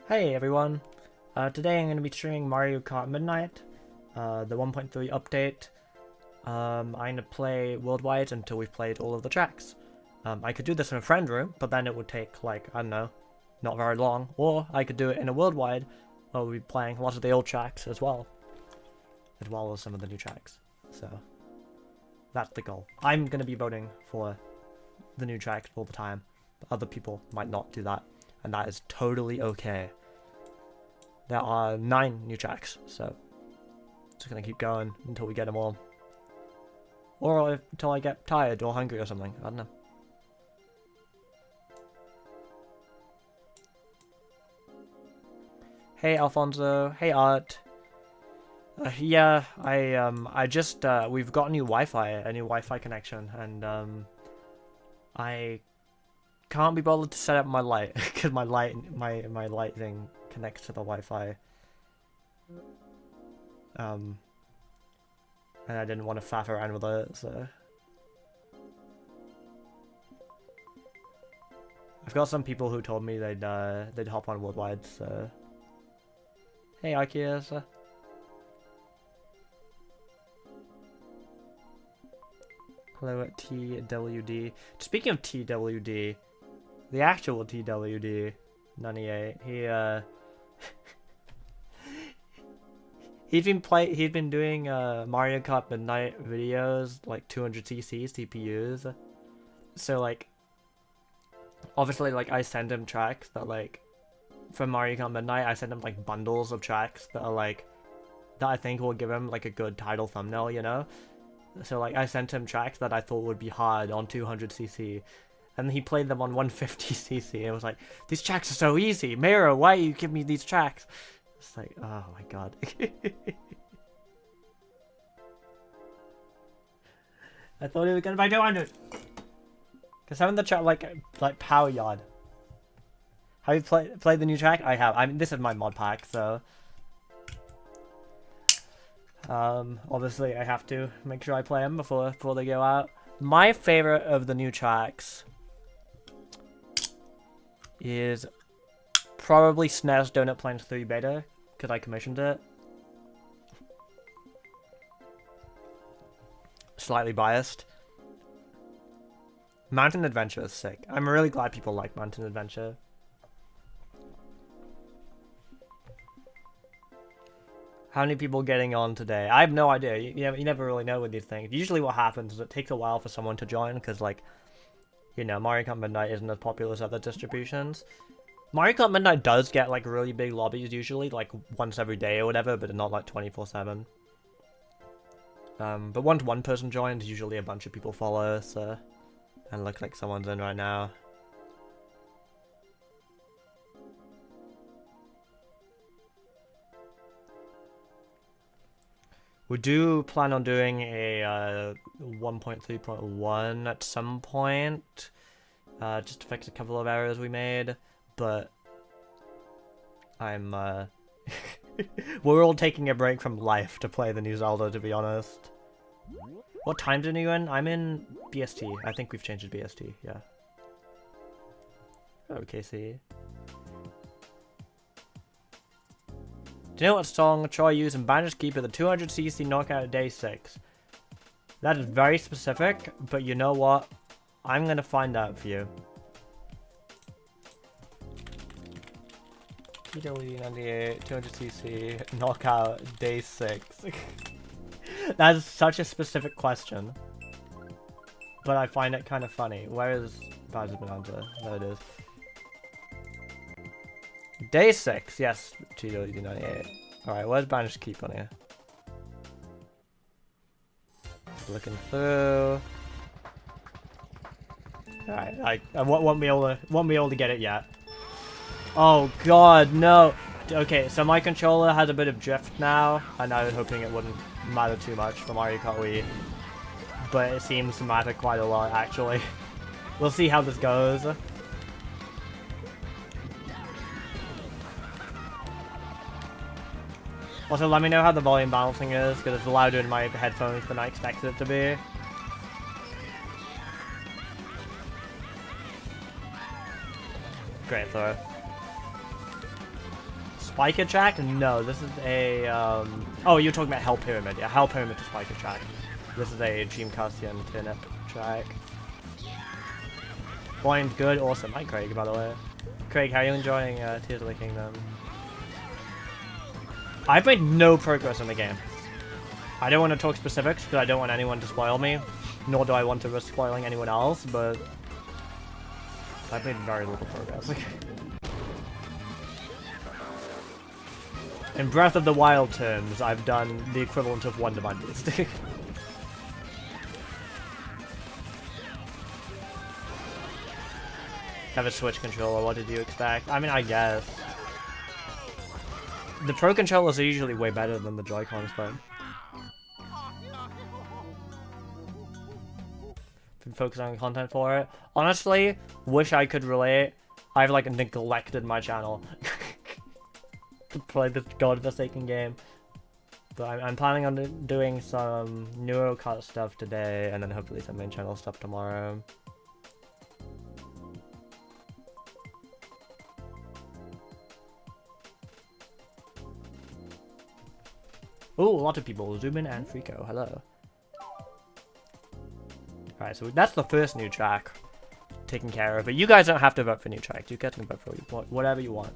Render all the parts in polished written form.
Hey everyone! Today I'm going to be streaming Mario Kart Midnight, the 1.3 update. I'm going to play worldwide until we've played all of the tracks. I could do this in a friend room, but then it would take, like, I don't know, not very long. Or I could do it in a worldwide, where we'll be playing a lot of the old tracks as well as some of the new tracks. So, that's the goal. I'm going to be voting for the new tracks all the time, but other people might not do that, and that is totally okay. There are 9 new tracks, so just gonna keep going until we get them all. Or until I get tired or hungry or something, I don't know. Hey Alfonso, hey Art. Yeah, I just, we've got a new Wi-Fi connection, and, I can't be bothered to set up my light, because my lighting connects to the Wi-Fi. And I didn't want to faff around with it, so... I've got some people who told me they'd hop on worldwide, so... Hey Arceus. Hello at TWD. Speaking of TWD, the actual TWD, 98, he's been doing Mario Kart Midnight videos, like 200cc CPUs. So like, obviously, like, I send him tracks that, like, from Mario Kart Midnight, I send him like bundles of tracks that are like, that I think will give him like a good title thumbnail, you know? So like, I sent him tracks that I thought would be hard on 200cc. And he played them on 150cc, and it was like, these tracks are so easy! Mira, why you give me these tracks? It's like, oh my god. I thought he was gonna buy 200! Cause having the track, like Power Yard. Have you played the new track? I have. I mean, this is my mod pack, so... obviously I have to make sure I play them before they go out. My favorite of the new tracks is probably SNES Donut Plains 3 Beta, because I commissioned it. Slightly biased. Mountain Adventure is sick. I'm really glad people like Mountain Adventure. How many people getting on today? I have no idea. You never really know with these things. Usually what happens is it takes a while for someone to join, because, like, you know, Mario Kart Midnight isn't as popular as other distributions. Mario Kart Midnight does get, like, really big lobbies usually, like, once every day or whatever, but not, like, 24/7. But once one person joins, usually a bunch of people follow, so... And looks like someone's in right now. We do plan on doing a 1.3.1 at some point, just to fix a couple of errors we made, but I'm, we're all taking a break from life to play the new Zelda, to be honest. What time are you in? I'm in BST. I think we've changed to BST, yeah. Oh, KC. Do you know what song Troy used in Banner's Keeper, the 200cc knockout day 6? That is very specific, but you know what? I'm gonna find out for you. PW98, 200cc knockout day 6. That is such a specific question. But I find it kind of funny. Where is Bowser's Bonanza? There it is. Day 6, yes, TW98. Alright, where's Banner's Keep on here? Looking through. Alright, I won't be able to get it yet. Oh god, no! Okay, so my controller has a bit of drift now, and I was hoping it wouldn't matter too much for Mario Kart Wii. But it seems to matter quite a lot, actually. We'll see how this goes. Also, let me know how the volume balancing is, because it's louder in my headphones than I expected it to be. Great throw. spiker track? No, this is a, oh, you're talking about Hell Pyramid. Yeah, Hell Pyramid to spiker track. This is a Dream Cassian turnip track. Point good, awesome. Hi, Craig, by the way. Craig, how are you enjoying Tears of the Kingdom? I've made no progress in the game. I don't want to talk specifics because I don't want anyone to spoil me, nor do I want to risk spoiling anyone else, but I've made very little progress. In Breath of the Wild terms, I've done the equivalent of one Divine Beast. Have a Switch controller, what did you expect? I mean, I guess. The Pro controllers are usually way better than the Joy-Cons, though. Been focusing on content for it. Honestly, wish I could relate. I've, like, neglected my channel to play this godforsaken game. But I'm planning on doing some NuoKart stuff today, and then hopefully some main channel stuff tomorrow. Oh, a lot of people. Zoomin and Frico, hello. Alright, so that's the first new track taken care of. But you guys don't have to vote for new tracks. You guys can vote for whatever you want.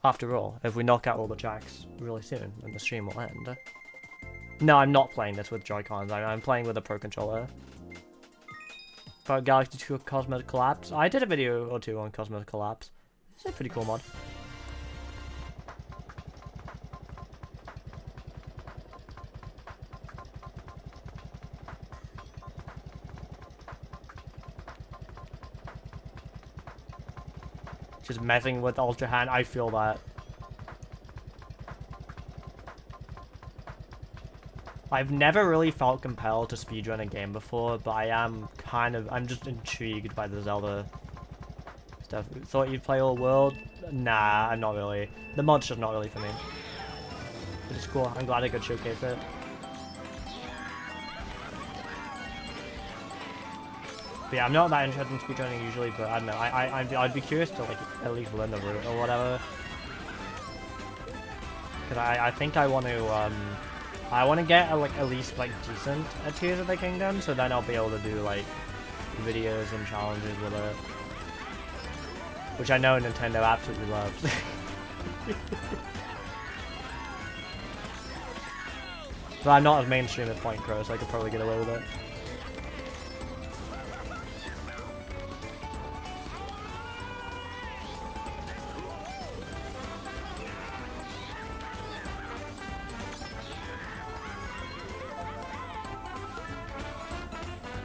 After all, if we knock out all the tracks really soon, then the stream will end. No, I'm not playing this with Joy-Cons. I'm playing with a Pro Controller. About Galaxy 2 Cosmetic Collapse. I did a video or two on Cosmetic Collapse. It's a pretty cool mod. Just messing with Ultra Hand, I feel that. I've never really felt compelled to speedrun a game before, but I am I'm just intrigued by the Zelda stuff. Thought you'd play all world? Nah, I'm not really. The mod's just not really for me. It's cool, I'm glad I could showcase it. But yeah, I'm not that interested in speedrunning usually, but I don't know, I'd be curious to like at least learn the route or whatever. Cause I think I want to get like at least like decent at Tears of the Kingdom, so then I'll be able to do like videos and challenges with it, which I know Nintendo absolutely loves. But I'm not as mainstream as Point Crow, so I could probably get away with it.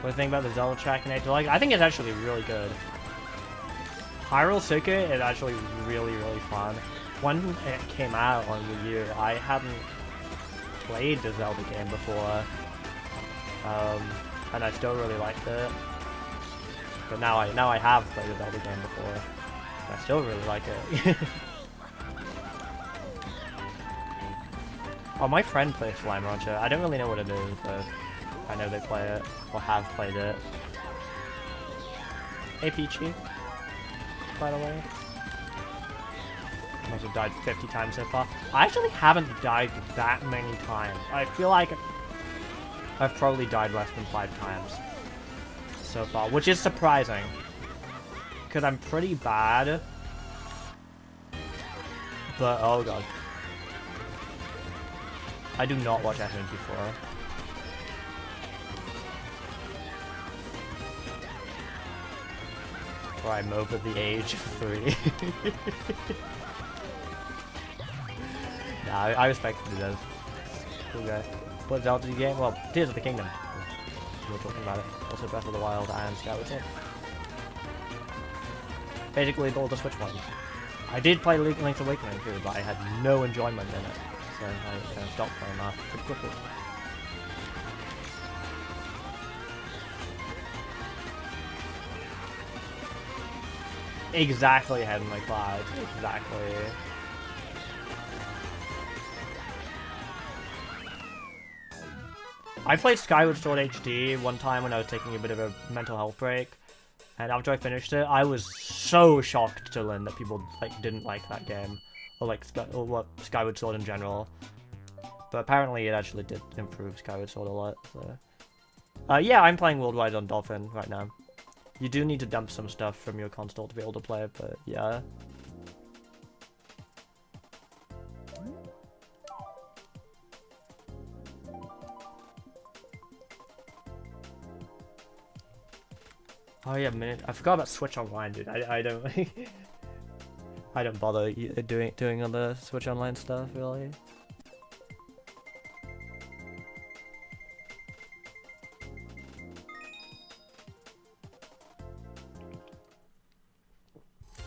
What do you think about the Zelda track in 8 Deluxe? I think it's actually really good. Hyrule Circuit is actually really, really fun. When it came out on Wii U, I hadn't played the Zelda game before. And I still really liked it. But now I have played the Zelda game before. I still really like it. Oh, my friend plays Slime Rancher. I don't really know what it is, but I know they play it, or have played it. Hey Peachy, by the way. I must have died 50 times so far. I actually haven't died that many times. I feel like I've probably died less than 5 times so far, which is surprising. Because I'm pretty bad. But, oh god. I do not watch FNP4. Or I'm over the age of 3. Nah, I respect what he does. Cool guy. What Zelda do you game? Well, Tears of the Kingdom. We were talking about it. Also Breath of the Wild and Skyward Sword. Basically all the Switch ones. I did play Link's Awakening too, but I had no enjoyment in it. So I kind of stopped playing that pretty quickly. Exactly, Heavenly Clouds. Exactly. I played Skyward Sword HD one time when I was taking a bit of a mental health break. And after I finished it, I was so shocked to learn that people like didn't like that game, or like Skyward Sword in general. But apparently, it actually did improve Skyward Sword a lot. So, yeah, I'm playing Worldwide on Dolphin right now. You do need to dump some stuff from your console to be able to play it, but yeah. Oh yeah, I forgot about Switch Online, dude. I don't I don't bother doing other Switch Online stuff really.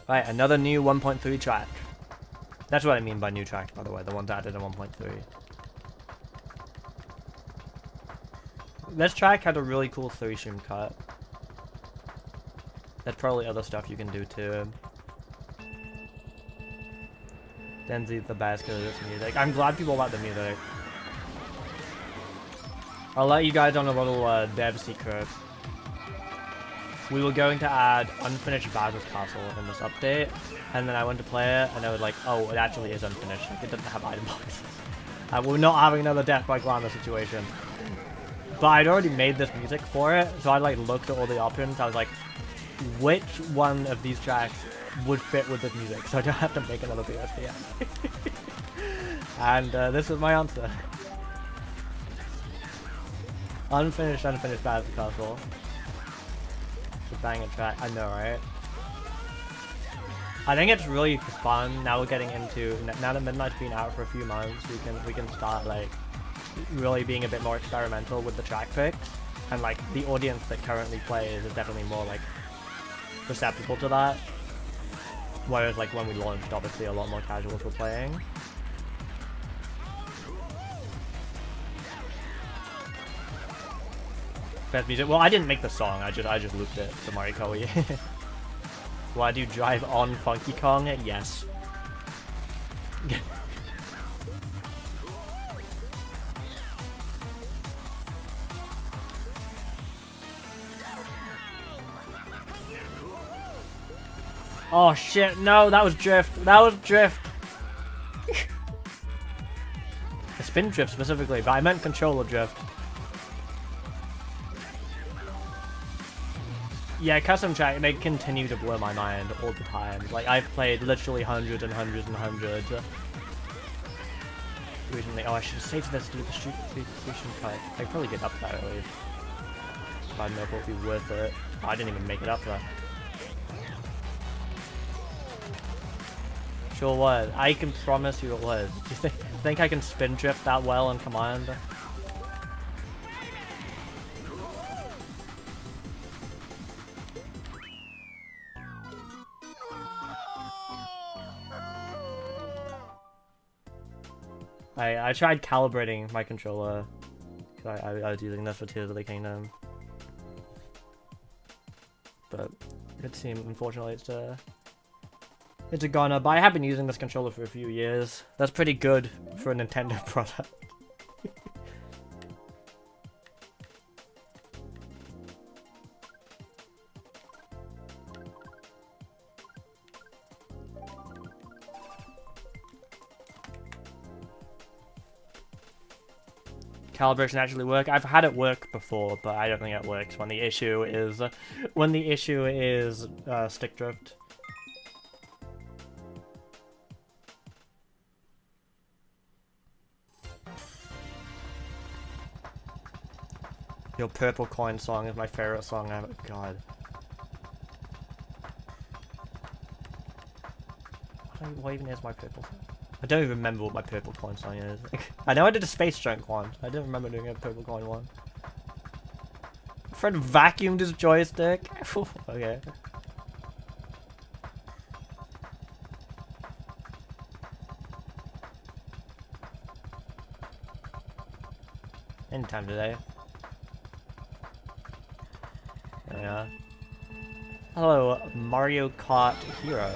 Right, another new 1.3 track. That's what I mean by new track, by the way, the ones added in 1.3. This track had a really cool 3-stream cut. There's probably other stuff you can do too. Denzi's the best because of this music. I'm glad people like the music. I'll let you guys on a little dev secret. We were going to add unfinished Bowser's Castle in this update, and then I went to play it, and I was like, oh, it actually is unfinished. Like, it doesn't have item boxes. We're not having another Death by Glamour situation. But I'd already made this music for it, so I like looked at all the options. I was like, which one of these tracks would fit with this music, so I don't have to make another VSP. And this is my answer. Unfinished Bowser's Castle. It's a banging track, I know, right? I think it's really fun. Now we're getting into, now that Midnight's been out for a few months, we can start like really being a bit more experimental with the track picks, and like the audience that currently plays is definitely more like receptive to that. Whereas like when we launched, obviously a lot more casuals were playing. Best music. Well, I didn't make the song. I just looped it to Mario Kart. Why do you drive on Funky Kong? Yes. Oh shit, no, that was drift. That was drift. A spin drift specifically, but I meant controller drift. Yeah, custom track, they continue to blow my mind all the time. Like, I've played literally hundreds and hundreds and hundreds. Recently, oh, I should have saved this to do the street cut. I could probably get up that early. I don't know if it would be worth it. Oh, I didn't even make it up there. Sure was. I can promise you it was. Do you think I can spin drift that well on command? I tried calibrating my controller. I was using this for Tears of the Kingdom. But it seemed, unfortunately, it's a goner, but I have been using this controller for a few years. That's pretty good for a Nintendo product. Calibration actually work. I've had it work before, but I don't think it works when the issue is stick drift. Your Purple Coin song is my favorite song ever. God. What even is my purple song? I don't even remember what my Purple Coin song is. I know I did a Space Junk one. I don't remember doing a Purple Coin one. Fred vacuumed his joystick. Okay. Anytime today. Yeah. Hello, Mario Kart Hero.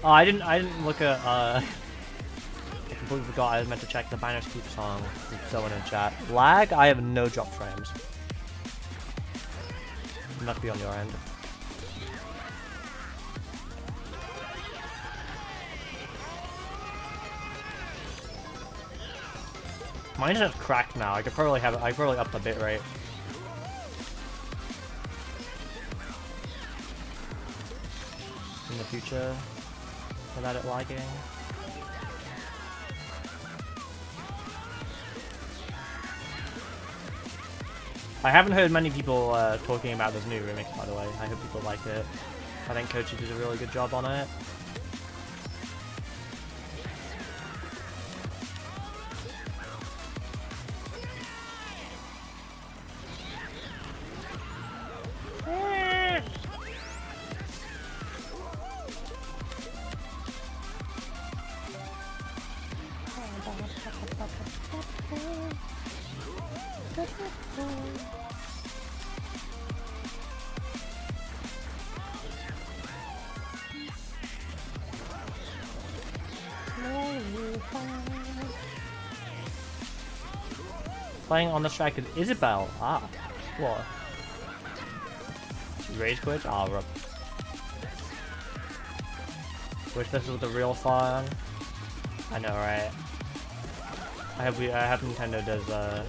Oh, I didn't look at, I completely forgot I was meant to check the Banners Keep song with someone in chat. Lag? I have no drop frames. must be on your end. My internet's cracked now. I could probably up the bit rate. In the future, without it lagging. I haven't heard many people talking about this new remix, by the way. I hope people like it. I think Kochi did a really good job on it. Playing on the track with Isabel. Ah, what? She rage quit? Ah, rip. Wish this was the real song. I know, right? I hope Nintendo does. I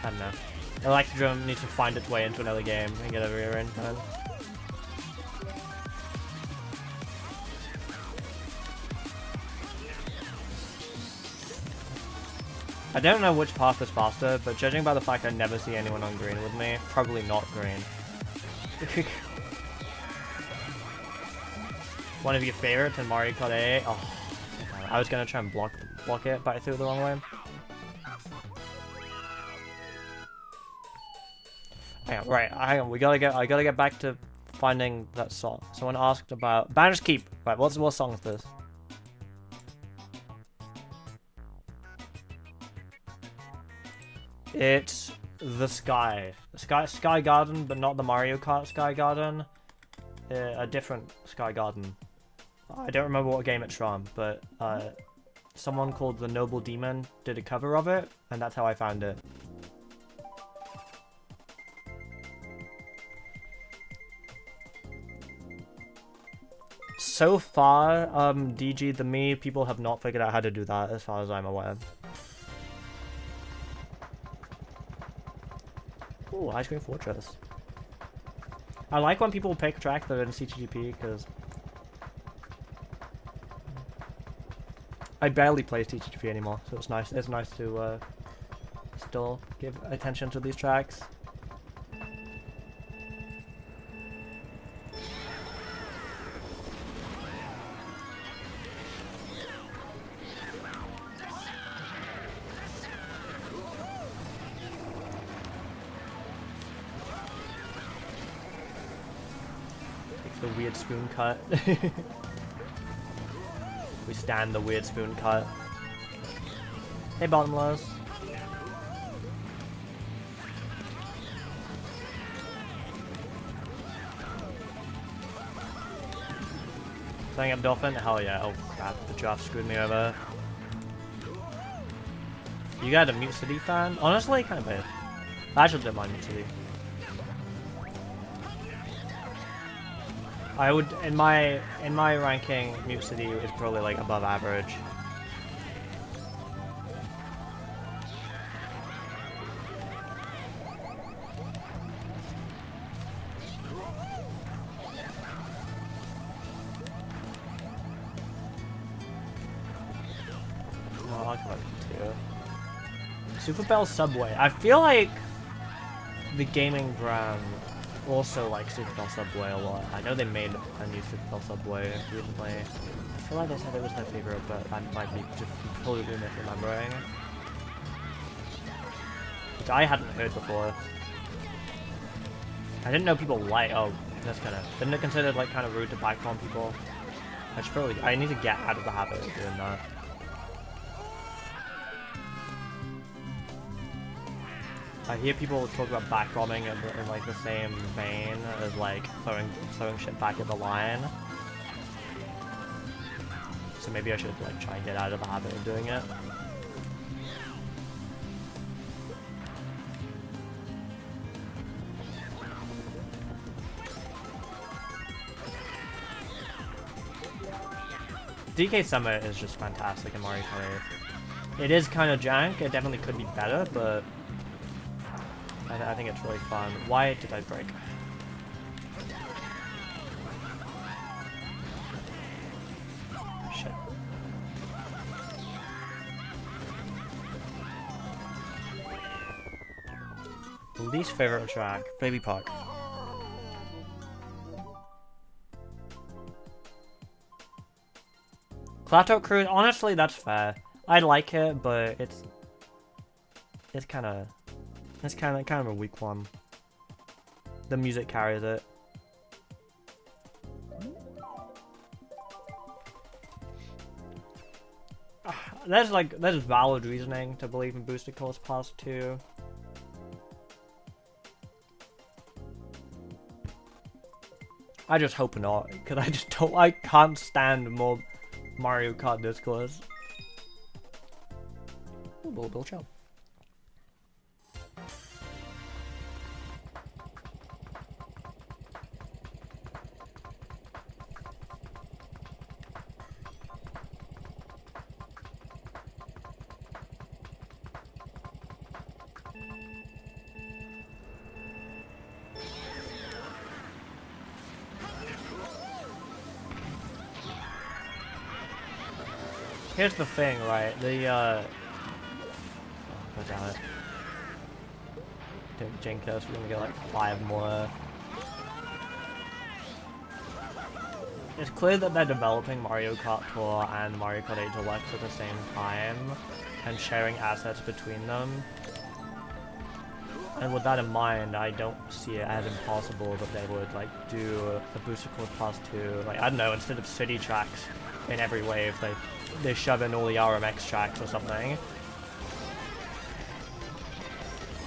don't know. Electrodrome needs to find its way into another game and get a rearrangement. I don't know which path is faster, but judging by the fact I never see anyone on green with me, probably not green. One of your favorites in Mario Kart 8? Oh, I was gonna try and block it, but I threw it the wrong way. Hang on, right, hang on, I gotta get back to finding that song. Someone asked about Banner's Keep. Right, what song is this? It's the Sky Garden, but not the Mario Kart Sky Garden. A different Sky Garden. I don't remember what game it's from, but someone called the Noble Demon did a cover of it, and that's how I found it. So far, DG the Me, people have not figured out how to do that, as far as I'm aware. Ooh, Ice Cream Fortress. I like when people pick tracks that are in CTGP, because I barely play CTGP anymore, so it's nice to still give attention to these tracks. The weird spoon cut. We stand the weird spoon cut. Hey, Bottomless. Playing up Dolphin? Hell yeah. Oh crap, the draft screwed me over. You got a Mute City fan? Honestly, kind of bad. I actually don't mind Mute City. I would, in my ranking, Mute City is probably like above average. Oh, I'll come up to Super Bell Subway. I feel like the gaming brand also like Super Bell Subway a lot. I know they made a new Super Bell Subway recently. I feel like they said it was their favorite, but I might be just completely misremembering. Which I hadn't heard before. I didn't know people like. Oh, that's kind of. Isn't it considered like kind of rude to backbone people? I need to get out of the habit of doing that. I hear people talk about backbombing in like the same vein as like throwing shit back at the line. So maybe I should like try and get out of the habit of doing it. DK Summit is just fantastic in Mario Kart 8. It is kind of jank, it definitely could be better, but I think it's really fun. Why did I break? Shit. Least favorite track, Baby Park. Plateau Cruise, honestly, that's fair. I like it, but it's kind of a weak one. The music carries it. There's valid reasoning to believe in Booster Course Pass 2. I just hope not, because I can't stand more Mario Kart discourse. Ooh, Bill Chow. Here's the thing, right? Oh, damn it. Don't jinx us, we're gonna get like 5 more. It's clear that they're developing Mario Kart Tour and Mario Kart 8 Deluxe at the same time, and sharing assets between them. And with that in mind, I don't see it as impossible that they would like do a Booster Course Pass 2. Like, I don't know, instead of city tracks in every wave, they shove in all the RMX tracks or something.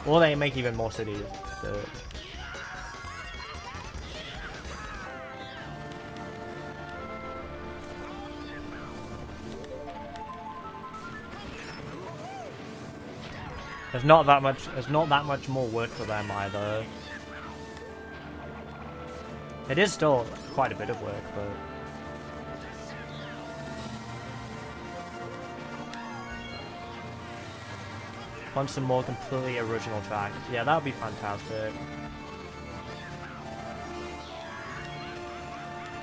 Or they make even more cities. So. There's not that much more work for them either. It is still quite a bit of work, but want some more completely original tracks. Yeah, that would be fantastic.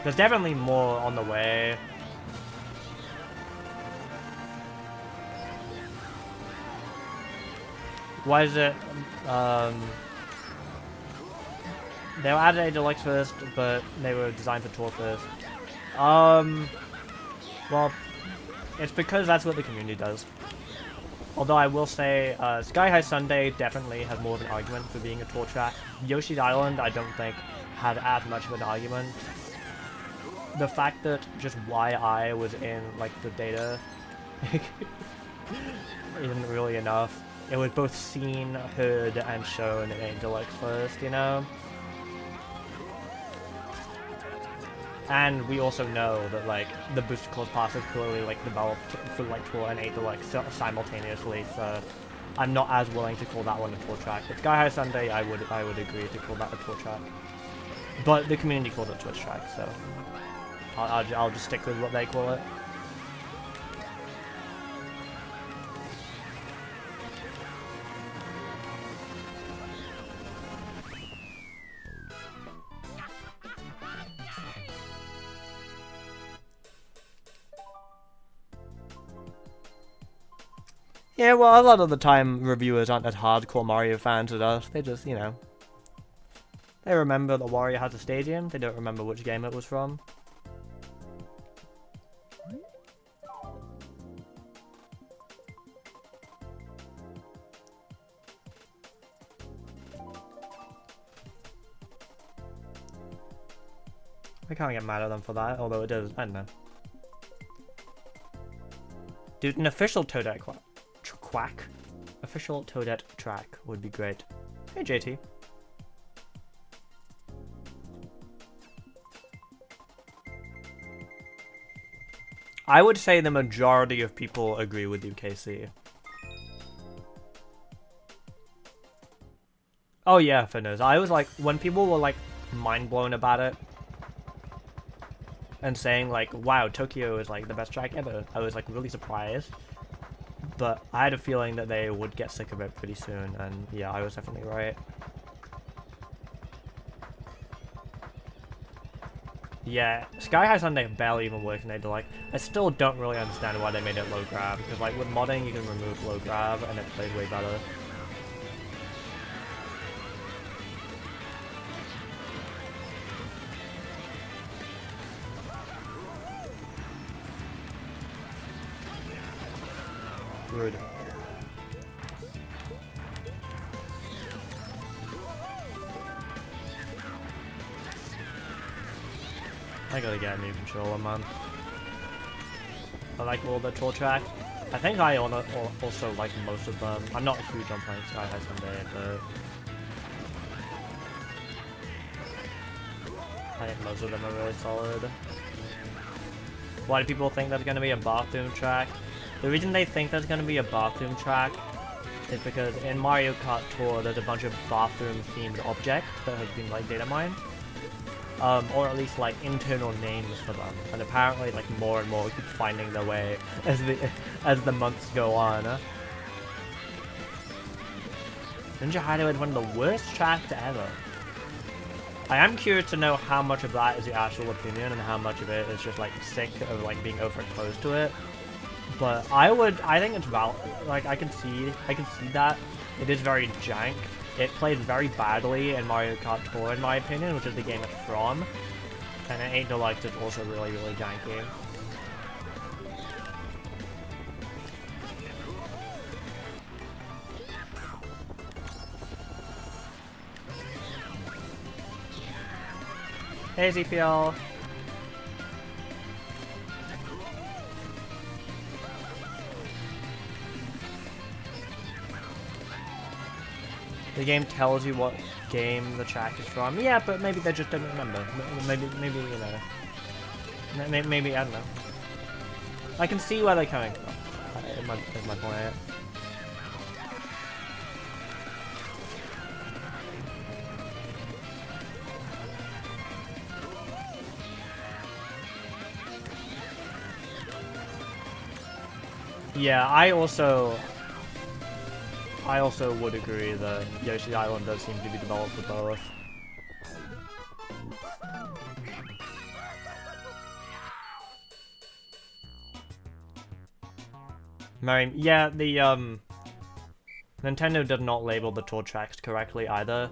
There's definitely more on the way. Why is it, they were added a deluxe first, but they were designed for tour first. Well, it's because that's what the community does. Although I will say, Sky High Sunday definitely has more of an argument for being a tour track. Yoshi's Island, I don't think, had as much of an argument. The fact that just YI was in, like, the data isn't really enough. It was both seen, heard, and shown in 8 Deluxe first, you know? And we also know that, like, the Booster Course Pass is clearly, like, developed for, like, Tour and 8 Deluxe simultaneously, so I'm not as willing to call that one a tour track. But Sky High Sunday, I would agree to call that a tour track. But the community calls it Twitch track, so I'll just stick with what they call it. Yeah, well, a lot of the time, reviewers aren't as hardcore Mario fans as us. They just, you know, they remember that Wario has a stadium. They don't remember which game it was from. I can't get mad at them for that, although it does, I don't know. Dude, an official Toadette official Toadette track would be great. Hey, JT. I would say the majority of people agree with you, KC. Oh yeah, Finnos. I was like, when people were like mind blown about it, and saying like, wow, Tokyo is like the best track ever. I was like really surprised. But I had a feeling that they would get sick of it pretty soon, and yeah, I was definitely right. Yeah, Sky High Sunday barely even works in like, I still don't really understand why they made it low grab, because like with modding you can remove low grab and it plays way better. Rude. I gotta get a new controller, man. I like all the tour tracks. I think I also like most of them. I'm not huge on playing Sky High Sunday, but I think most of them are really solid. Why do people think there's gonna be a bathroom track? The reason they think there's gonna be a bathroom track is because in Mario Kart Tour there's a bunch of bathroom themed objects that have been like data mined. Or at least like internal names for them, and apparently like more and more keep finding their way as the months go on. Ninja Hideaway is one of the worst tracks ever. I am curious to know how much of that is the actual opinion and how much of it is just like sick of like being overexposed to it. But I think it's valid. Like I can see that it is very jank. It plays very badly in Mario Kart Tour, in my opinion, which is the game it's from. And in 8 Deluxe, it's also really, really janky. Hey, ZPL. The game tells you what game the track is from. Yeah, but maybe they just don't remember. Maybe you know. Maybe, I don't know. I can see where they're coming from. Is my point. Yeah, I also would agree that Yoshi Island does seem to be developed for both. Mary, yeah, the Nintendo did not label the tour tracks correctly either,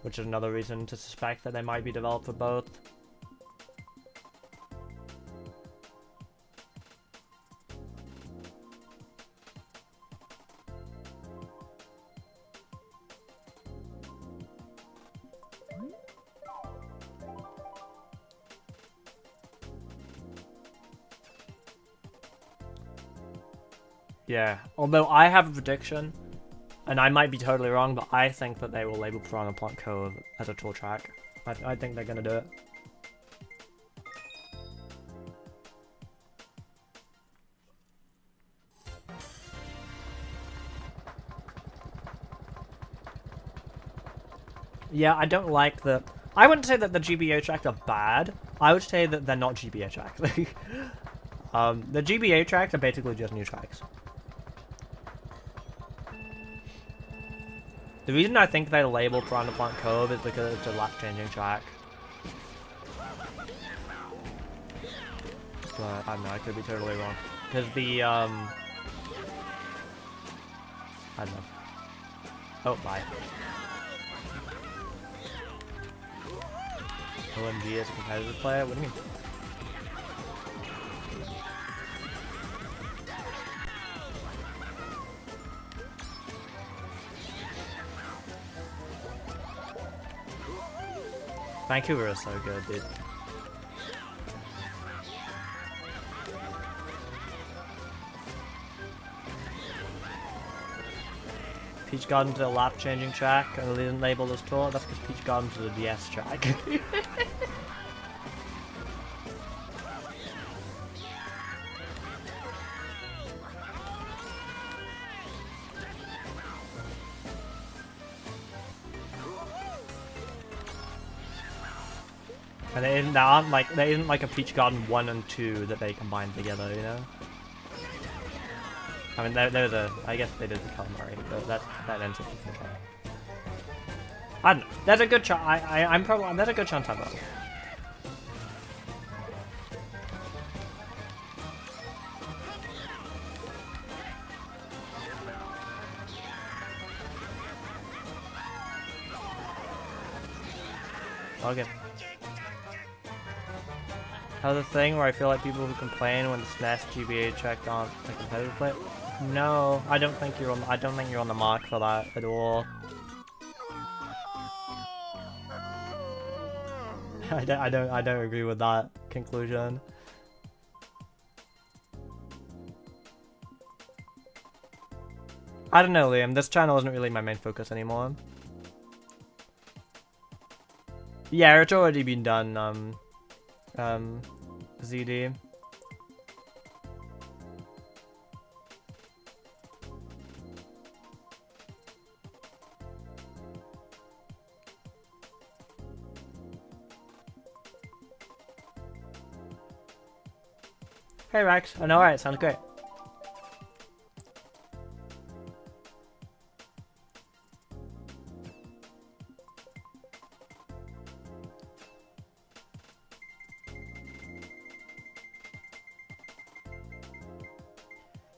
which is another reason to suspect that they might be developed for both. Yeah, although I have a prediction, and I might be totally wrong, but I think that they will label Piranha Plant Cove as a tour track. I think they're gonna do it. Yeah, I don't like the... I wouldn't say that the GBA tracks are bad. I would say that they're not GBA tracks. The GBA tracks are basically just new tracks. The reason I think they label Piranha Plant Cove is because it's a lap-changing track. But, I don't know, I could be totally wrong. Because the, I don't know. Oh, bye. OMG as a competitive player? What do you mean? Vancouver is so good, dude. Peach Garden's a lap-changing track, and they didn't label this tour. That's because Peach Garden's a DS track. And there isn't like a Peach Garden 1 and 2 that they combined together, you know? I mean, there's a, I guess they did the calamari, but that ends up with the I don't know. There's a good chance. I'm probably there's a good chance I will. Okay. How's the thing where I feel like people who complain when the SNES GBA checked aren't a competitive player? No, I don't think you're on the mark for that at all. I don't agree with that conclusion. I don't know, Liam. This channel isn't really my main focus anymore. Yeah, it's already been done. ZD. Hey Rex, I know, alright, sounds great.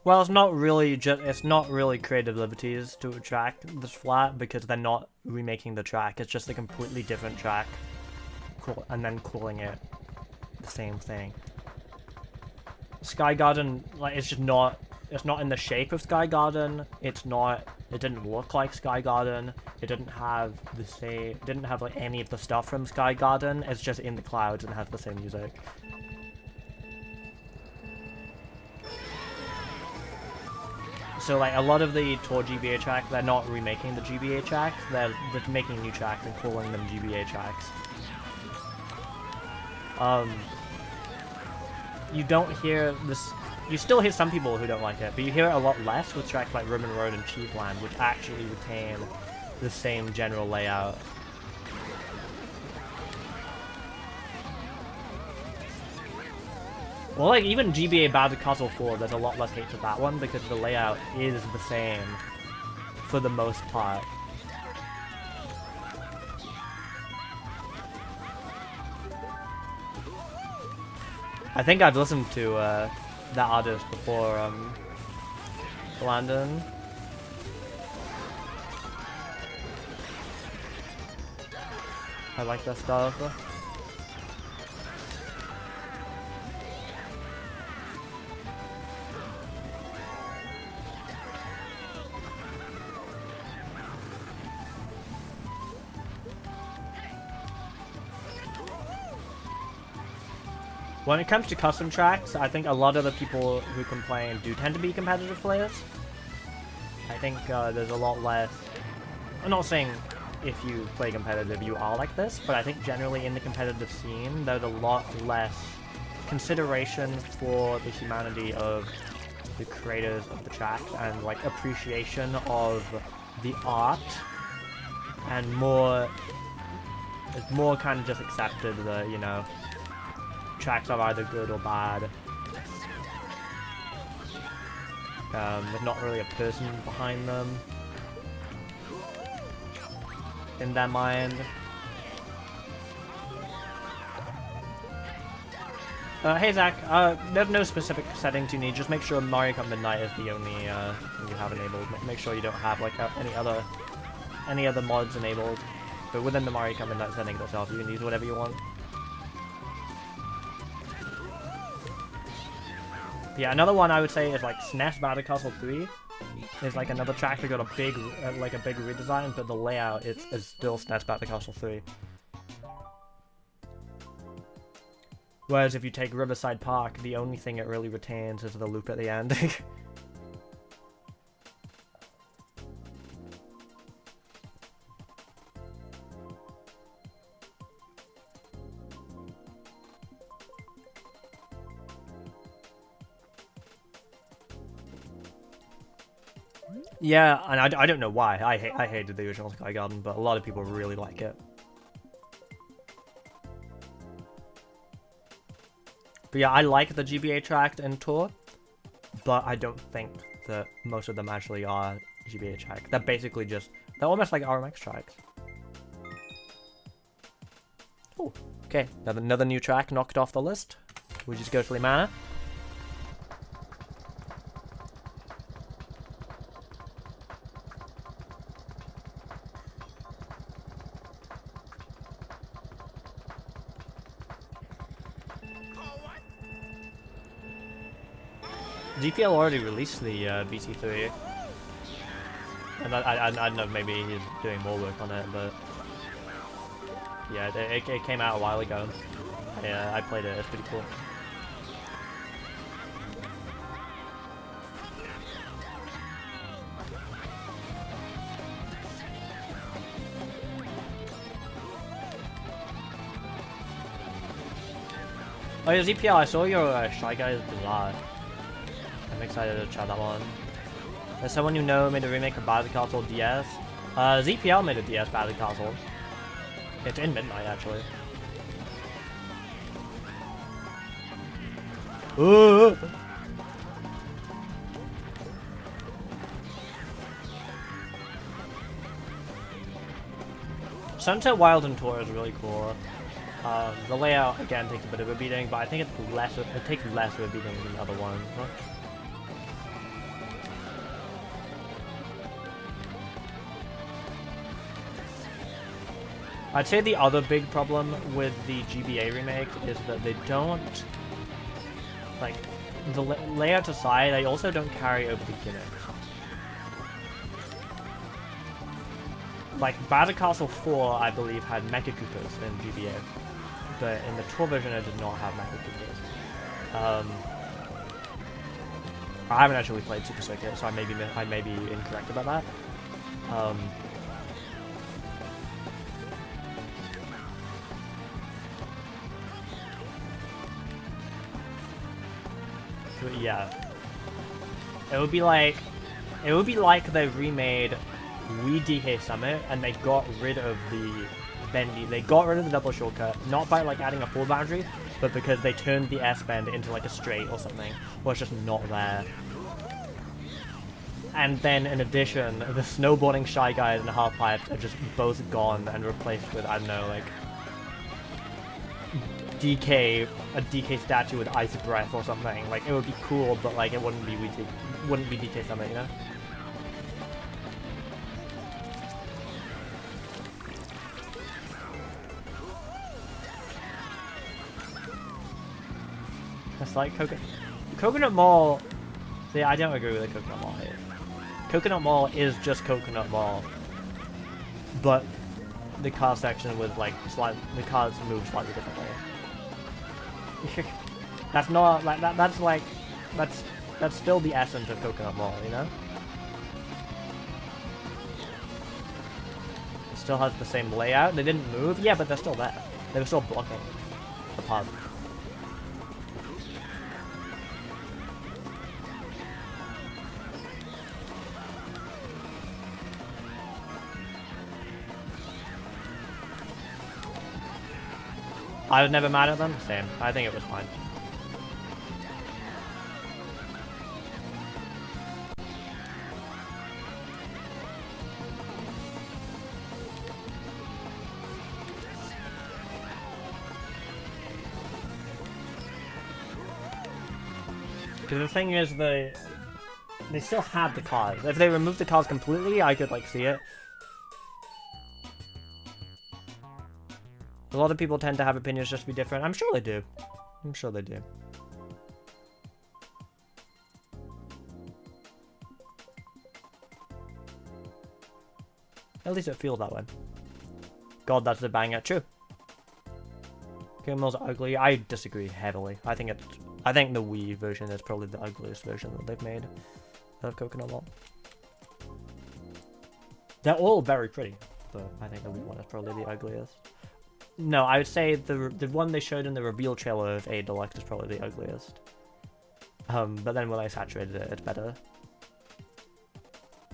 Well, it's not really creative liberties to a track this flat because they're not remaking the track. It's just a completely different track, and then calling it the same thing. Sky Garden, like, it's not in the shape of Sky Garden. It didn't look like Sky Garden. It didn't have like any of the stuff from Sky Garden. It's just in the clouds and has the same music. So like a lot of the tour GBA tracks, they're not remaking the GBA tracks. They're making new tracks and calling them GBA tracks. You don't hear this. You still hear some people who don't like it, but you hear it a lot less with tracks like Ribbon Road and Cheeseland, which actually retain the same general layout. Well, like, even GBA Bad Castle 4, there's a lot less hate for that one because the layout is the same for the most part. I think I've listened to that artist before, Landon. I like that stuff. When it comes to custom tracks, I think a lot of the people who complain do tend to be competitive players. I think there's a lot less... I'm not saying if you play competitive you are like this, but I think generally in the competitive scene there's a lot less consideration for the humanity of the creators of the tracks and like appreciation of the art, and it's more kind of just accepted that, you know, tracks are either good or bad. There's not really a person behind them in their mind. Hey Zach, there's no specific settings you need, just make sure Mario Kart Midnight is the only thing you have enabled. Make sure you don't have like any other mods enabled, but within the Mario Kart Midnight settings itself you can use whatever you want. Yeah, another one I would say is like SNES Battle Castle 3 is like another track that got a big redesign, but the layout is still SNES Battle Castle 3. Whereas if you take Riverside Park, the only thing it really retains is the loop at the end. Yeah, and I don't know why. I hated the original Sky Garden, but a lot of people really like it. But yeah, I like the GBA track in Tour, but I don't think that most of them actually are GBA track. They're basically just, they're almost like RMX tracks. Oh, okay, another new track knocked off the list, which is Ghostly Manor. GPL already released the VT3, and I don't know, maybe he's doing more work on it, but yeah, it came out a while ago. I played it, it's pretty cool. Oh yeah, ZPL, I saw your Shy Guys Bizarre. I'm excited to try that one. There's someone you know made a remake of Battle Castle DS. ZPL made a DS Battle Castle. It's in Midnight, actually. Ooh. Sunset Wild and Tour is really cool. The layout again takes a bit of a beating, but I think it takes less of a beating than the other ones. I'd say the other big problem with the GBA remake is that they don't, like, the layout aside, they also don't carry over the gimmicks. Like, Battle Castle 4, I believe, had Mecha Koopas in GBA, but in the Tour version it did not have Mecha Koopas. I haven't actually played Super Circuit, so I may be incorrect about that. But yeah, it would be like they remade Wii DK Summit and they got rid of the bendy. They got rid of the double shortcut, not by like adding a full boundary, but because they turned the S bend into like a straight or something, or it's just not there. And then in addition, the snowboarding Shy Guys and half pipes are just both gone and replaced with, I don't know, like a DK statue with ice breath or something. Like, it would be cool, but like it wouldn't be DK Summit, you know? That's like Coconut Mall. See, I don't agree with the Coconut Mall here. Coconut Mall is just Coconut Mall, but the car section with like the cars move slightly differently. That's not like that. That's still the essence of Coconut Mall, you know. It still has the same layout. They didn't move, yeah, but they're still there. They were still blocking the pub. I was never mad at them. Same. I think it was fine. Because the thing is, they still had the cars. If they removed the cars completely, I could like see it. A lot of people tend to have opinions just to be different. I'm sure they do. I'm sure they do. At least it feels that way. God, that's a banger. True. Kingdom's ugly. I disagree heavily. I think the Wii version is probably the ugliest version that they've made of Coconut Mall. They're all very pretty, but I think the Wii one is probably the ugliest. No, I would say the one they showed in the reveal trailer of A Deluxe is probably the ugliest. But then when I saturated it, it's better.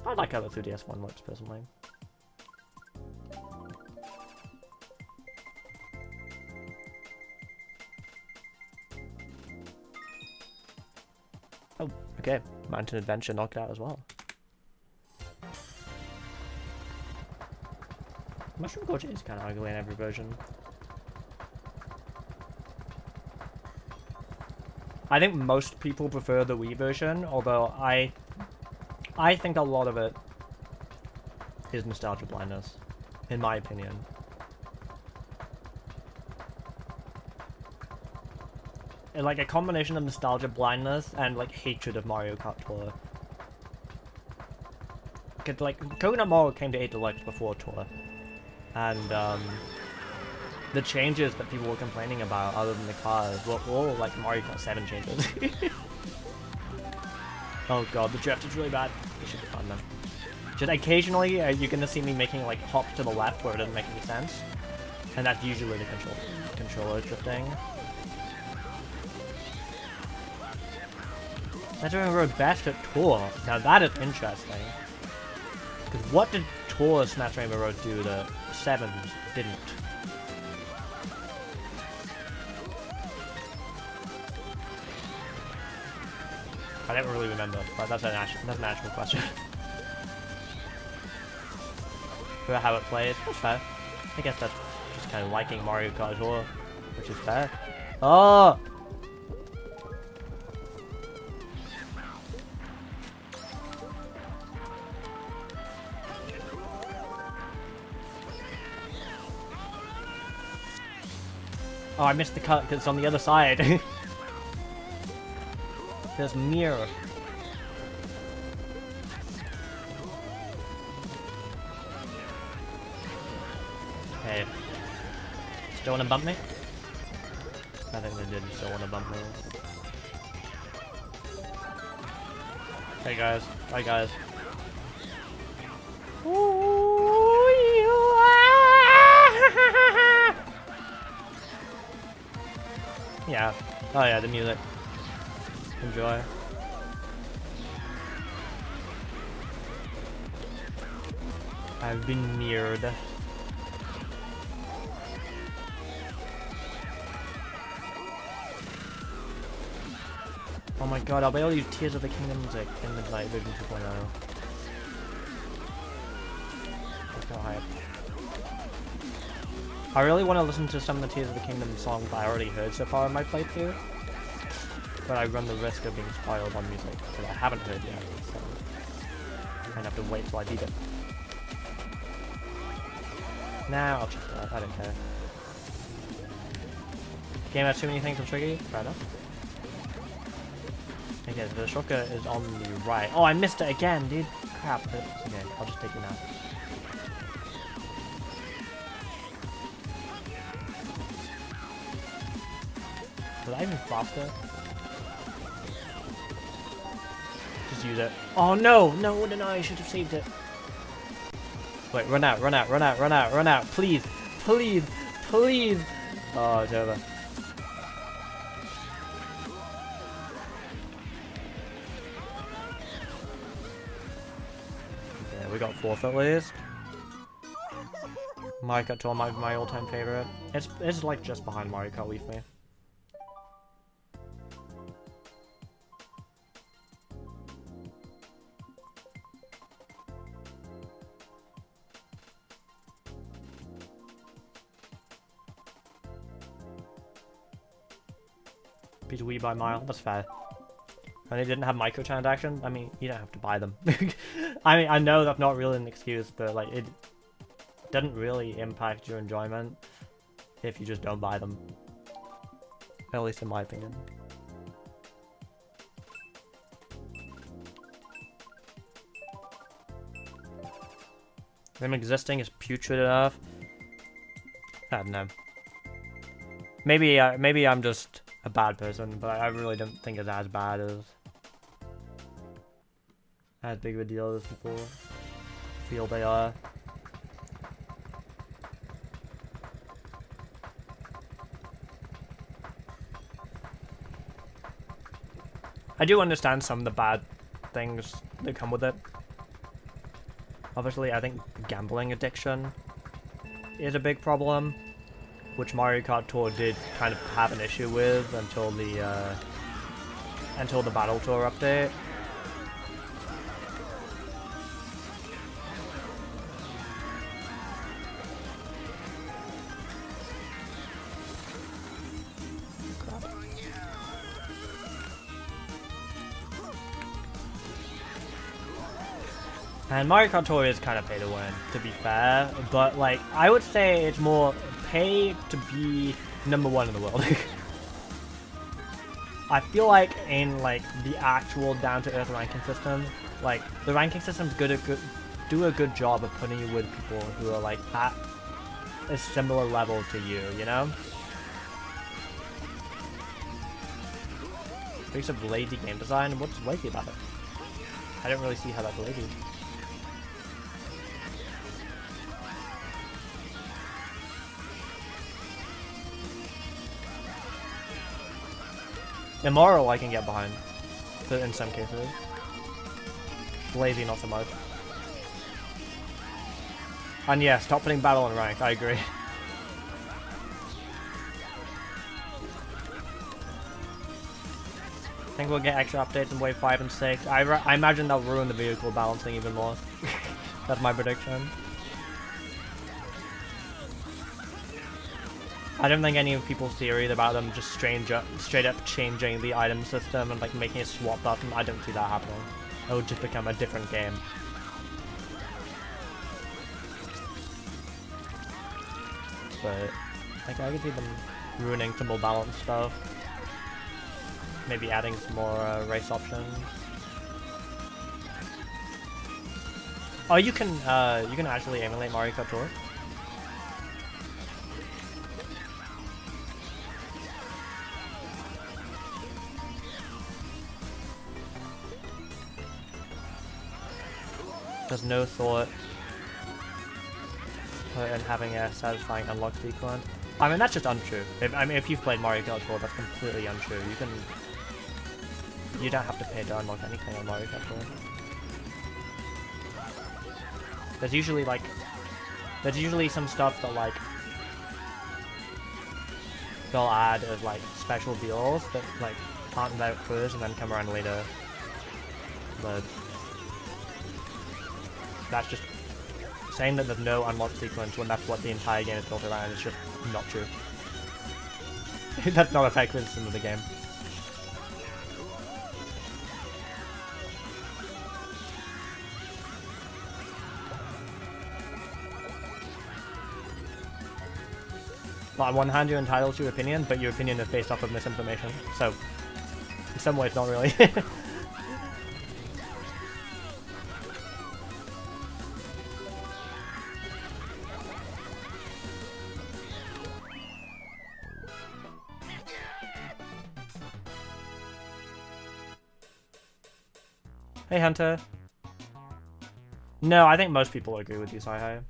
I like how the 3DS one looks, personally. Okay, Mountain Adventure knocked out as well. Mushroom Gorge is kind of ugly in every version. I think most people prefer the Wii version, although I think a lot of it is nostalgia blindness, in my opinion. And like a combination of nostalgia blindness and like hatred of Mario Kart Tour. Cause like Coconut Mario came to 8 Deluxe before Tour, and the changes that people were complaining about, other than the cars, were all like Mario Kart 7 changes. Oh god, the drift is really bad. It should be fun then. Just occasionally, you're gonna see me making like hops to the left where it doesn't make any sense, and that's usually the controller drifting. That's when we were best at Tour. Now that is interesting. Because what did Tour Smash Rainbow Road do that 7 didn't? I don't really remember, but that's an actual question. For how it plays, that's fair. I guess that's just kind of liking Mario Kart Tour, which is fair. Oh! Oh, I missed the cut because it's on the other side. There's mirror. Hey. Still wanna bump me? I think they did still wanna bump me. Hey guys. Bye guys. Yeah. Oh yeah, the music. Enjoy. I've been mirrored. Oh my god, I'll be able to use Tears of the Kingdom music in Midnight version 2.0. Let's go hype. I really want to listen to some of the Tears of the Kingdom songs I already heard so far in my playthrough, but I run the risk of being spoiled on music that I haven't heard yet, so I'm gonna have to wait till I beat it. Nah, I'll check that, I don't care. Game has too many things I'm tricky? Fair enough. Okay, the shortcut is on the right. Oh, I missed it again, dude! Crap, but okay, I'll just take it now. Was that even faster? Just use it. Oh no! No, no, no, I should have saved it. Wait, run out, run out, run out, run out, run out. Please, please, please. Oh, it's over. Okay, we got 4th at least. Mario Kart Tour might be my all-time favorite. It's like just behind Mario Kart Wii for me. Beat Wii by a mile, that's fair. And they didn't have microtransactions. I mean, you don't have to buy them. I mean, I know that's not really an excuse, but like, it doesn't really impact your enjoyment if you just don't buy them. At least in my opinion. Them existing is putrid enough. I don't know. Maybe I'm just a bad person, but I really don't think it's as bad as big of a deal as people feel they are. I do understand some of the bad things that come with it. Obviously, I think gambling addiction is a big problem, which Mario Kart Tour did kind of have an issue with until the Battle Tour update. And Mario Kart Tour is kind of pay to win, to be fair, but like, I would say it's more pay to be #1 in the world. I feel like in like the actual down-to-earth ranking system, like the ranking system's do a good job of putting you with people who are like at a similar level to you, you know? Piece of lazy game design. What's lazy about it? I don't really see how that's lazy. Immoral I can get behind, in some cases. Lazy not so much. And yeah, stop putting battle and rank, I agree. I think we'll get extra updates in Wave 5 and 6. I imagine they'll ruin the vehicle balancing even more. That's my prediction. I don't think any of people's theories about them just straight up changing the item system and like making a swap button, I don't see that happening. It would just become a different game. But like, I could see them ruining some more balanced stuff. Maybe adding some more race options. Oh, you can actually emulate Mario Kart Tour. There's no thought in having a satisfying unlock sequence. I mean, that's just untrue. If you've played Mario Kart Tour, that's completely untrue. You don't have to pay to unlock anything on Mario Kart Tour. There's usually some stuff that like they'll add as like special deals that like aren't there first and then come around later. But that's just saying that there's no unlock sequence when that's what the entire game is built around is just not true. That's not effective in the game. Well, on one hand, you're entitled to your opinion, but your opinion is based off of misinformation. So, in some ways, not really. Hey, Hunter. No, I think most people agree with you, Sci-Hi.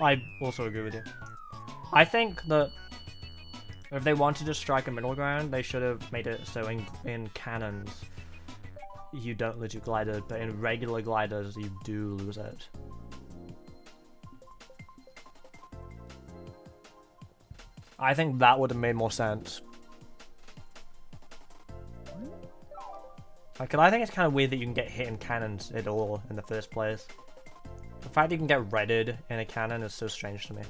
I also agree with you. I think that if they wanted to strike a middle ground, they should have made it so in cannons you don't lose your glider, but in regular gliders you do lose it. I think that would have made more sense. Because I think it's kind of weird that you can get hit in cannons at all in the first place. The fact that you can get redded in a cannon is so strange to me.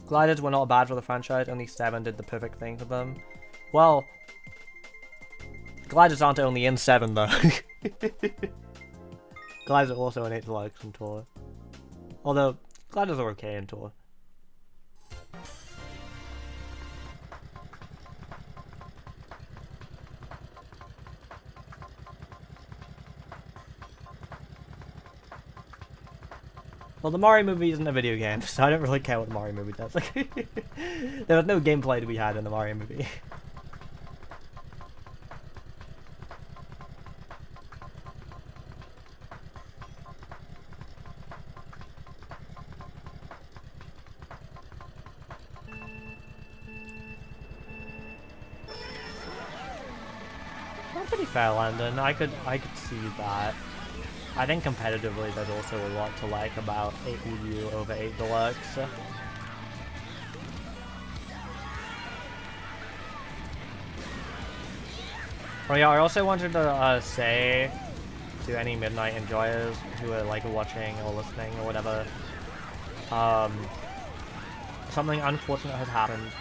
Gliders were not bad for the franchise, only 7 did the perfect thing for them. Well, gliders aren't only in 7 though. Gliders are also in 8 Deluxe and Tour. Although, gliders are okay in Tour. Well, the Mario movie isn't a video game, so I don't really care what the Mario movie does. There was no gameplay to be had in the Mario movie. That's pretty fair, Landon. I could see that. I think competitively there's also a lot to like about 8 Wii U over 8 Deluxe. Oh yeah, I also wanted to say to any Midnight enjoyers who are like watching or listening or whatever, something unfortunate has happened.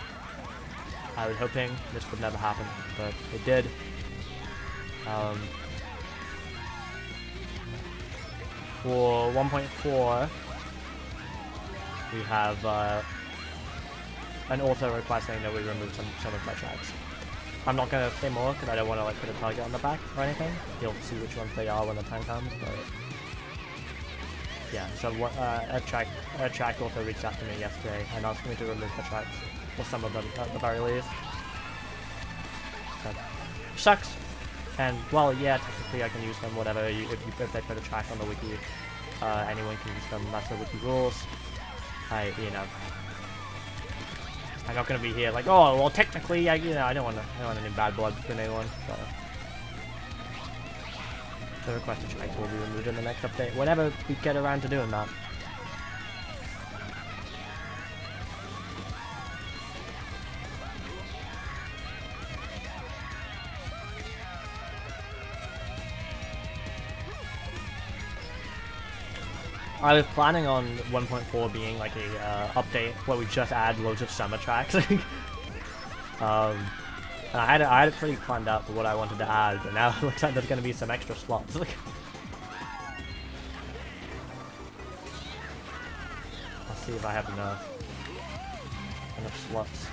I was hoping this would never happen, but it did. For 1.4, we have an author requesting that we remove some of my tracks. I'm not going to say more because I don't want to like put a target on the back or anything. You'll see which ones they are when the time comes, but yeah, so a track author reached out to me yesterday and asked me to remove the tracks, or some of them at the very least. So, sucks. And well, yeah, technically I can use them, whatever. If they put a track on the wiki, anyone can use them. That's the wiki rules. I'm not gonna be here like, oh, well, technically, I don't want any bad blood between anyone. So the requested track will be removed in the next update, whenever we get around to doing that. I was planning on 1.4 being like a update where we just add loads of summer tracks. And I had it pretty planned out for what I wanted to add, but now it looks like there's going to be some extra slots. Let's see if I have enough slots.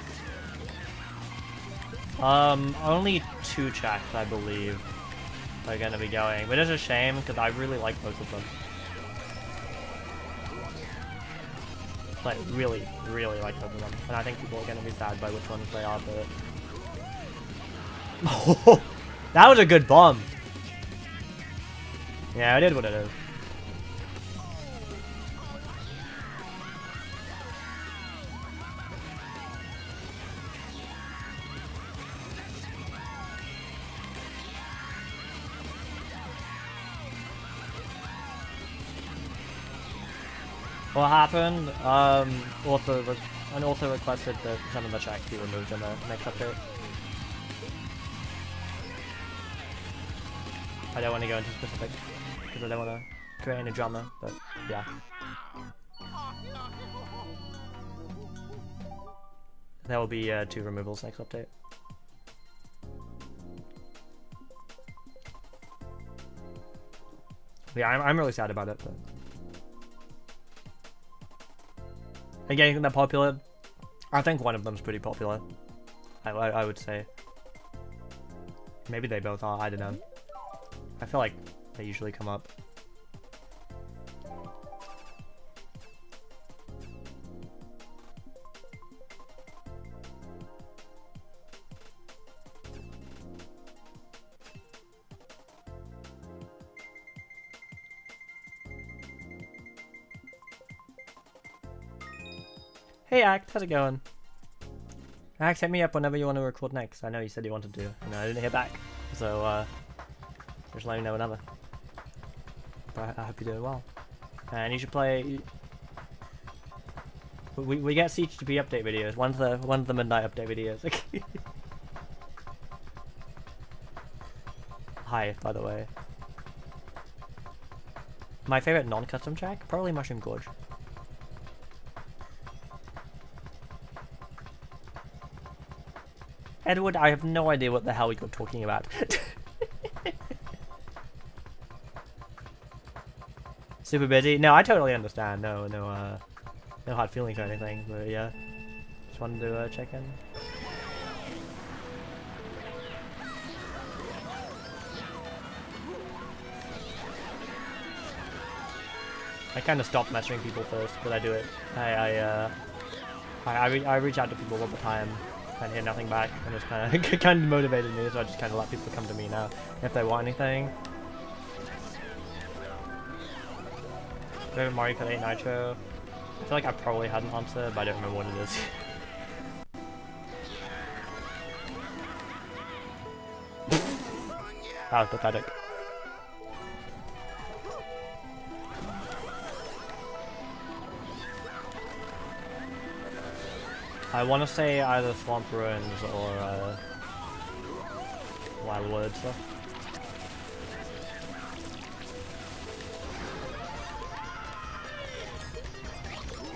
Only 2 tracks, I believe, are going to be going, but it's a shame because I really like both of them. Like, really, really like both of them. And I think people are going to be sad by which ones they are, but... Oh, that was a good bomb! Yeah, it is what it is. What happened? An author requested that some of the tracks be removed in the next update. I don't want to go into specifics because I don't want to create any drama, but yeah. There will be 2 removals next update. Yeah, I'm really sad about it, but... Again, they're popular. I think one of them's pretty popular. I would say. Maybe they both are, I don't know. I feel like they usually come up. Hey Act, how's it going? Act, hit me up whenever you want to record next. I know you said you wanted to, and I didn't hear back. So, just let me know whenever. But I hope you're doing well. And you should play... We get Siege2B update videos. One's the Midnight update videos. Hi, by the way. My favorite non-custom track? Probably Mushroom Gorge. Edward, I have no idea what the hell you're talking about. Super busy? No, I totally understand. No hard feelings or anything. But yeah, just wanted to check in. I kind of stopped messaging people first, but I do it. I reach out to people all the time. And hear nothing back, and it's kind of motivated me, so I just kind of let people come to me now if they want anything. Favorite Mario Kart 8 Nitro? I feel like I probably had an answer, but I don't remember what it is. That was pathetic. I want to say either Swamp Ruins or Wild Woods.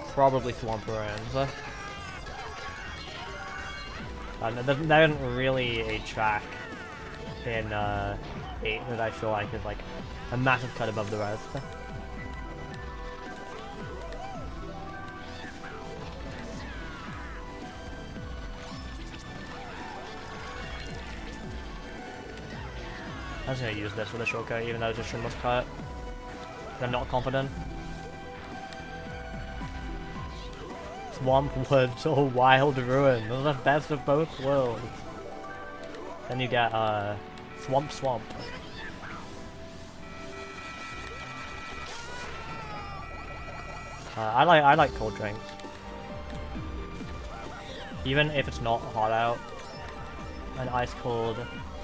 Probably Swamp Ruins. There isn't really a track in 8 that I feel like is like a massive cut above the rest. I'm just gonna use this for the shortcut, even though it's a stringless cut. I'm not confident. Swamp Woods or Wild Ruin. Those are the best of both worlds. Then you get Swamp. I like cold drinks. Even if it's not hot out, an ice cold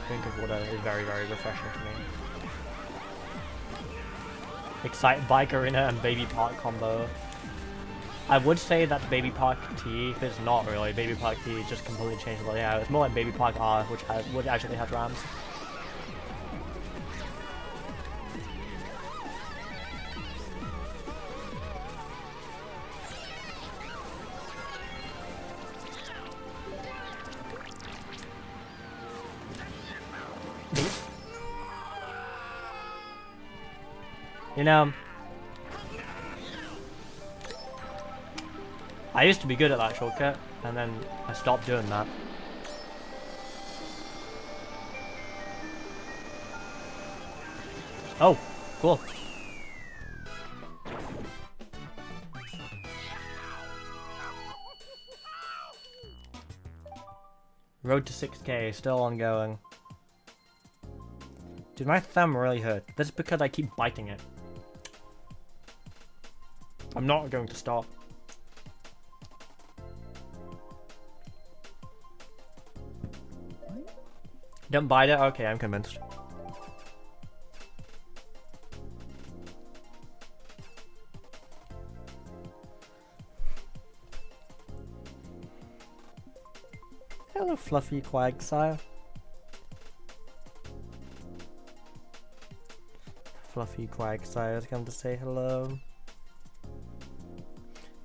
drink of water is very, very refreshing to me. Excite Bike Arena and Baby Park combo. I would say that's Baby Park T, but it's not really. Baby Park T just completely changed the layout. It's more like Baby Park R, which actually has ramps. You know, I used to be good at that shortcut, and then I stopped doing that. Oh, cool. Road to 6K, still ongoing. Dude, my thumb really hurt. That's because I keep biting it. I'm not going to stop. Don't bite it? Okay, I'm convinced. Hello, Fluffy Quagsire. Fluffy Quagsire has come to say hello.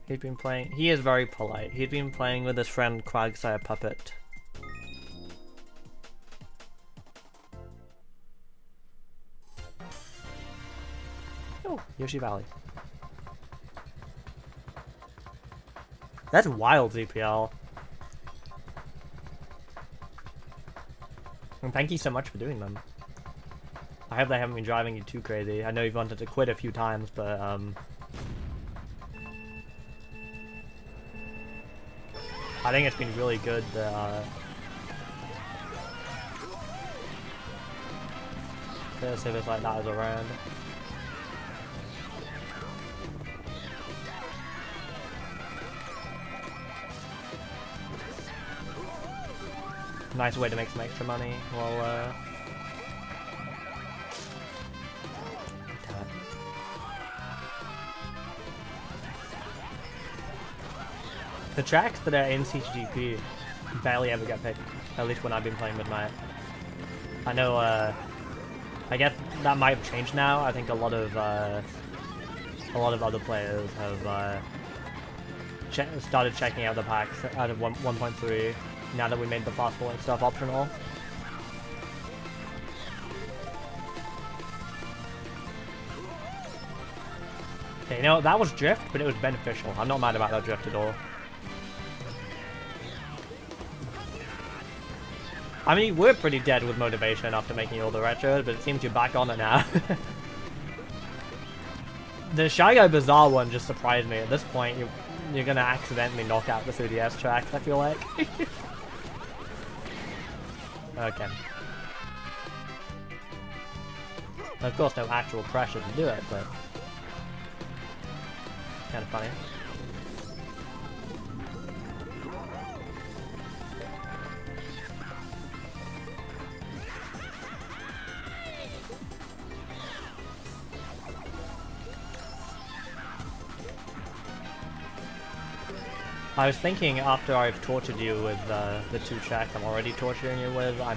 He's been playing. He is very polite. He's been playing with his friend Quagsire Puppet. Oh, Yoshi Valley. That's wild, ZPL. And thank you so much for doing them. I hope they haven't been driving you too crazy. I know you've wanted to quit a few times, but I think it's been really good that service like that is around. Nice way to make some extra money while the tracks that are in CGP barely ever get picked, at least when I've been playing Midnight. I know, I guess that might have changed now. I think a lot of other players have started checking out the packs out of 1.3 now that we made the fast forwarding stuff optional. Okay, you know, that was drift, but it was beneficial. I'm not mad about that drift at all. I mean, we're pretty dead with motivation after making all the retros, but it seems you're back on it now. The Shy Guy Bazaar one just surprised me. At this point, you're gonna accidentally knock out the 3DS tracks, I feel like. Okay. Of course, no actual pressure to do it, but kind of funny. I was thinking after I've tortured you with the two tracks I'm already torturing you with, I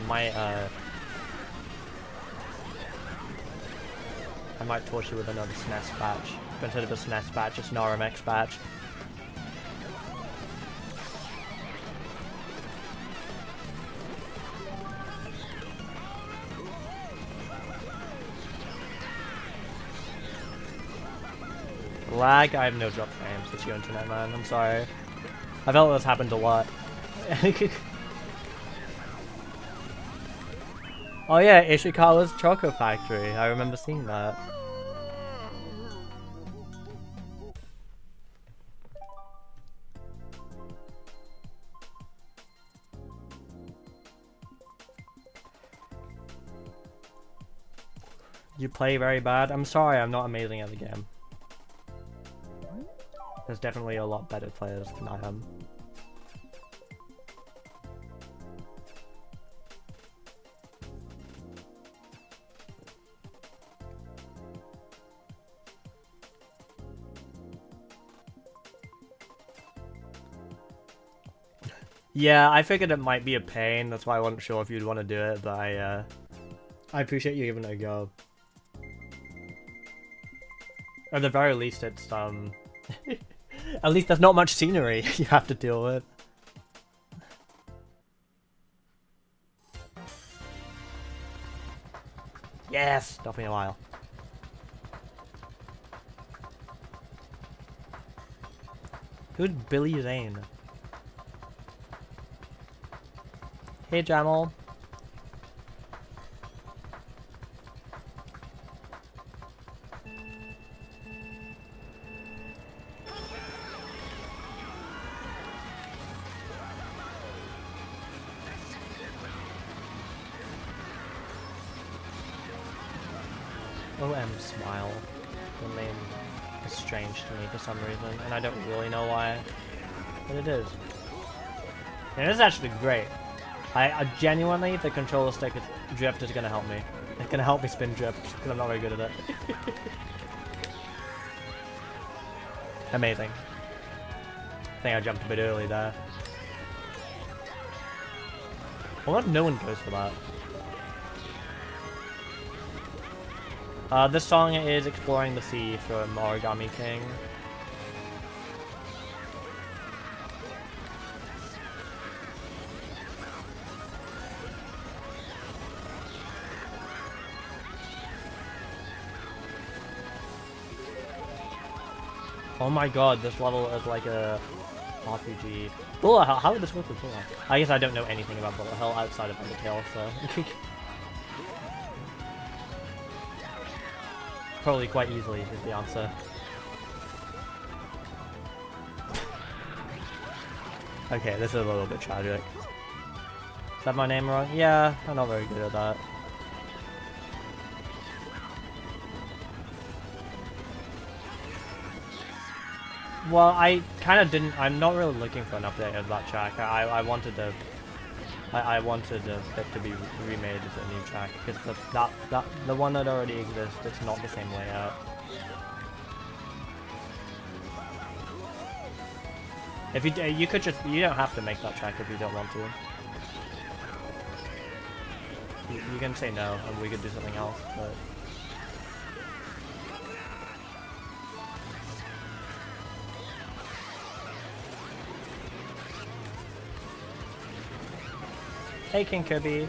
might torture you with another SNES batch. But instead of a SNES batch, it's an RMX batch. Lag? I have no drop frames. It's your internet, man. I'm sorry. I felt this happened a lot. Oh yeah, Ishikawa's Choco Factory. I remember seeing that. You play very bad? I'm sorry, I'm not amazing at the game. There's definitely a lot better players than I am. Yeah, I figured it might be a pain, that's why I wasn't sure if you'd want to do it, but I appreciate you giving it a go. At the very least, it's, at least there's not much scenery you have to deal with. Yes! Took me a while. Who's Billy Zane? Hey, Jamal. OM Smile. The name is strange to me for some reason, and I don't really know why, but it is. And it is actually great. I genuinely, the controller stick drift is gonna help me. It's gonna help me spin drift, because I'm not very good at it. Amazing. I think I jumped a bit early there. I wonder if no one goes for that. This song is Exploring the Sea from Origami King. Oh my god, this level is like a RPG. Bullet Hell, how would this work with Bullet Hell? I guess I don't know anything about Bullet Hell outside of Undertale, so... Probably quite easily is the answer. Okay, this is a little bit tragic. Is that my name wrong? Yeah, I'm not very good at that. Well, I kind of didn't. I'm not really looking for an update of that track. I wanted to. I wanted it to be remade as a new track because the one that already exists, it's not the same layout. If you could just, you don't have to make that track if you don't want to. You can say no, and we could do something else. But hey, King Kirby.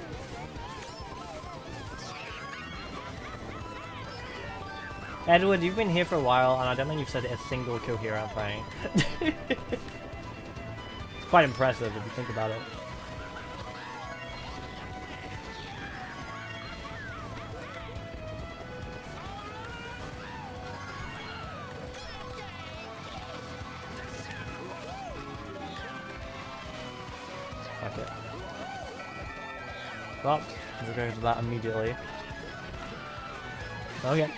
Edward, you've been here for a while, and I don't think you've said a single coherent thing. It's quite impressive if you think about it. Fuck it. Well, we're going to that immediately. Okay.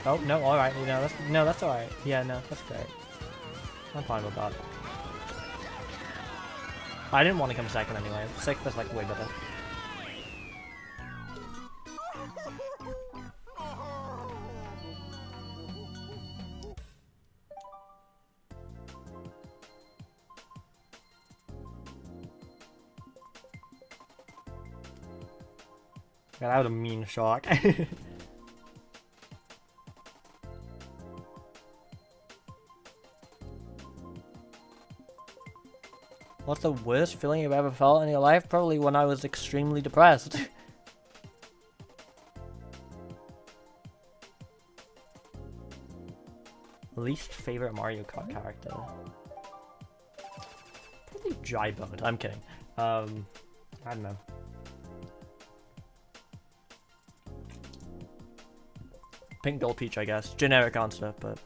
Oh, no, alright, you know, that's alright. Yeah, no, that's great. I'm fine with that. I didn't want to come second anyway. Sixth is like way better. Yeah, that was a mean shock. What's the worst feeling you've ever felt in your life? Probably when I was extremely depressed. Least favorite Mario Kart character? Probably Dry Boat. I'm kidding. I don't know. Pink Gold Peach, I guess. Generic answer, but...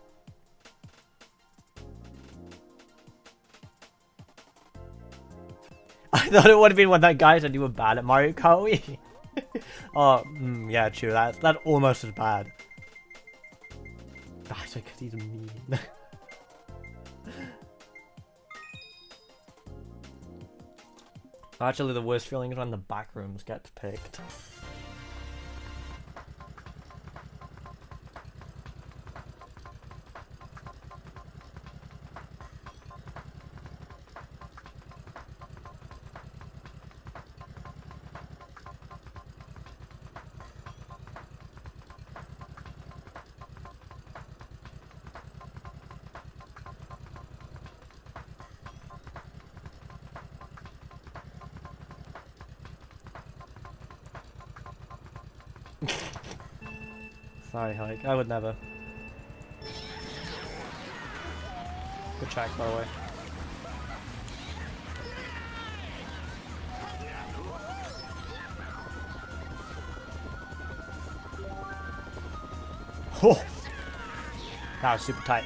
I thought it would have been when that guy said you were bad at Mario Kart Wii. Oh, yeah, true. That almost as bad. That's because he's mean. Actually, the worst feeling is when the back rooms get picked. Sorry, Hike. I would never. Good track, by the way. Oh! That was super tight.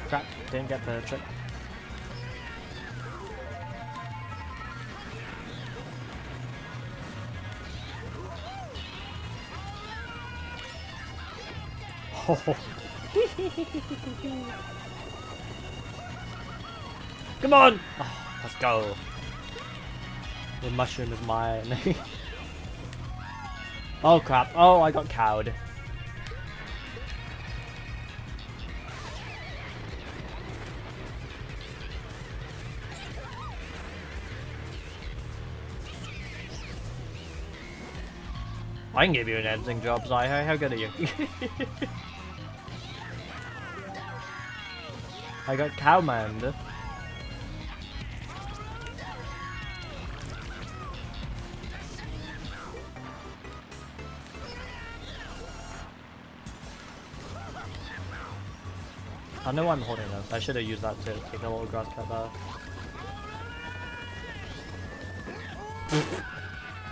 Crap, didn't get the trick. Oh. Come on! Oh, let's go. The mushroom is mine. Oh crap. Oh, I got cowed. I can give you an editing job, Zyho. How good are you? I got cowmaned. I know I'm holding this. I should have used that to take a little grass cut there.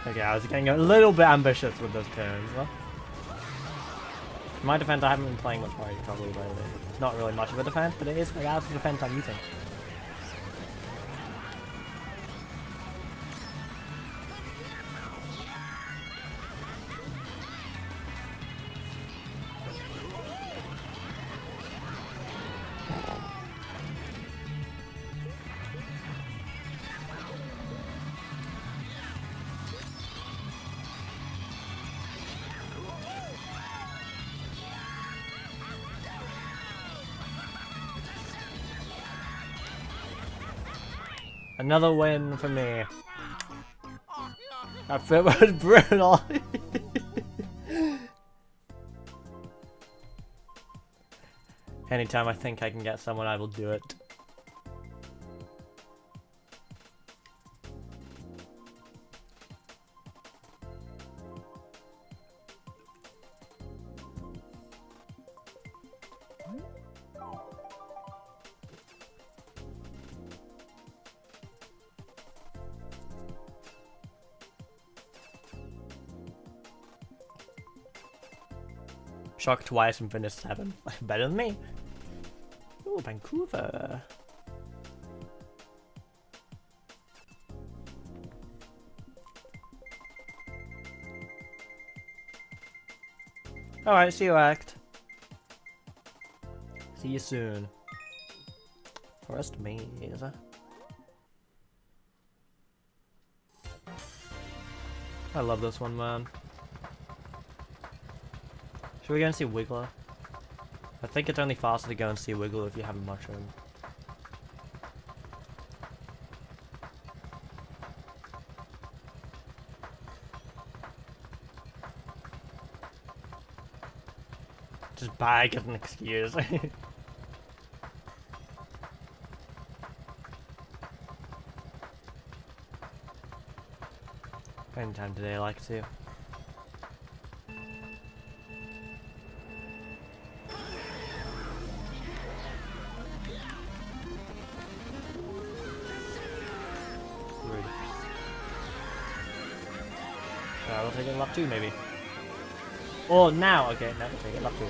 Okay, I was getting a little bit ambitious with those turns. Well, in my defense, I haven't been playing much Mario Kart lately. It's not really much of a defense, but it is like the defense I'm using. Another win for me. That fit was brutal. Anytime I think I can get someone, I will do it. Shocked twice and finished 7. Better than me. Oh, Vancouver. Alright, see you, Act. See you soon. Forest Maze. I love this one, man. Should we go and see Wiggler? I think it's only faster to go and see Wiggler if you have a mushroom. Just bag as an excuse. Anytime today I like to. Rude. We'll take it in lap 2 maybe. Or now, okay, now we'll take it lap 2.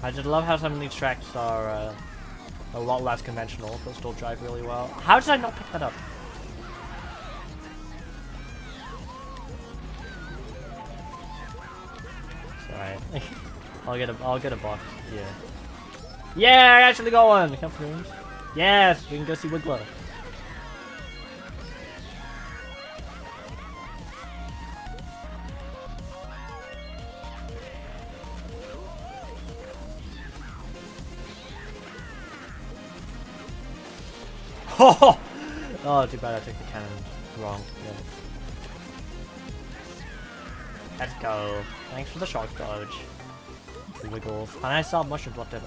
I just love how some of these tracks are a lot less conventional, but still drive really well. How did I not pick that up? It's alright. I'll get a box. Yeah. Yeah, I actually got one. Confirmed. Yes, we can go see Wiggler. Oh, too bad I took the cannon wrong. Yeah. Let's go. Thanks for the shark dodge. The Wiggles. And I saw mushrooms left over.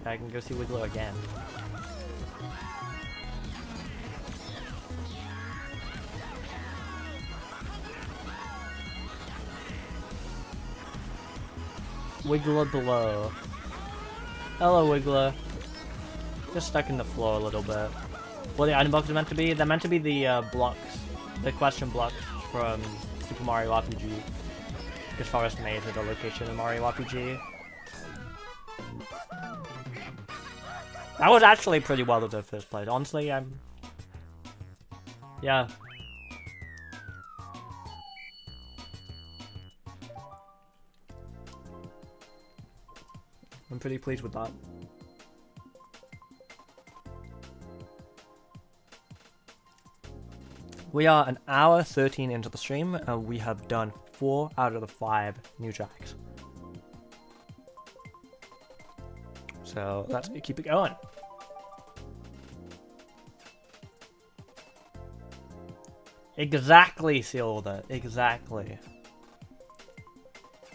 I can go see Wiggler again. Wiggler below. Hello, Wiggler. Just stuck in the floor a little bit. What the item boxes are meant to be? They're meant to be the blocks, the question blocks from Super Mario RPG. Because Forest Maze is a location in Mario RPG. That was actually pretty well deserved first place. Honestly, yeah. I'm pretty pleased with that. We are an hour 13 into the stream, and we have done 4 out of the 5 new tracks. So let's keep it going. Exactly, Sealda. Exactly.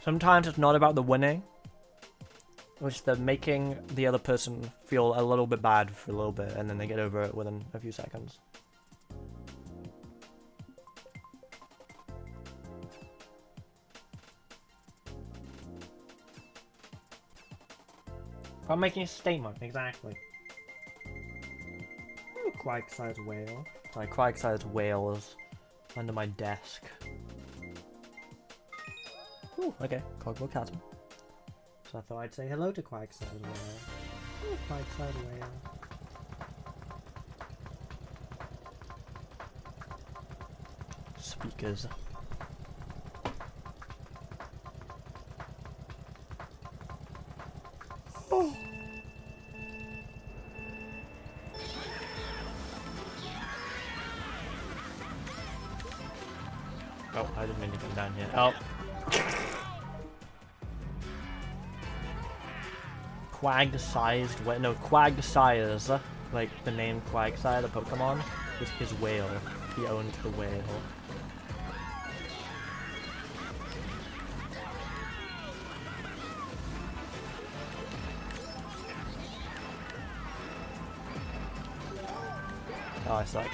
Sometimes it's not about the winning. It's the making the other person feel a little bit bad for a little bit, and then they get over it within a few seconds. I'm making a statement, exactly. Ooh, Quag-sized whale. Sorry, Quag-sized whale is under my desk. Ooh, okay, Cogwheel Chasm. So I thought I'd say hello to Quag-sized whale. Ooh, Quag-sized whale. Speakers. Oh. Oh, I didn't mean to come down here. Oh. Quag-sized whale. No, Quag-size. Like the name Quagsire, the Pokemon, was his whale. He owned the whale. Oh, I suck.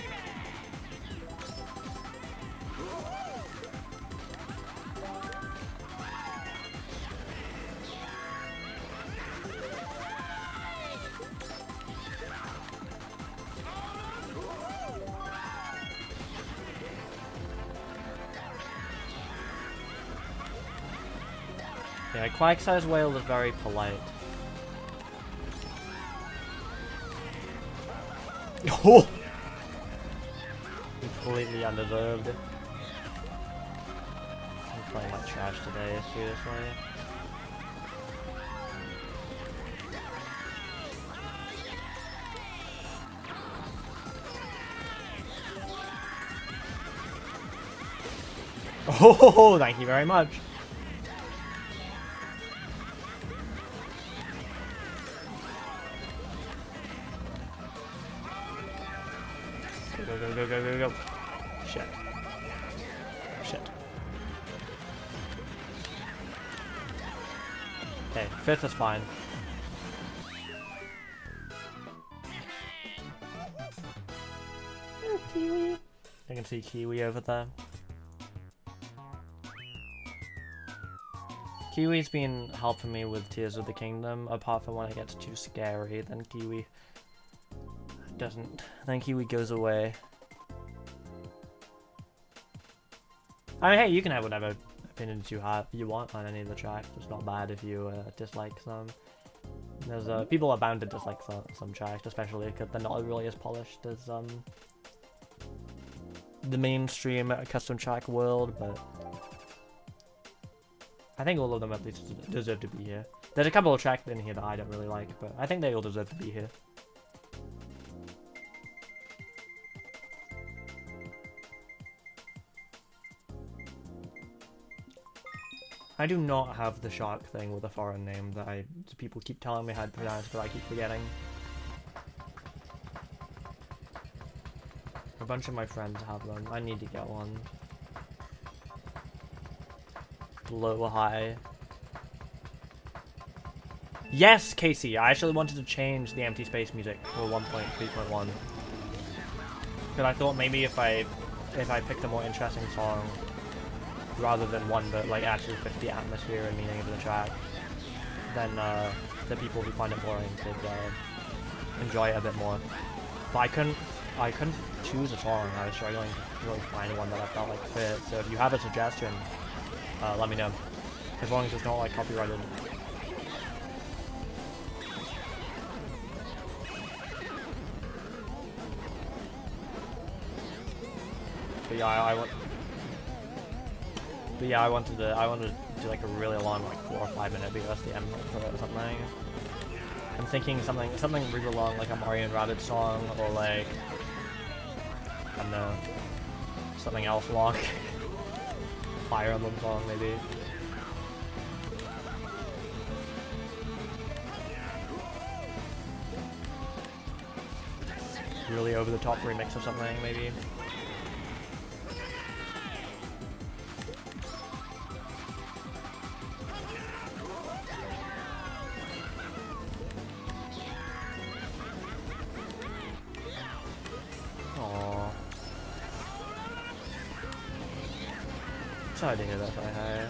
Yeah, Quag-sized whale is very polite. Oh! Completely undeserved. I'm playing like trash today, seriously. Oh, thank you very much. Go, go, go, go, go, go. Shit. Shit. Okay, 5th is fine. Oh, Kiwi. I can see Kiwi over there. Kiwi's been helping me with Tears of the Kingdom, apart from when it gets too scary, then Kiwi doesn't. Then Kiwi goes away. I mean, hey, you can have whatever opinions you want on any of the tracks. It's not bad if you dislike some. There's people are bound to dislike some tracks, especially because they're not really as polished as the mainstream custom track world, but I think all of them at least deserve to be here. There's a couple of tracks in here that I don't really like, but I think they all deserve to be here. I do not have the shark thing with a foreign name that people keep telling me how to pronounce, but I keep forgetting. A bunch of my friends have them. I need to get one. Low, high. Yes, Casey! I actually wanted to change the empty space music for 1.3.1. Because I thought maybe if I picked a more interesting song, rather than one that like actually fits the atmosphere and meaning of the track, then the people who find it boring could enjoy it a bit more. But I couldn't choose a song. I was struggling to really find one that I felt like fit. So if you have a suggestion, let me know. As long as it's not like copyrighted. But yeah, I wanted to do like a really long, like 4 or 5 minute BSDM for it or something. I'm thinking something really long, like a Mario and Rabbids song, or like I don't know, something else long. Fire Emblem song maybe. Really over the top remix of something maybe. Sorry to hear that, hi.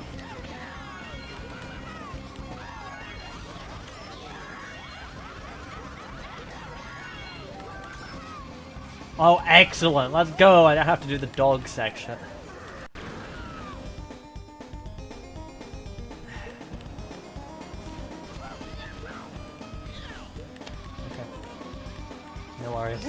Oh, excellent! Let's go! I don't have to do the dog section. Okay. No worries.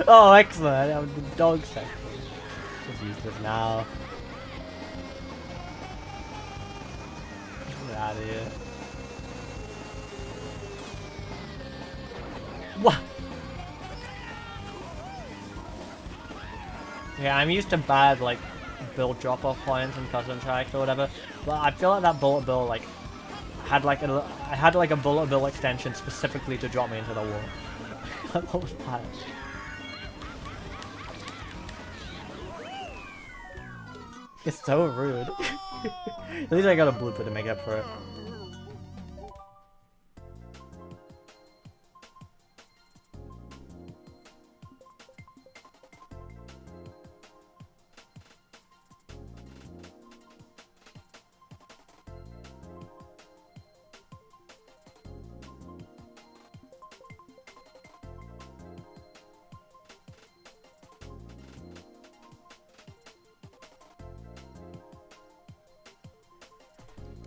Oh, excellent! I have the dog section. Just use this now. Get out of here. What? Yeah, I'm used to bad like build drop-off points and custom tracks or whatever, but I feel like that bullet bill like had like a bullet bill extension specifically to drop me into the wall. What was that? It's so rude. At least I got a blooper to make up for it.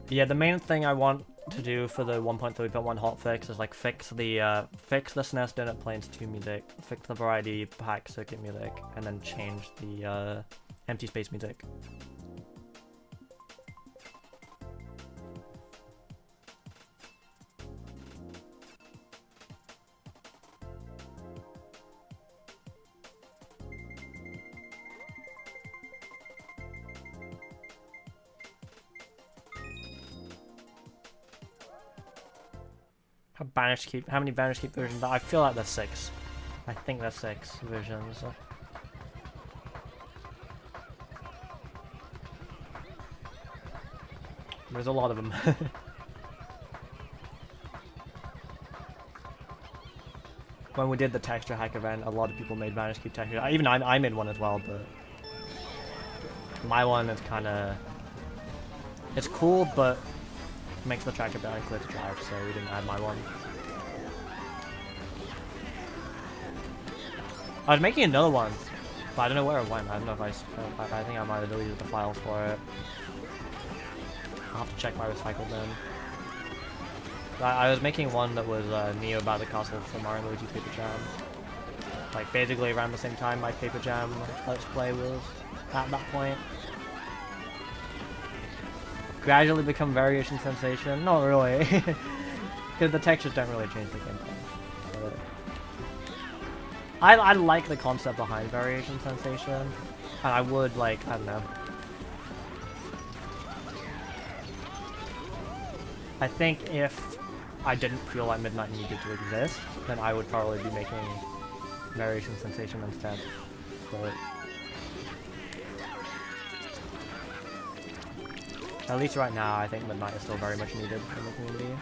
Yeah, the main thing I want to do for the 1.3.1 hotfix is like fix the SNES Donut Plains 2 music, fix the Variety Pack Circuit music, and then change the empty space music. How many Banish Keep versions? I feel like there's 6. I think there's 6 versions. There's a lot of them. When we did the texture hack event, a lot of people made Banish Keep texture. Even I made one as well, but my one is kind of... It's cool, but makes the track a bit unclear to drive, so we didn't add my one. I was making another one, but I don't know where it went. I don't know if I think I might have deleted the file for it. I'll have to check my recycle bin. I was making one that was Neo Battle Castle for Mario & Luigi Paper Jam. Like, basically around the same time my Paper Jam Let's Play was at that point. Gradually become Variation Sensation? Not really. Because the textures don't really change the gameplay. But I like the concept behind Variation Sensation. And I would, like, I don't know. I think if I didn't feel like Midnight needed to exist, then I would probably be making Variation Sensation instead. But at least right now, I think Midnight is still very much needed in the community.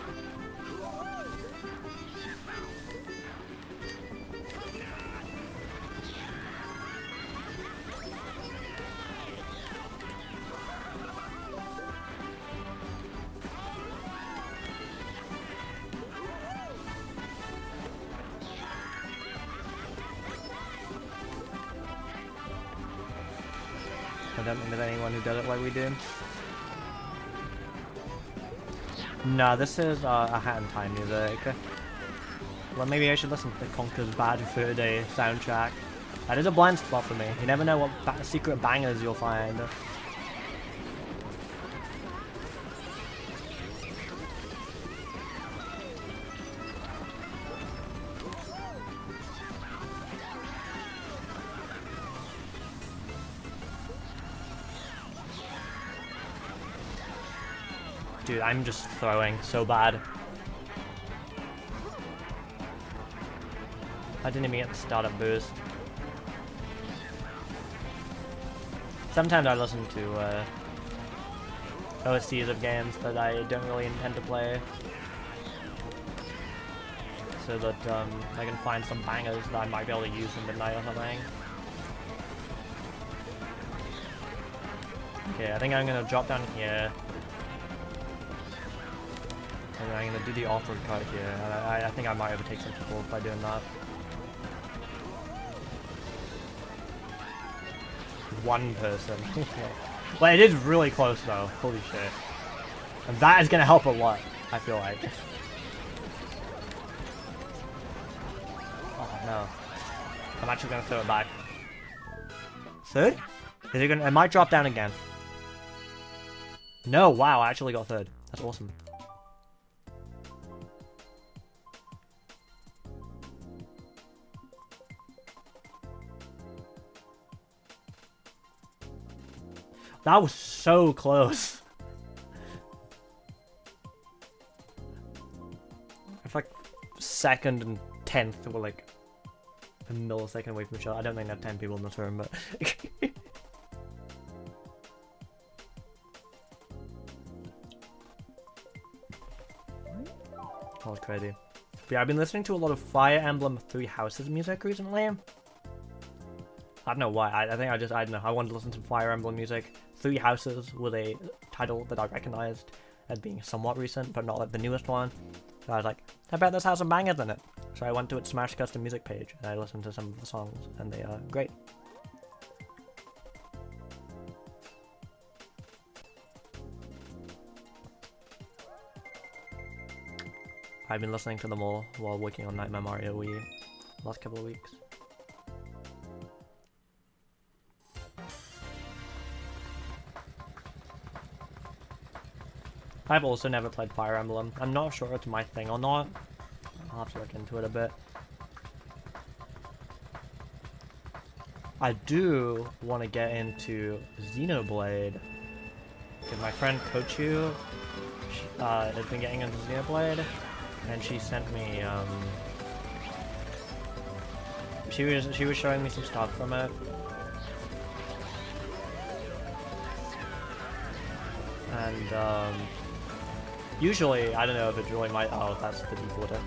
I don't think there's anyone who does it like we do. No, this is a Hat in Time music. Well, maybe I should listen to the Conker's Bad Fur Day soundtrack. That is a blind spot for me. You never know what secret bangers you'll find. Dude, I'm just throwing so bad. I didn't even get the startup boost. Sometimes I listen to OSTs of games that I don't really intend to play, so that I can find some bangers that I might be able to use in Midnight or something. Okay, I think I'm gonna drop down here. And I'm gonna do the awkward cut here. I think I might overtake some people by doing that. One person. Well, it is really close though. Holy shit. And that is gonna help a lot, I feel like. Oh no. I'm actually gonna throw it back. Third? Is it gonna... It might drop down again. No, wow, I actually got third. That's awesome. That was so close. I feel like 2nd and 10th were like a millisecond away from each other. I don't think there are 10 people in this room, but... That was crazy. But yeah, I've been listening to a lot of Fire Emblem Three Houses music recently. I don't know why. I think I don't know. I wanted to listen to Fire Emblem music. Three Houses was a title that I recognized as being somewhat recent, but not like the newest one. So I was like, I bet this has some bangers in it. So I went to its Smash Custom Music page and I listened to some of the songs, and they are great. I've been listening to them all while working on Nightmare Mario Wii the last couple of weeks. I've also never played Fire Emblem. I'm not sure it's my thing or not. I'll have to look into it a bit. I do want to get into Xenoblade, because my friend Kochu has been getting into Xenoblade, and she sent me, she was showing me some stuff from it. And, usually, I don't know if it really might, oh, that's the defaulter.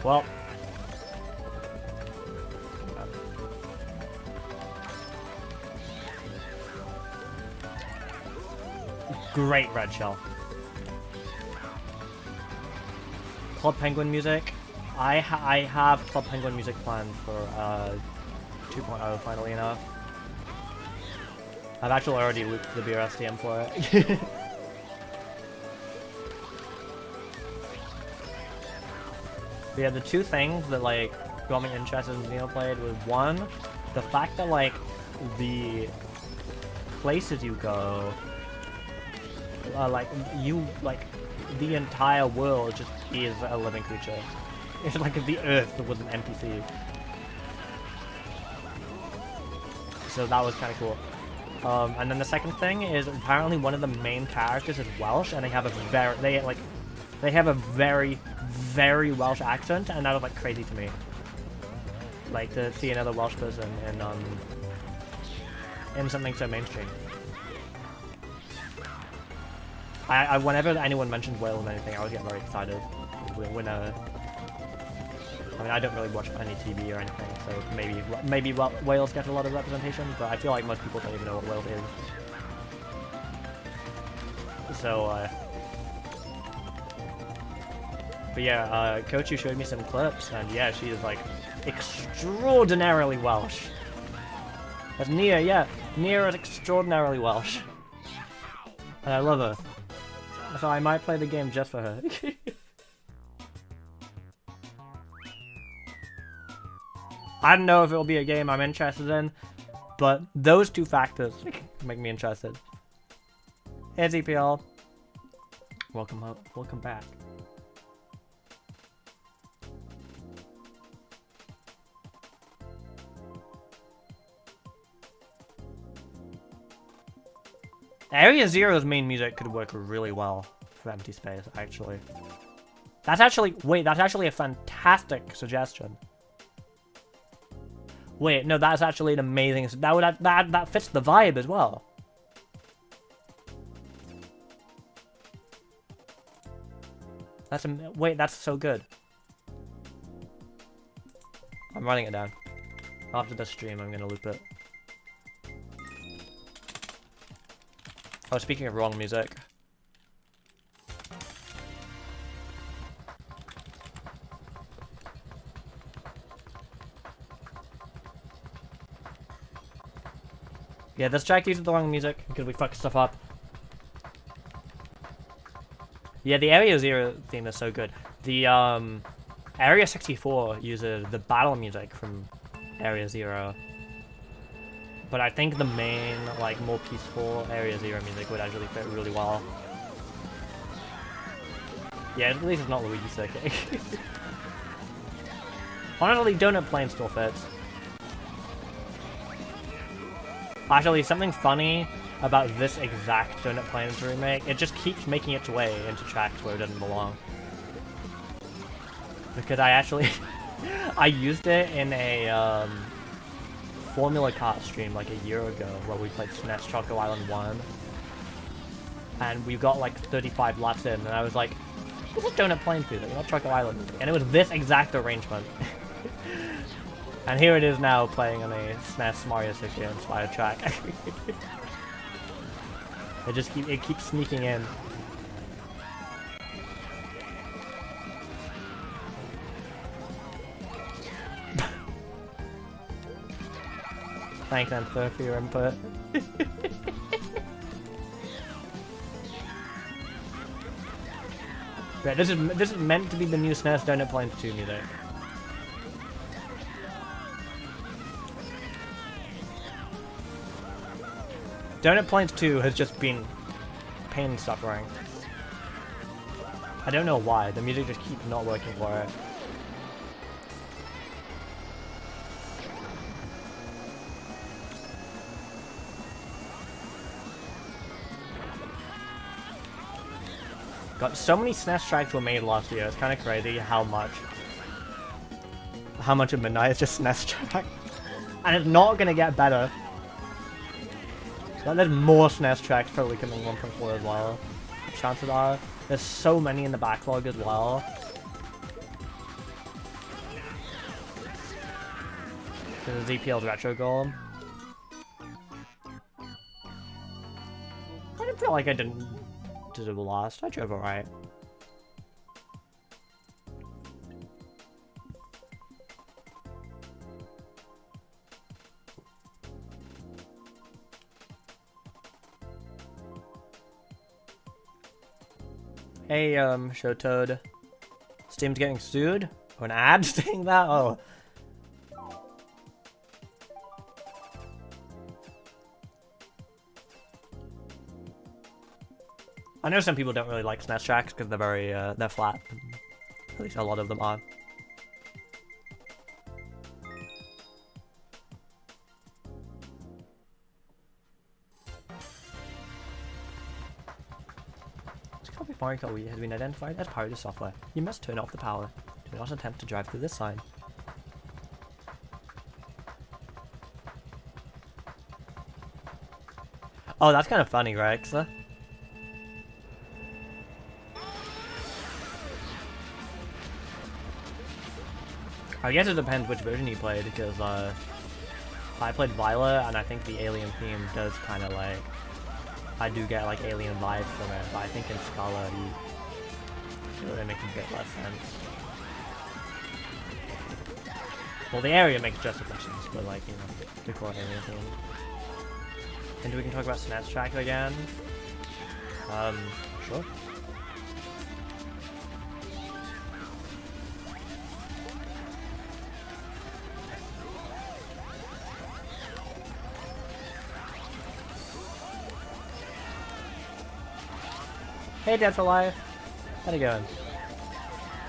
Well. Great red shell. Club Penguin music. I have Club Penguin music planned for 2.0 finally enough. I've actually already looped the BRSTM for it. But yeah, the two things that like got me interested in NuoPlayed was one, the fact that like the places you go, like the entire world just is a living creature. It's like if the Earth was an NPC. So that was kind of cool. And then the second thing is apparently one of the main characters is Welsh, and they have a very Welsh accent, and that was like crazy to me. Like to see another Welsh person in something so mainstream. Whenever anyone mentioned Wales and anything, I always get very excited. I mean, I don't really watch any TV or anything, so maybe Wales gets a lot of representation, but I feel like most people don't even know what Wales is. So, but yeah, Kochu showed me some clips, and yeah, she is like extraordinarily Welsh. That's Nia, yeah. Nia is extraordinarily Welsh. And I love her. So I might play the game just for her. I don't know if it'll be a game I'm interested in, but those two factors make me interested. Hey ZPL. Welcome up. Welcome back. Area Zero's main music could work really well for empty space, actually. That's actually, wait, that's actually a fantastic suggestion. Wait, no, that's actually an amazing, that fits the vibe as well. Wait, that's so good. I'm writing it down. After this stream, I'm gonna loop it. Oh, speaking of wrong music. Yeah, this track uses the wrong music because we fucked stuff up. Yeah, the Area Zero theme is so good. The Area 64 uses the battle music from Area Zero. But I think the main, like, more peaceful Area Zero music would actually fit really well. Yeah, at least it's not Luigi Circuit. Honestly, Donut Plane still fits. Actually, something funny about this exact Donut Plains remake, it just keeps making its way into tracks where it doesn't belong. Because I actually... I used it in a, Formula Kart stream like a year ago where we played SNES Choco Island 1. And we got like 35 laps in, and I was like, this is Donut Plains music, not Choco Island music. And it was this exact arrangement. And here it is now playing on a SNES Mario 64 inspired track. It keeps sneaking in. Thanks, Anther, for your input. Yeah, this is meant to be the new SNES Donut Plains 2 music. Donut Plains 2 has just been pain and suffering. I don't know why, the music just keeps not working for it. Got so many SNES tracks were made last year. It's kind of crazy how much of Midnight is just SNES track, and it's not gonna get better. So there's more SNES tracks probably coming 1.4 as well. Chances are there's so many in the backlog as well. There's a ZPL's retro golem. I didn't feel like I didn't deserve the last. I drove alright. Hey, Showtoad. Steam's getting sued? Or an ad saying that? Oh. I know some people don't really like SNES tracks because they're very, they're flat. At least a lot of them are. Mario Kart Wii has been identified as part of the software. You must turn off the power. Do not attempt to drive through this sign. Oh, that's kind of funny, right, Xa? I guess it depends which version you played, because I played Viola, and I think the alien theme does kind of like... I do get like alien vibes from it, but I think in Scala it really makes a bit less sense. Well, the area makes just as much sense, but like, you know, the core alien theme. And we can talk about SNES track again. Sure. Hey, Dead for Life. How's it going?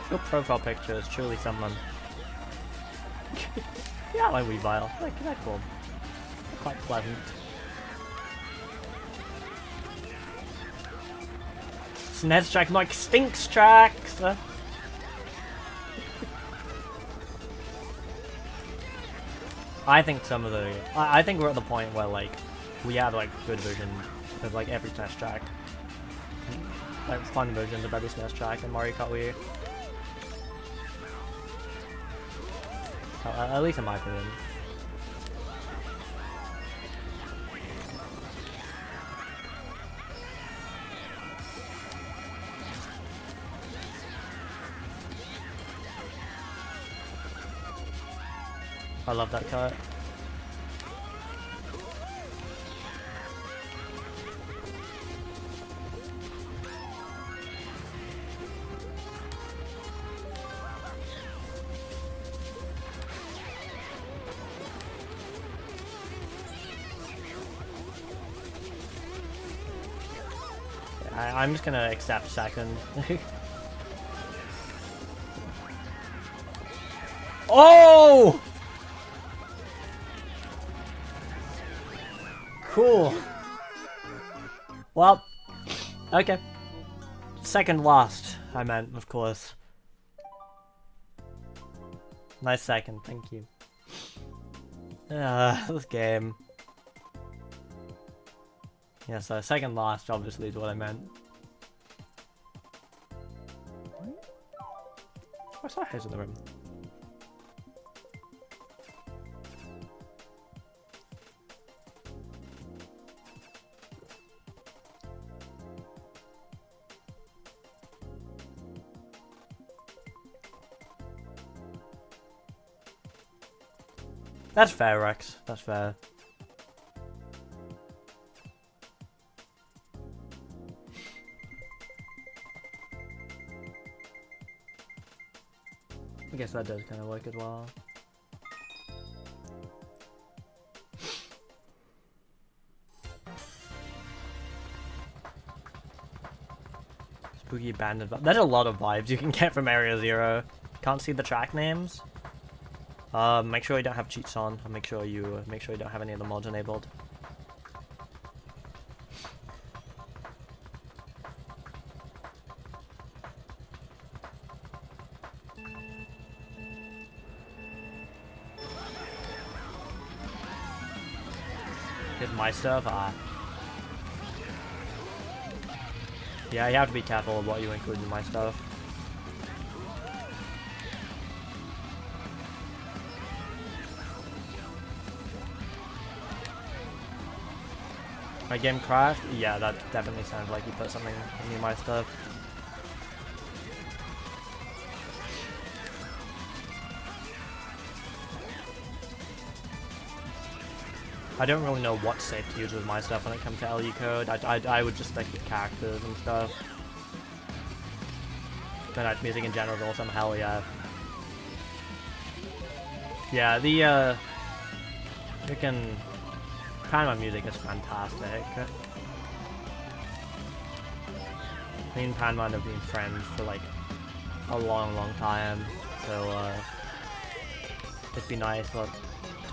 Your profile picture is truly someone. Yeah, I like Weavile. Like, that's cool. Quite pleasant. SNES track, like stinks tracks. I think some of the. I think we're at the point where like we have like good versions of like every SNES track. Like fun versions of every SNES track in Mario Kart Wii. At least in my opinion. I love that cut. I'm just gonna accept second. Oh! Cool. Well, okay. Second lost, I meant, of course. Nice second, thank you. This game. Yeah, so second lost obviously is what I meant. What's that house in the room? That's fair, Rex. That's fair. I guess that does kind of work as well. Spooky abandoned. There's a lot of vibes you can get from Area Zero. Can't see the track names. Make sure you don't have cheats on. And make sure you don't have any of the mods enabled. Is my stuff? Yeah, you have to be careful of what you include in my stuff. My game crashed? Yeah, that definitely sounds like you put something in my stuff. I don't really know what safe to use with my stuff when it comes to LE code. I would just stick with characters and stuff. Midnight music in general is awesome, hell yeah. Yeah, the freaking Panama music is fantastic. Me and Panama have been friends for like a long time, so it'd be nice to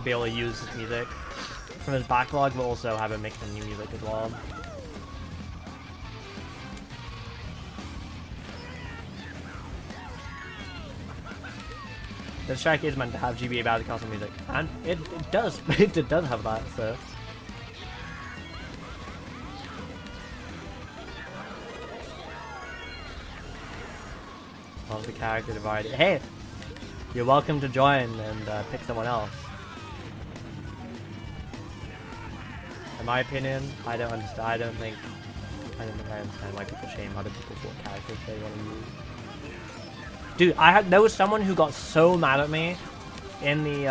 be able to use his music from his backlog, but also have him make some new music as well. This track is meant to have GBA Battle Castle music, and it does. It does have that, so. Love the character divide. Hey! You're welcome to join and pick someone else. In my opinion, I don't understand. I don't think I understand why people shame other people for what characters they want to use. Dude, there was someone who got so mad at me in the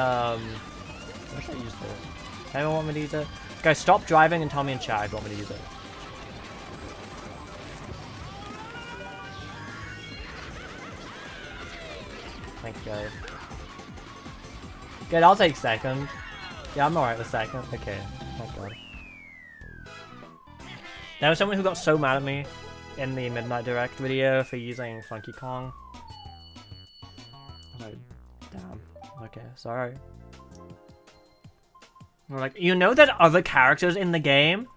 what should I use for it? Does anyone want me to use it? Guys, stop driving and tell me in chat if you want me to use it. Thanks, guys. Good, I'll take second. Yeah, I'm alright with second. Okay, thank God. There was someone who got so mad at me in the Midnight Direct video for using Funky Kong. Oh, damn. Okay, sorry. We're like, you know there's other characters in the game?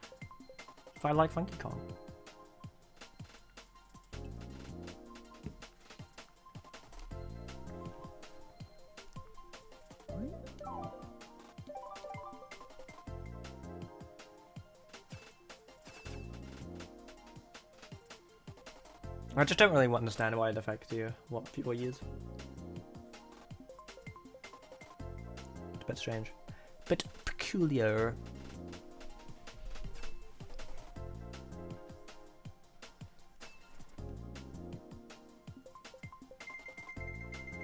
If I like Funky Kong. I just don't really understand why it affects you, what people use. It's a bit strange. A bit peculiar.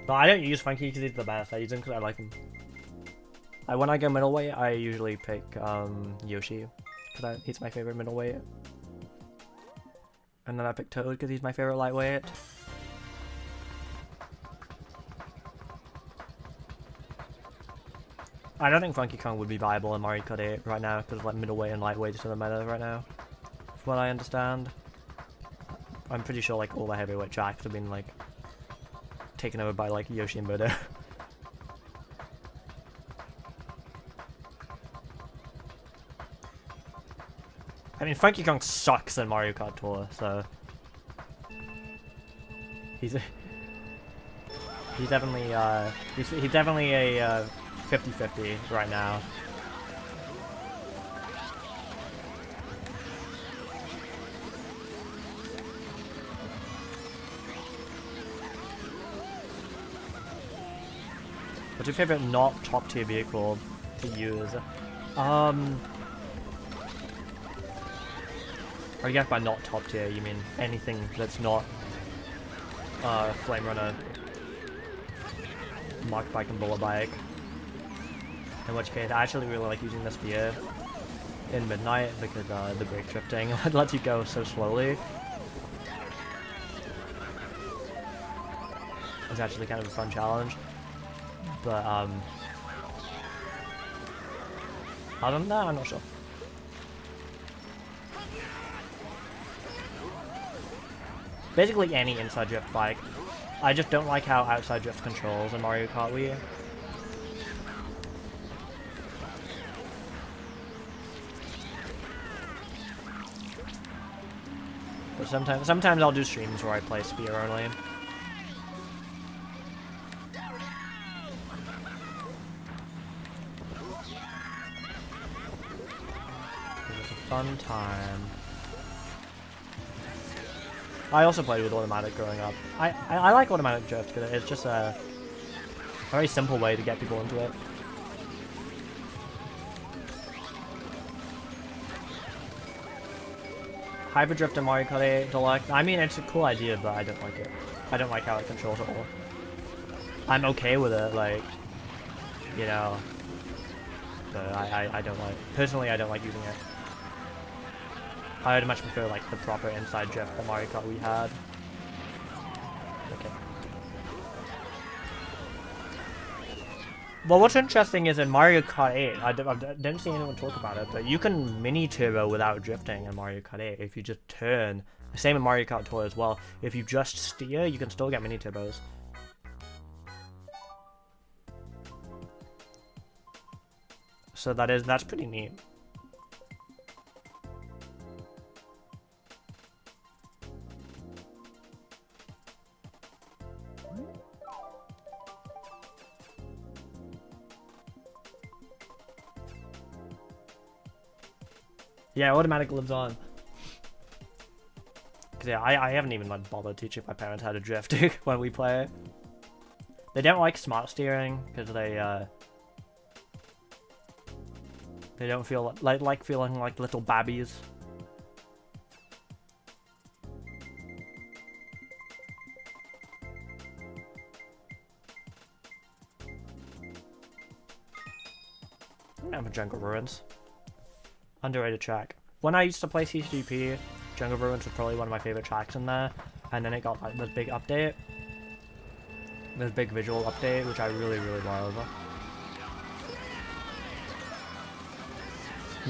But I don't use Funky because he's the best. I use him because I like him. When I go middleweight, I usually pick Yoshi because he's my favorite middleweight. And then I pick Toad because he's my favorite lightweight. I don't think Funky Kong would be viable in Mario Kart 8 right now because like middleweight and lightweight is in the meta right now, from what I understand. I'm pretty sure like all the heavyweight tracks have been like taken over by like Yoshi and Buddha. I mean, Funky Kong sucks in Mario Kart Tour, so he's definitely a 50-50 right now. What's your favorite not top tier vehicle to use? I guess by not top tier, you mean anything that's not Flame Runner, Mark Bike, and Bullet Bike. In which case, I actually really like using this gear in Midnight because the brake drifting lets you go so slowly. It's actually kind of a fun challenge. But other than that, I'm not sure. Basically any inside drift bike. I just don't like how outside drift controls in Mario Kart Wii. But sometimes I'll do streams where I play spear only. fun time. I also played with automatic growing up. I like automatic drift because it's just a very simple way to get people into it. Hyperdrift in Mario Kart 8 Deluxe. I mean, it's a cool idea, but I don't like it. I don't like how it controls at all. I'm okay with it, like, you know, but I don't like. Personally, I don't like using it. I would much prefer like the proper inside drift that Mario Kart we had. Okay. Well, what's interesting is in Mario Kart 8, I didn't see anyone talk about it, but you can mini turbo without drifting in Mario Kart 8 if you just turn. Same in Mario Kart Tour as well. If you just steer, you can still get mini turbos. So that's pretty neat. Yeah, automatic lives on. Cause yeah, I haven't even like bothered teaching my parents how to drift when we play. They don't like smart steering because they don't feel like feeling like little babbies. I'm a Jungle Ruins. Underrated track. When I used to play CGP, Jungle Ruins was probably one of my favorite tracks in there, and then it got like this big update, this big visual update, which I really love.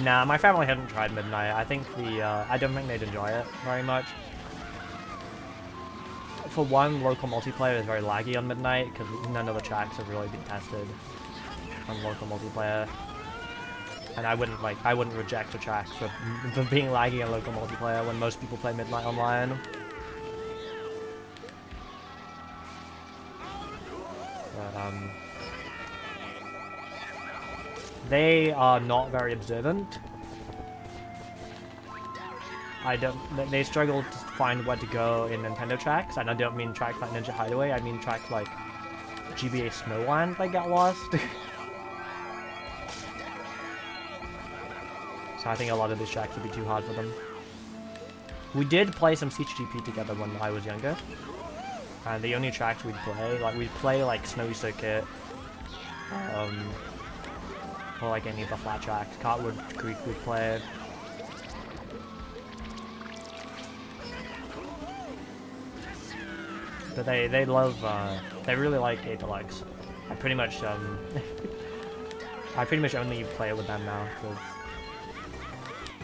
Nah, my family hadn't tried Midnight. I think I don't think they'd enjoy it very much. For one, local multiplayer is very laggy on Midnight because none of the tracks have really been tested on local multiplayer. And I wouldn't reject a track for being laggy on local multiplayer when most people play Midnight online. But, they are not very observant. They struggle to find where to go in Nintendo tracks, and I don't mean tracks like Ninja Hideaway, I mean tracks like GBA Snowland that got lost. So I think a lot of these tracks would be too hard for them. We did play some CGP together when I was younger. And the only tracks we'd play like Snowy Circuit, or like any of the flat tracks. Cartwood Creek we'd play. But they love, they really like 8 Deluxe. I pretty much only play it with them now, because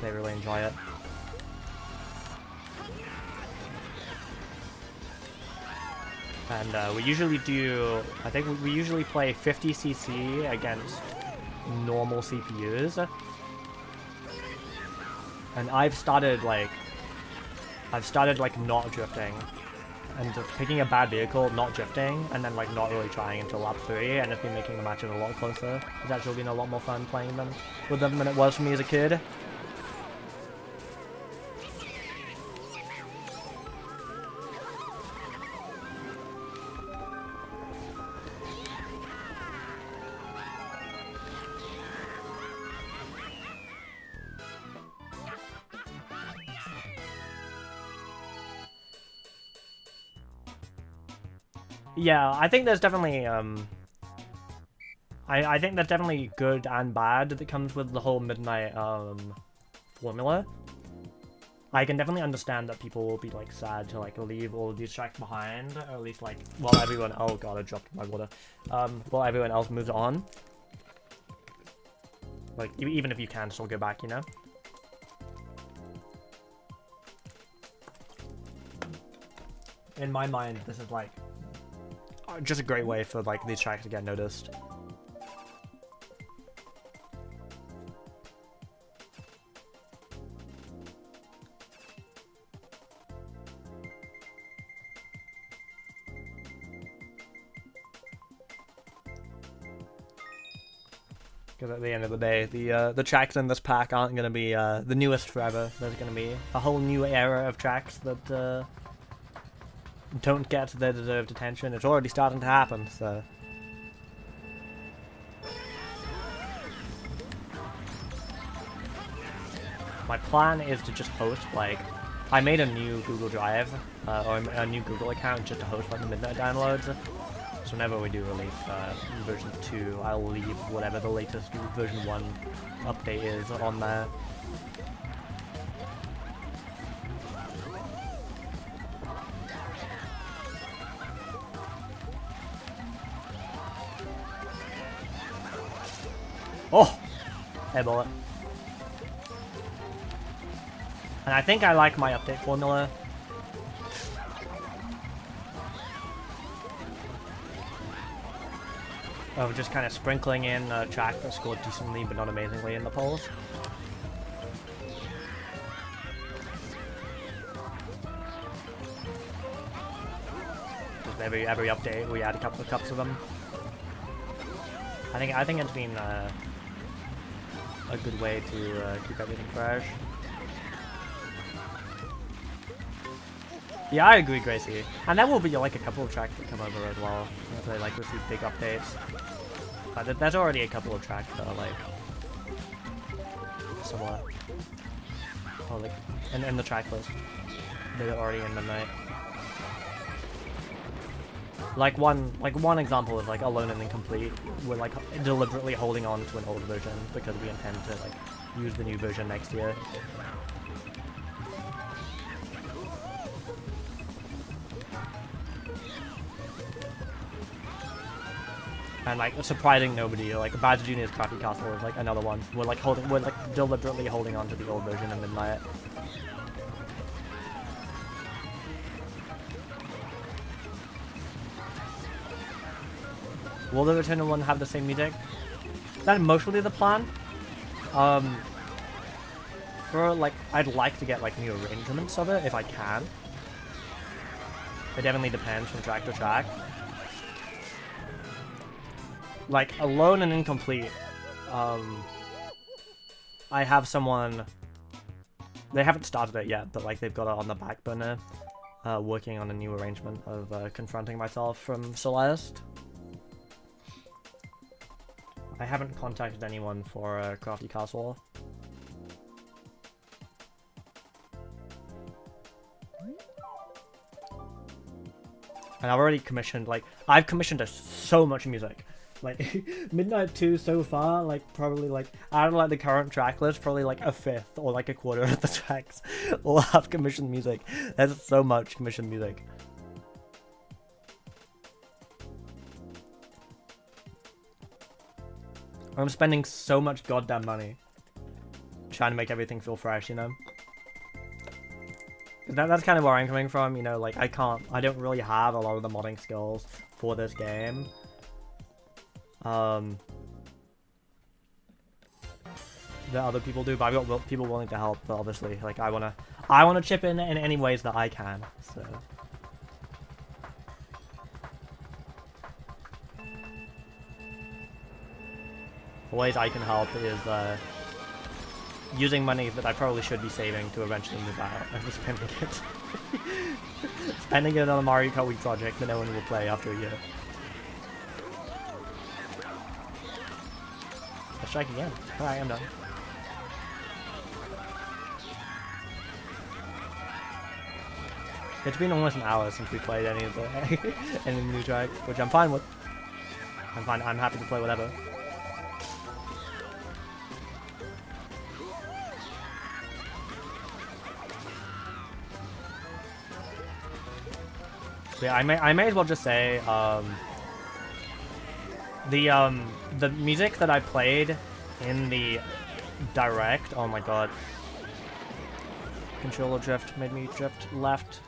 they really enjoy it. And we usually do, I think we usually play 50cc against normal CPUs. And I've started like not drifting. And just picking a bad vehicle, not drifting, and then like not really trying until lap 3, and it's been making the matches a lot closer. It's actually been a lot more fun playing them with them than it was for me as a kid. Yeah, I think there's definitely, I think there's definitely good and bad that comes with the whole Midnight, formula. I can definitely understand that people will be, like, sad to, like, leave all of these tracks behind, or at least, like, while everyone, oh god, I dropped my water, while everyone else moves on. Like, even if you can still go back, you know? In my mind, this is, like, just a great way for like these tracks to get noticed. Because at the end of the day, the tracks in this pack aren't going to be the newest forever. There's going to be a whole new era of tracks that don't get their deserved attention. It's already starting to happen, so... My plan is to just host, like... I made a new Google Drive, or a new Google account just to host, like, the Midnight downloads. So whenever we do release version 2, I'll leave whatever the latest version 1 update is on there. Oh! Hey, bullet. And I think I like my update formula. Of just kind of sprinkling in a track that scored decently but not amazingly in the polls. Just every update we add a couple of cups of them. I think it's been a good way to keep everything fresh. Yeah, I agree, Gracie. And there will be like a couple of tracks that come over as well. If they like receive big updates. There's already a couple of tracks that are like similar. Or like in the track list. They're already in Midnight. Like one example is like Alone and Incomplete. We're like deliberately holding on to an old version because we intend to like use the new version next year. And like surprising nobody, like Bad Junior's Crafty Castle is like another one. We're like deliberately holding on to the old version of Midnight. Will the Return one have the same music? That's mostly the plan. For like, I'd like to get like new arrangements of it if I can. It definitely depends from track to track. Like, Alone and Incomplete, I have someone, they haven't started it yet, but like they've got it on the back burner, working on a new arrangement of Confronting Myself from Celeste. I haven't contacted anyone for Crafty Castle. And I've already commissioned, like, I've commissioned so much music. Like, Midnight 2 so far, like, probably, like, out of, like, the current track list, probably, like, a fifth or, like, a quarter of the tracks all have commissioned music. There's so much commissioned music. I'm spending so much goddamn money trying to make everything feel fresh, you know? That's kind of where I'm coming from, you know, like, I don't really have a lot of the modding skills for this game. That other people do, but I've got people willing to help, but obviously, like, I wanna chip in any ways that I can, so... The ways I can help is, using money that I probably should be saving to eventually move out, and just spending it. Spending it on a Mario Kart Wii project that no one will play after a year. Let's strike again. Alright, I'm done. It's been almost an hour since we played any of the any new tracks, which I'm fine with. I'm fine. I'm happy to play whatever. So yeah, I may as well just say the music that I played in the direct. Oh my god. Controller drift made me drift left.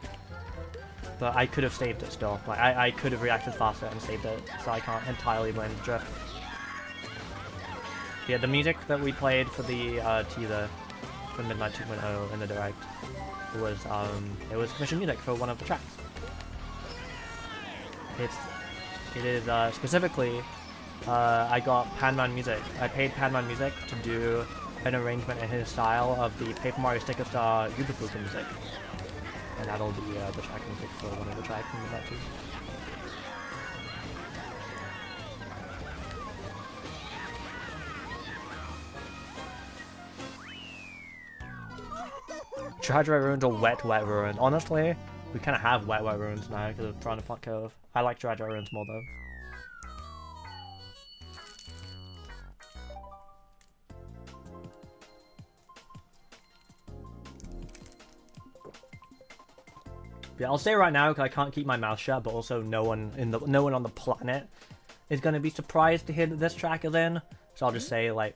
But I could have saved it still. Like I could have reacted faster and saved it, so I can't entirely blame the drift. Yeah, the music that we played for the teaser for Midnight 2.0 in the direct was it was commissioned music for one of the tracks. It is specifically I got Panman Music. I paid Panman Music to do an arrangement in his style of the Paper Mario Sticker Star Yubipuka music. And that'll be the track music for one of the tracks in that too. Dry Ruins or Wet Ruins? Honestly, we kind of have Wet Ruins now because of Piranha Plant Cove. I like Dry Ruins more though. Yeah, I'll say right now because I can't keep my mouth shut, but also no one on the planet is gonna be surprised to hear that this track is in. So I'll just say like,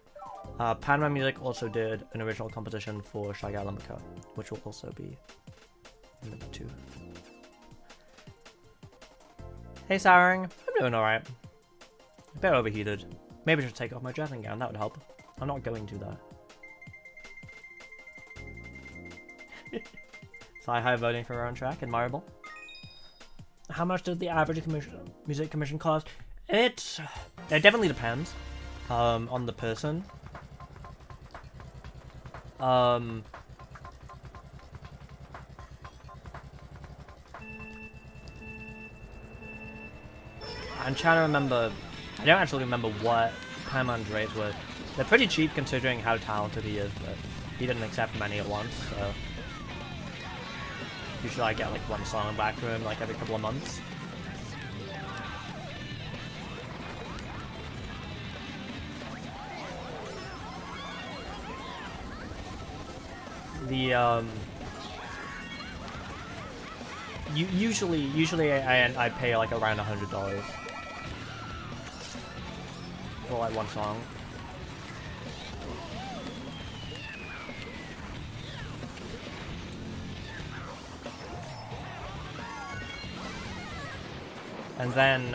Panman Music also did an original composition for Shy Guy Limerick, which will also be in number 2. Hey Sarang, I'm doing alright. A bit overheated. Maybe I should take off my dressing gown, that would help. I'm not going to though. Sci-Hi voting for her own track, admirable. How much does the average music commission cost? It definitely depends on the person. I'm trying to remember. I don't actually remember what Panman's rates were. They're pretty cheap considering how talented he is, but he didn't accept many at once, so usually I get like one song back from him like every couple of months. The usually I pay like around $100 for like one song. And then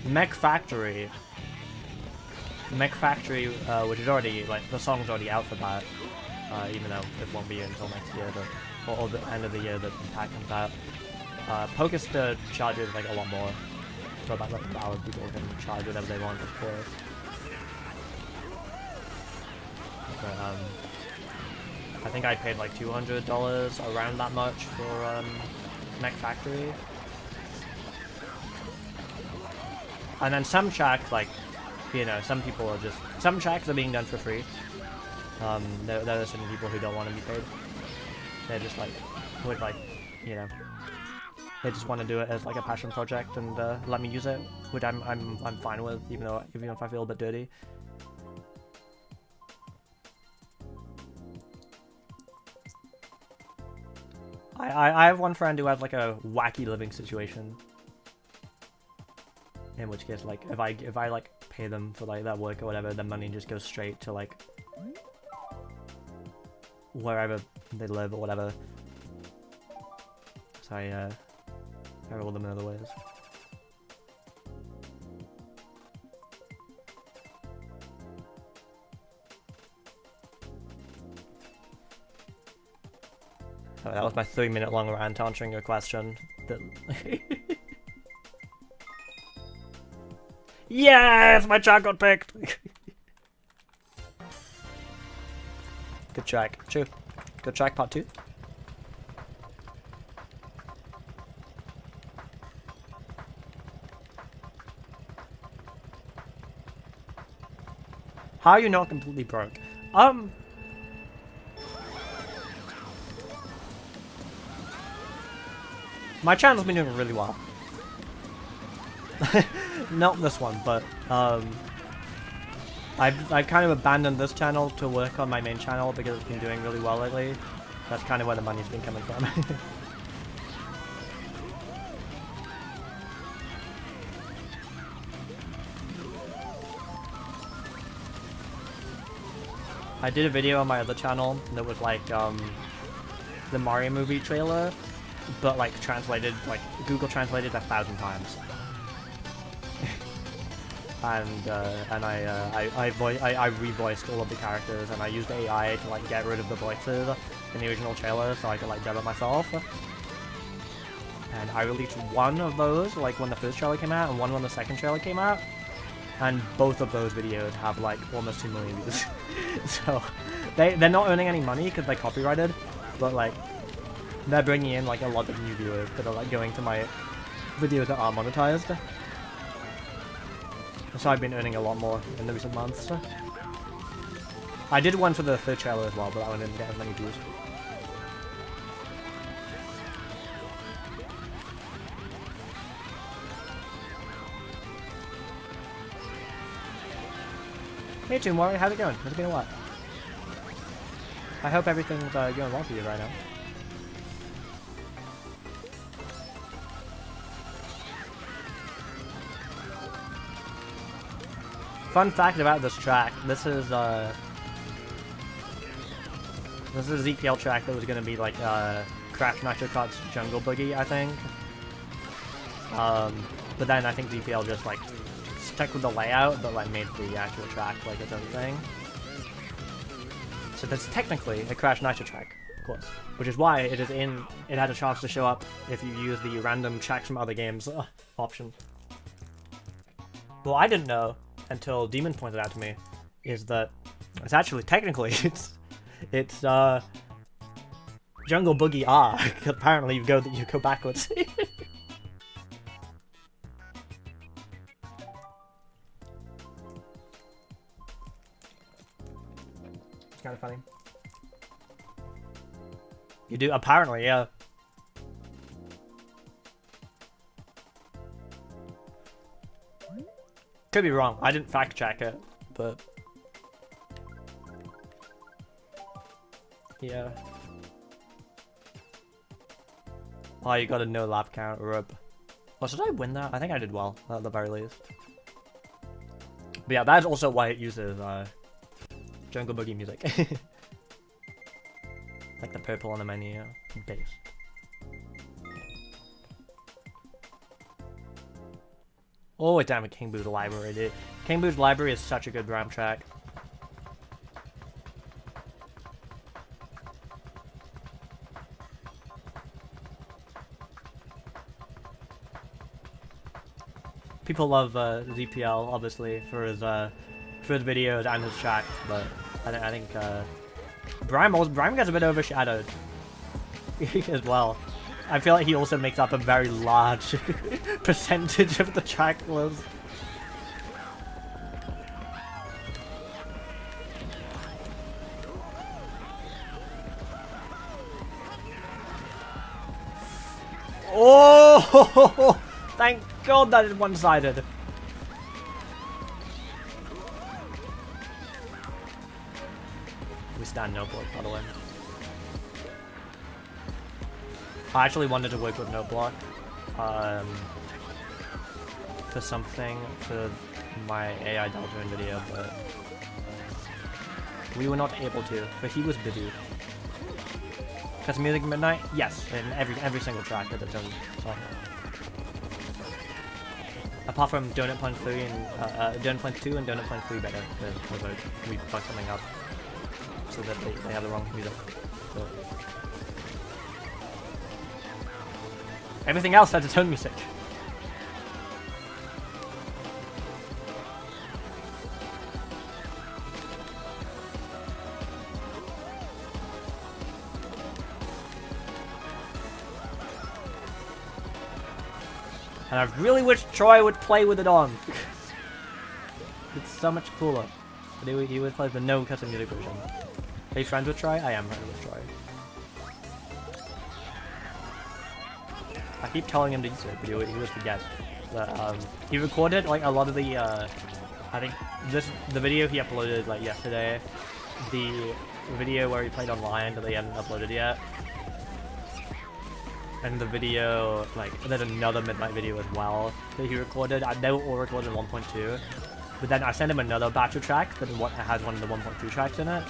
Mech Factory, which is already like the song's already out for that, even though it won't be until next year, or the end of the year that the pack comes out. Pokerstar charges like a lot more, so about $11 people can charge whatever they want, of course. But I think I paid like $200, around that much for Mech Factory. And then some tracks, like, you know, some tracks are being done for free. There are certain people who don't want to be paid. They're just like, would like, you know, they just want to do it as like a passion project and let me use it, which I'm fine with, even if I feel a bit dirty. I have one friend who has like a wacky living situation. In which case, like, if I like pay them for like that work or whatever, the money just goes straight to like wherever they live or whatever. So I roll them in other ways. Oh, that was my 3-minute long rant answering your question. Yes! My track got picked! Good track. True. Good track, part 2. How are you not completely broke? My channel's been doing really well. Not this one, but I've kind of abandoned this channel to work on my main channel because it's been doing really well lately. That's kind of where the money's been coming from. I did a video on my other channel that was like the Mario movie trailer, but like translated, like Google translated 1,000 times. And I revoiced all of the characters, and I used AI to like get rid of the voices in the original trailer so I could like dub it myself. and I released one of those like when the first trailer came out and one when the second trailer came out, and both of those videos have like almost 2 million views. So they're not earning any money because they're copyrighted, but like they're bringing in like a lot of new viewers that are like going to my videos that are monetized. So I've been earning a lot more in the recent months. I did one for the third trailer as well, but that one didn't get as many views. Hey Toonwari, how's it going? It's been a while. I hope everything's going well for you right now. Fun fact about this track, this is a ZPL track that was gonna be like Crash NuoKart's Jungle Boogie, I think. But then I think ZPL just like stuck with the layout, but like made the actual track like its own thing. So that's technically a Crash Nitro track, of course, which is why it had a chance to show up if you use the random tracks from other games option. Well, I didn't know until Demon pointed out to me, is that it's actually technically it's Jungle Boogie R. Apparently you go backwards. It's kind of funny. You do apparently, yeah. Could be wrong. I didn't fact check it, but yeah. Oh, you got a no lap count, rub. Oh, should I win that? I think I did well, at the very least. But yeah, that's also why it uses Jungle Boogie music. Like the purple on the menu, bass. Oh, damn it, King Boo's Library, dude. King Boo's Library is such a good RAM track. People love ZPL, obviously, for his videos and his tracks, but I think Brime gets a bit overshadowed as well. I feel like he also makes up a very large percentage of the track list. Oh! Thank God that is one-sided. We stand no block, by the way. I actually wanted to work with no block for something for my AI Deltarune video, but we were not able to, but he was busy. Kart Midnight? Yes, in every single track at the tone. So. Apart from Donut Punch 3 and Donut Punch 2 and Donut Punch 3 better, because we fucked something up so that they have the wrong music. So. Everything else has its own music. And I really wish Troy would play with it on. It's so much cooler. But he would play the no custom music version. Are you friends with Troy? I am friends with Troy. I keep telling him to use it, but he always forgets. But he recorded like a lot of the I think the video he uploaded like yesterday, the video where he played online that they hadn't uploaded yet, and the video like there's another Midnight video as well that he recorded. They were all recorded in 1.2, but then I sent him another batch of tracks that has one of the 1.3 tracks in it.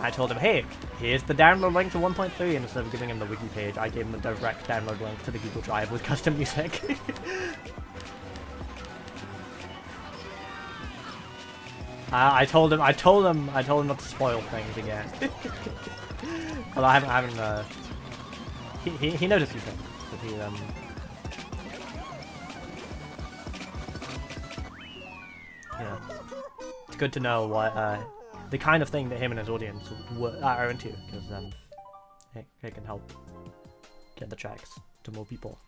I told him, hey, here's the download link to 1.3, and instead of giving him the wiki page, I gave him a direct download link to the Google Drive with custom music. I told him not to spoil things again. Well, I haven't he knows a few things. But he, yeah. It's good to know what, the kind of thing that him and his audience are into, because, it can help get the tracks to more people.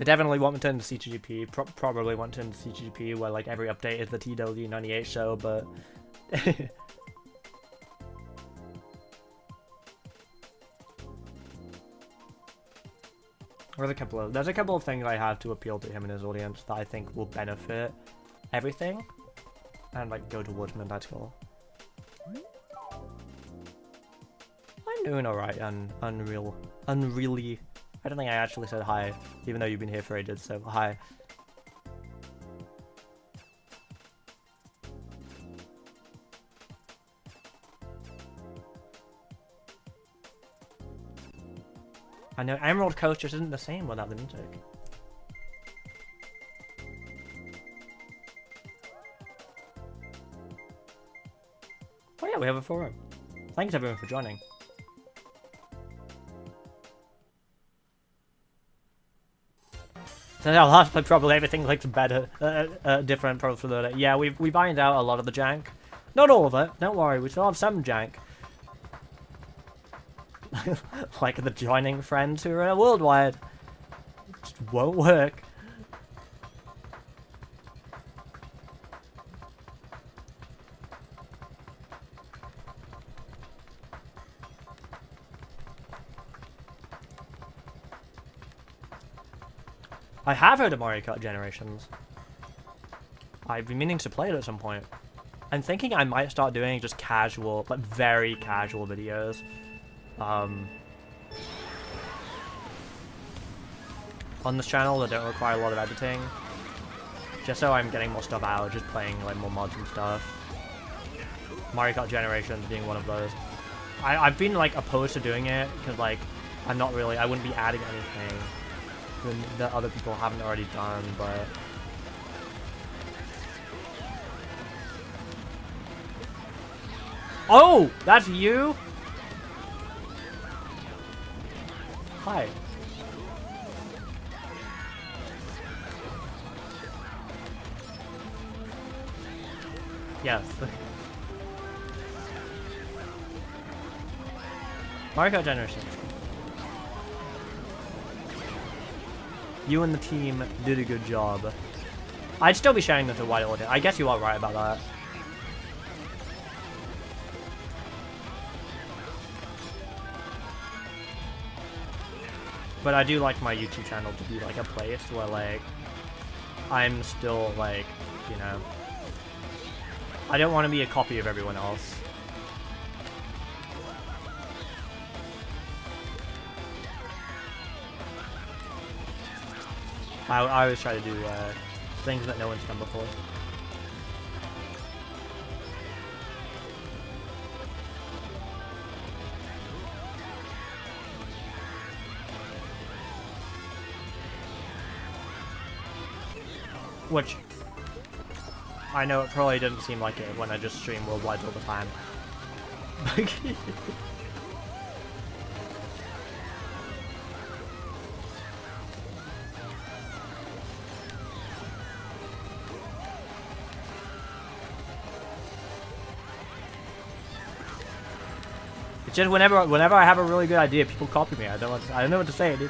I definitely want to turn to CGP, probably want to turn to CGP where like every update is the TW98 show, but there's a couple of things I have to appeal to him and his audience that I think will benefit everything and like go towards Midnight School. I'm doing alright on Unreally. I don't think I actually said hi, even though you've been here for ages, so hi. I know Emerald Coast just isn't the same without the music. Oh yeah, we have a forum. Thanks everyone for joining. So now last time probably everything looks better, different probably for the yeah, we ironed out a lot of the jank. Not all of it, don't worry, we still have some jank. Like the joining friends who are worldwide. It just won't work. I have heard of Mario Kart Generations. I've been meaning to play it at some point. I'm thinking I might start doing just casual, like very casual videos. On this channel that don't require a lot of editing. Just so I'm getting more stuff out, just playing like more mods and stuff. Mario Kart Generations being one of those. I've been like opposed to doing it, because like, I wouldn't be adding anything that other people haven't already done, but oh, that's you? Hi. Yes. Mario Kart Generations. You and the team did a good job. I'd still be sharing this to a wider audience. I guess you are right about that. But I do like my YouTube channel to be like a place where like I'm still like, you know, I don't want to be a copy of everyone else. I always try to do things that no one's done before. Which, I know it probably doesn't seem like it when I just stream worldwide all the time. It's just whenever I have a really good idea, people copy me. I don't know what to say, dude.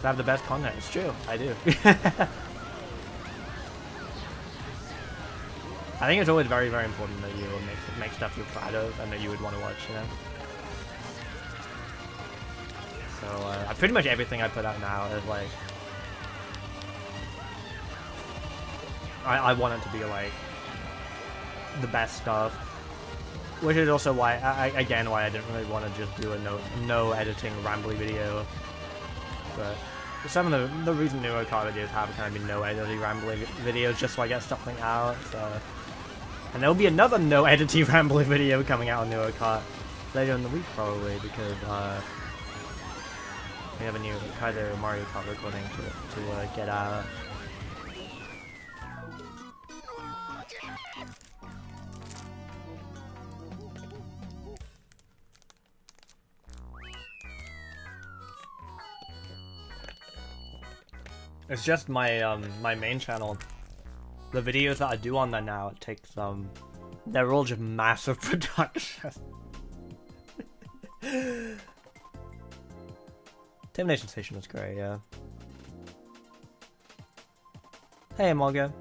I have the best content. It's true. I do. I think it's always very, very important that you make stuff you're proud of and that you would want to watch, you know? So, pretty much everything I put out now is like... I want it to be like... the best stuff. Which is also why, again, why I didn't really want to just do a no editing rambly video. But Some of the recent NuoKart videos have kind of been no editing rambling videos just so I get something out, so... And there'll be another no editing rambling video coming out on NuoKart later in the week probably, because we have a new kind of Mario Kart recording to get out. It's just my my main channel. The videos that I do on there now, it takes they're all just massive production. Termination Station is great, yeah. Hey Morgan.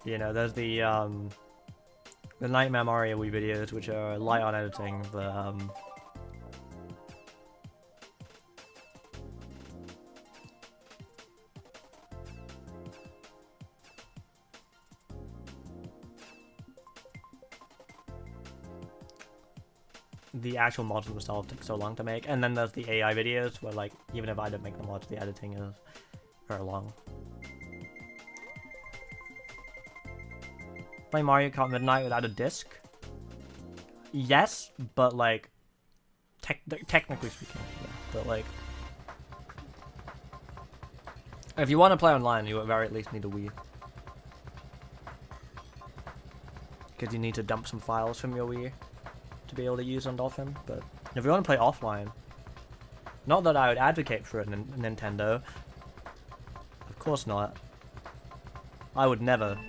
You know, there's the Nightmare Mario Wii videos, which are light on editing, but the actual mods themselves take so long to make. And then there's the AI videos, where like, even if I don't make the mods, the editing is very long. Play Mario Kart Midnight without a disc? Yes, but like, technically speaking, yeah. But like, if you want to play online, you at very least need a Wii. Because you need to dump some files from your Wii to be able to use on Dolphin. But if you want to play offline, not that I would advocate for it in Nintendo. Of course not. I would never.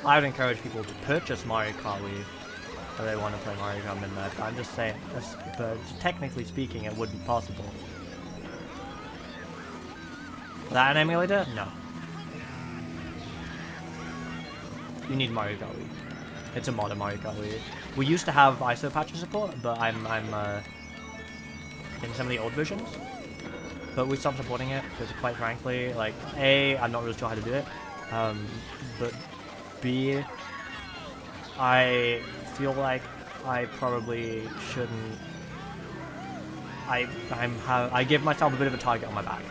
I would encourage people to purchase Mario Kart Wii if they want to play Mario Kart Midnight. I'm just saying, but technically speaking, it would be possible. Without an emulator? No. You need Mario Kart Wii. It's a mod of Mario Kart Wii. We used to have ISO patcher support, but I'm in some of the old versions. But we stopped supporting it because, quite frankly, like, A, I'm not really sure how to do it, but B, I feel like I probably shouldn't. I give myself a bit of a target on my back,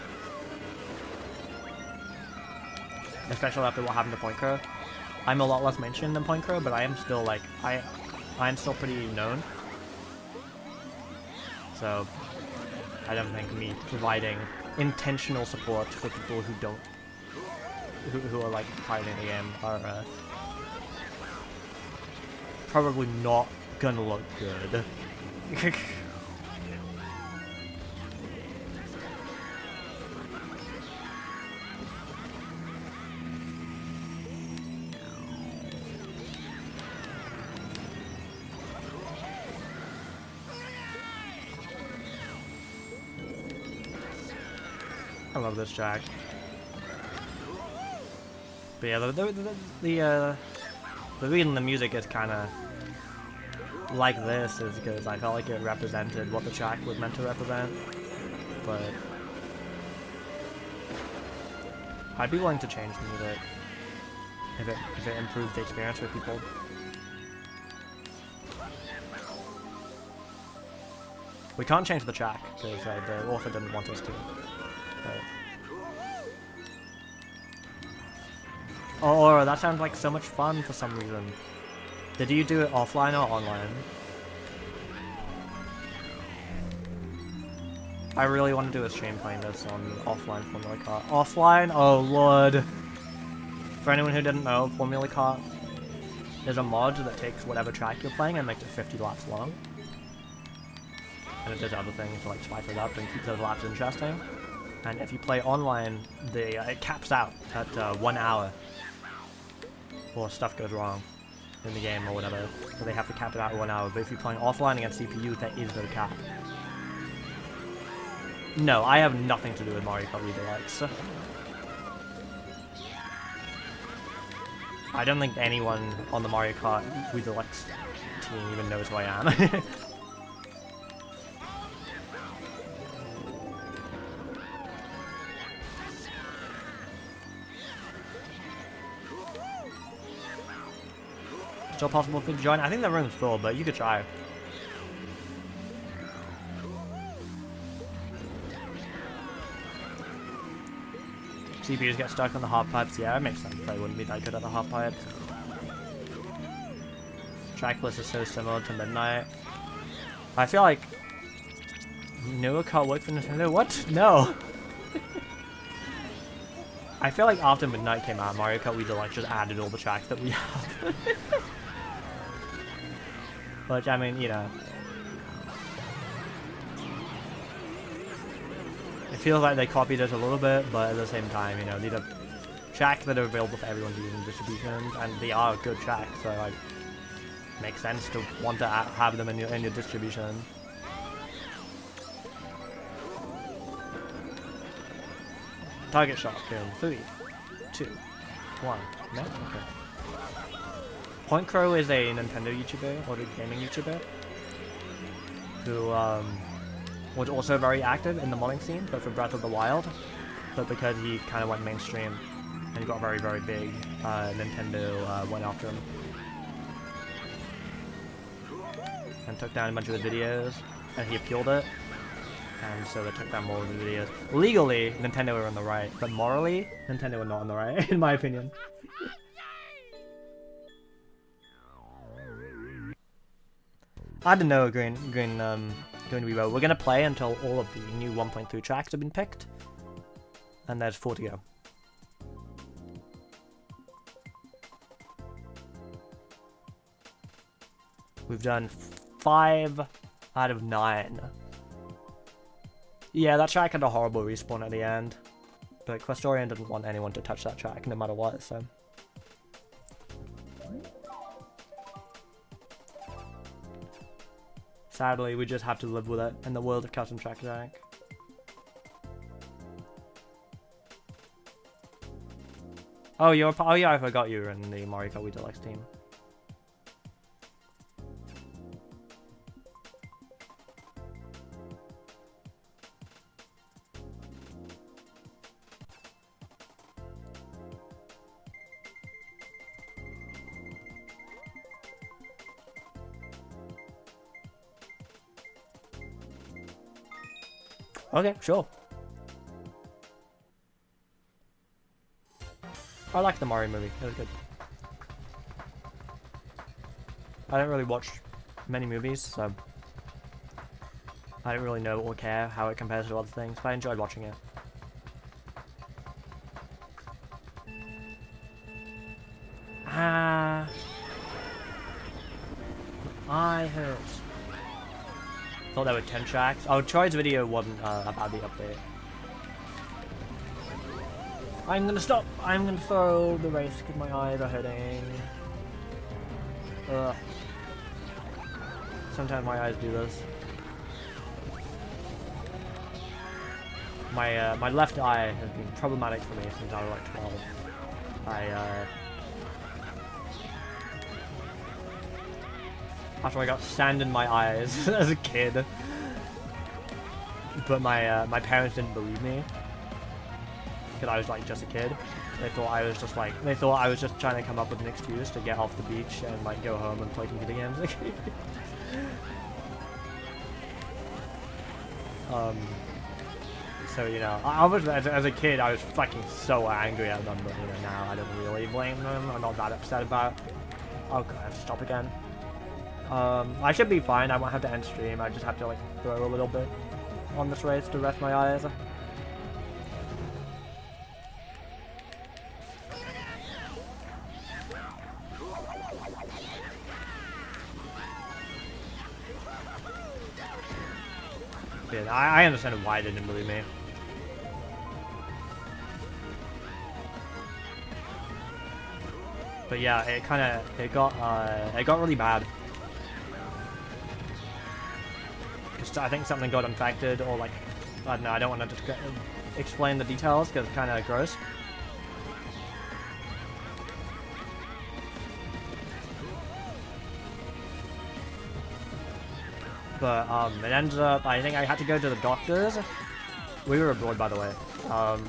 especially after what happened to Point Crow. I'm a lot less mentioned than Point Crow, but I am still like I'm still pretty known. So I don't think me providing intentional support for people who don't. Who are like pirating the game are probably not gonna look good. I love this track. But yeah, the reason the music is kind of like this is because I felt like it represented what the track was meant to represent. But I'd be willing to change the music if it improves the experience for people. We can't change the track because the author didn't want us to. Oh, that sounds like so much fun for some reason. Did you do it offline or online? I really want to do a stream playing this on offline Formula Kart. Offline? Oh lord. For anyone who didn't know, Formula Kart is a mod that takes whatever track you're playing and makes it 50 laps long. And it does other things to like spice it up and keep those laps interesting. And if you play online, it caps out at 1 hour. Or stuff goes wrong in the game or whatever, so they have to cap it out at 1 hour. But if you're playing offline against CPU, there is no cap. No, I have nothing to do with Mario Kart Wii Deluxe. I don't think anyone on the Mario Kart Wii Deluxe team even knows who I am. still possible for you to join. I think the room's full, but you could try. CPUs get stuck on the hot pipes. Yeah, it makes sense. They wouldn't be that good at the hot pipes. Tracklist is so similar to Midnight. I feel like NuoKart worked for Nintendo. What? No. I feel like after Midnight came out, Mario Kart Wii Deluxe just added all the tracks that we have. Which, I mean, you know. It feels like they copied it a little bit, but at the same time, you know, these are tracks that are available for everyone to use in distribution, and they are good tracks, so like, makes sense to want to have them in your distribution. Target shot in 3, 2, 1. No? Okay. Point Crow is a Nintendo YouTuber, or a gaming YouTuber, who was also very active in the modding scene, but for Breath of the Wild. But because he kind of went mainstream and got very, very big, Nintendo went after him. And took down a bunch of the videos, and he appealed it. And so they took down more of the videos. Legally, Nintendo were on the right, but morally, Nintendo were not on the right, in my opinion. I don't know, Green Revo. We're gonna play until all of the new 1.3 tracks have been picked. And there's 4 to go. We've done 5 out of 9. Yeah, that track had a horrible respawn at the end. But Questorian didn't want anyone to touch that track no matter what, so. Sadly, we just have to live with it in the world of custom track. Oh, oh yeah, I forgot you were in the Mario Kart Wii Deluxe team. Okay, sure. I liked the Mario movie. It was good. I don't really watch many movies, so I don't really know or care how it compares to other things, but I enjoyed watching it. I hurt. Thought there were 10 tracks. Oh, Troy's video wasn't about the update. I'm gonna stop. I'm gonna throw the race because my eyes are hurting. Ugh. Sometimes my eyes do this. My left eye has been problematic for me since I was like 12. After I got sand in my eyes as a kid. But my parents didn't believe me. Because I was like just a kid. They thought I was just trying to come up with an excuse to get off the beach and like go home and play computer games. So you know, I was as a kid I was fucking so angry at them, but you know now I don't really blame them. I'm not that upset about it. Oh god, I have to stop again. I should be fine. I won't have to end stream. I just have to like throw a little bit on this race to rest my eyes. Yeah, I understand why they didn't believe me. But yeah, it got really bad. I think something got infected, or like, I don't know, I don't want to explain the details because it's kind of gross. But it ended up, I think I had to go to the doctors. We were abroad, by the way.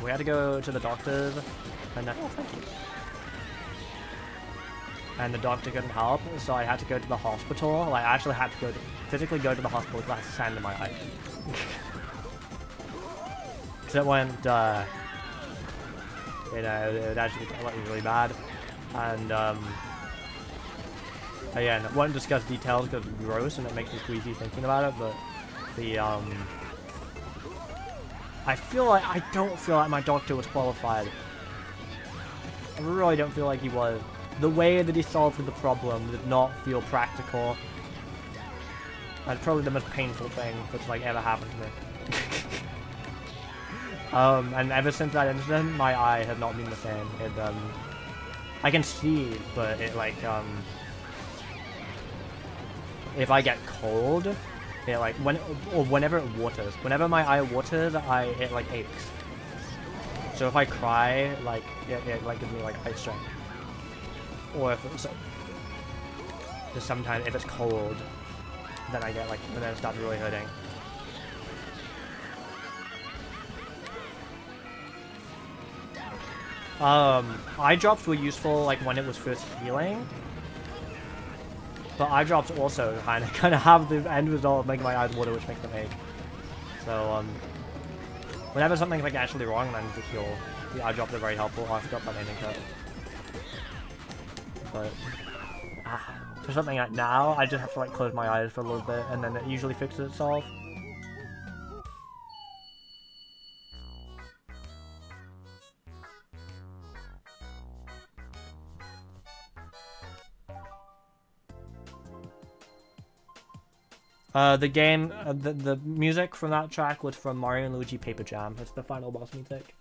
We had to go to the doctors, and then, oh, thank you. and the doctor couldn't help, so I had to go to the hospital. Like, I actually had to physically go to the hospital with like sand in my eye. Because it went, you know, it actually got like, really bad. And, again, I won't discuss details because it's gross and it makes me queasy thinking about it, but the, I don't feel like my doctor was qualified. I really don't feel like he was. The way that he solved the problem did not feel practical. That's probably the most painful thing that's like ever happened to me. And ever since that incident, my eye has not been the same. It, I can see, but it like, if I get cold, it like, whenever it waters, whenever my eye waters, it like aches. So if I cry, like, it like gives me like eye strain. Or if it's, just sometimes if it's cold, then I get like, and then it starts really hurting. Eye drops were useful like when it was first healing, but eye drops also kind of have the end result of making my eyes water, which makes them ache. So whenever something's like actually wrong and I need to heal, the eye drops are very helpful. Oh, I forgot about NuoKart. But for something like now, I just have to like close my eyes for a little bit, and then it usually fixes itself. The game, the music from that track was from Mario and Luigi Paper Jam. It's the final boss music.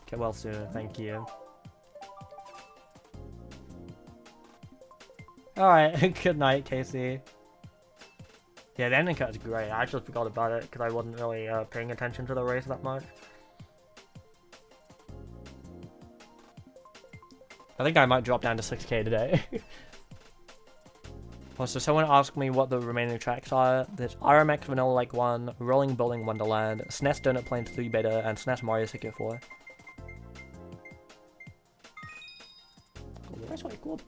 Get well soon, thank you. Alright, good night, Casey. Yeah, the ending cut is great. I actually forgot about it because I wasn't really paying attention to the race that much. I think I might drop down to 6k today. Also, someone asked me what the remaining tracks are. There's RMX Vanilla Like 1, Rolling Bowling Wonderland, SNES Donut Plains 3 Beta, and SNES Mario 64. Cool, that's quite cool.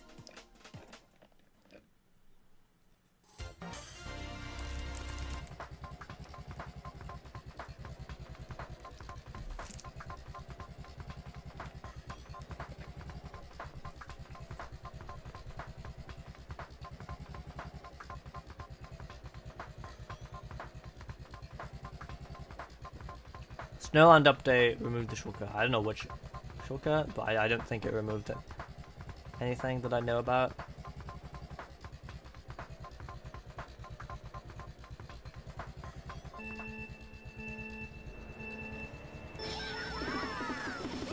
Snowland update removed the shortcut. I don't know which shortcut, but I don't think it removed it. Anything that I know about.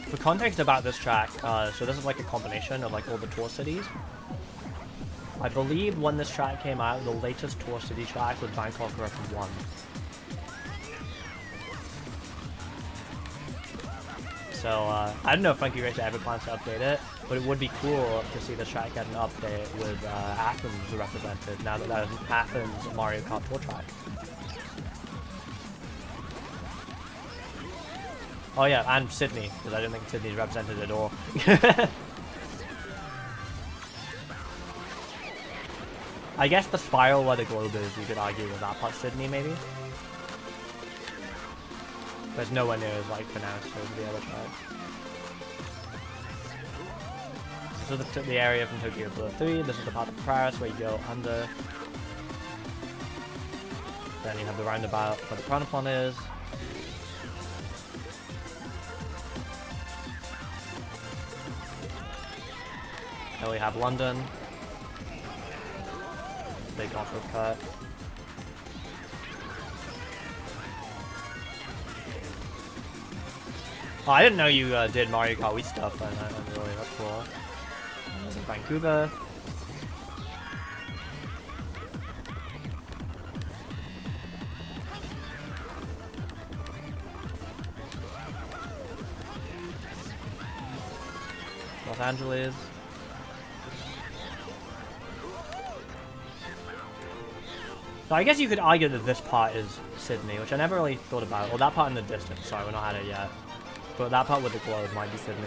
For context about this track, so this is like a combination of like all the tour cities. I believe when this track came out, the latest tour city track was Bangkok Rush 1. So, I don't know if Funky Racer ever plans to update it, but it would be cool to see the track get an update with Athens represented, now that that is an Athens Mario Kart Tour track. Oh yeah, and Sydney, because I don't think Sydney's represented at all. I guess the spiral where the globe is, you could argue with that part Sydney, maybe? There's nowhere near as like pronounced as the other tracks. So the area from Tokyo Blur 3, this is the part of Paris where you go under. Then you have the roundabout where the Chronopon is. Then we have London. Big off-road cut. Oh, I didn't know you did Mario Kart Wii stuff, and that's really cool. And there's Vancouver. Los Angeles. So I guess you could argue that this part is Sydney, which I never really thought about. Or that part in the distance, sorry, we're not at it yet. But that part with the globe might be Sydney.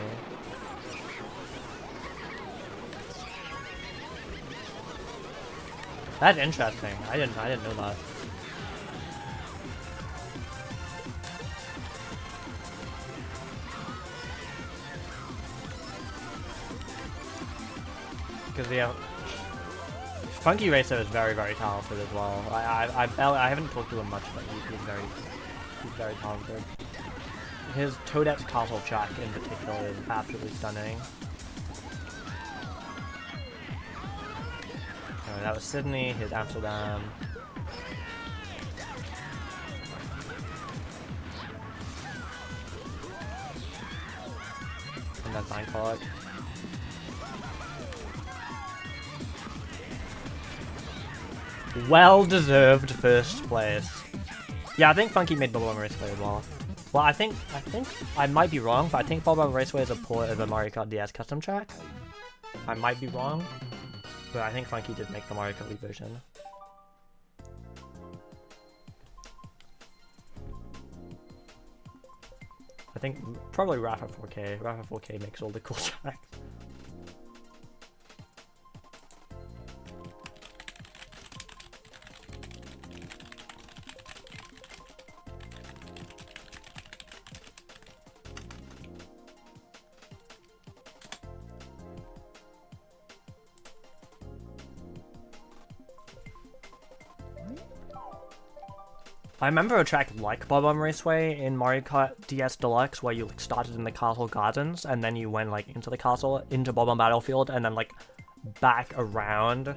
That's interesting. I didn't know that. Because yeah, Funky Racer is very talented as well. I haven't talked to him much, but he's very talented. His Toadette's Castle track in particular is absolutely stunning. Oh, that was Sydney. Here's Amsterdam. And that's NuoKart. Well-deserved first place. Yeah, I think Funky made Bob-omb Raceway as well. Well, I think I might be wrong, but I think Bob-omb Raceway is a port of the Mario Kart DS custom track. I might be wrong, but I think Funky did make the Mario Kart Wii version. I think probably Rafa 4K. Rafa 4K makes all the cool tracks. I remember a track like Bob-omb Raceway in Mario Kart DS Deluxe where you like started in the castle gardens and then you went like into the castle, into Bob-omb Battlefield, and then like back around.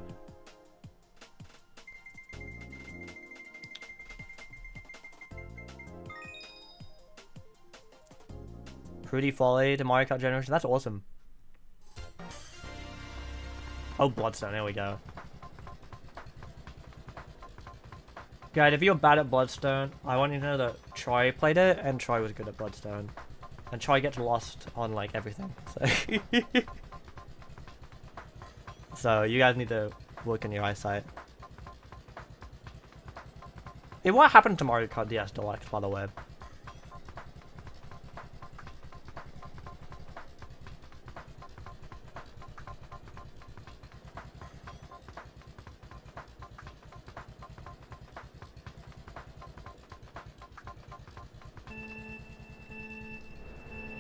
Pretty Folly to Mario Kart Generation, that's awesome. Oh, Bloodstone, there we go. Guys, if you're bad at Bloodstone, I want you to know that Troy played it, and Troy was good at Bloodstone. And Troy gets lost on, like, everything, so... So, you guys need to work on your eyesight. Hey, what happened to Mario Kart DS Deluxe, by the way?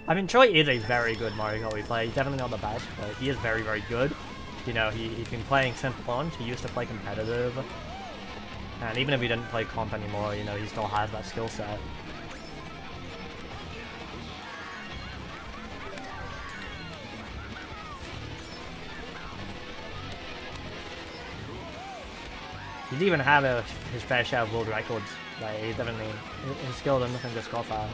I mean, Troy is a very good Mario Kart Wii player. He's definitely not the best, but he is very good. You know, he's been playing since launch. He used to play competitive. And even if he didn't play comp anymore, you know, he still has that skill set. He'd even have his fair share of world records. Like, he's definitely, his skill is nothing to scoff at.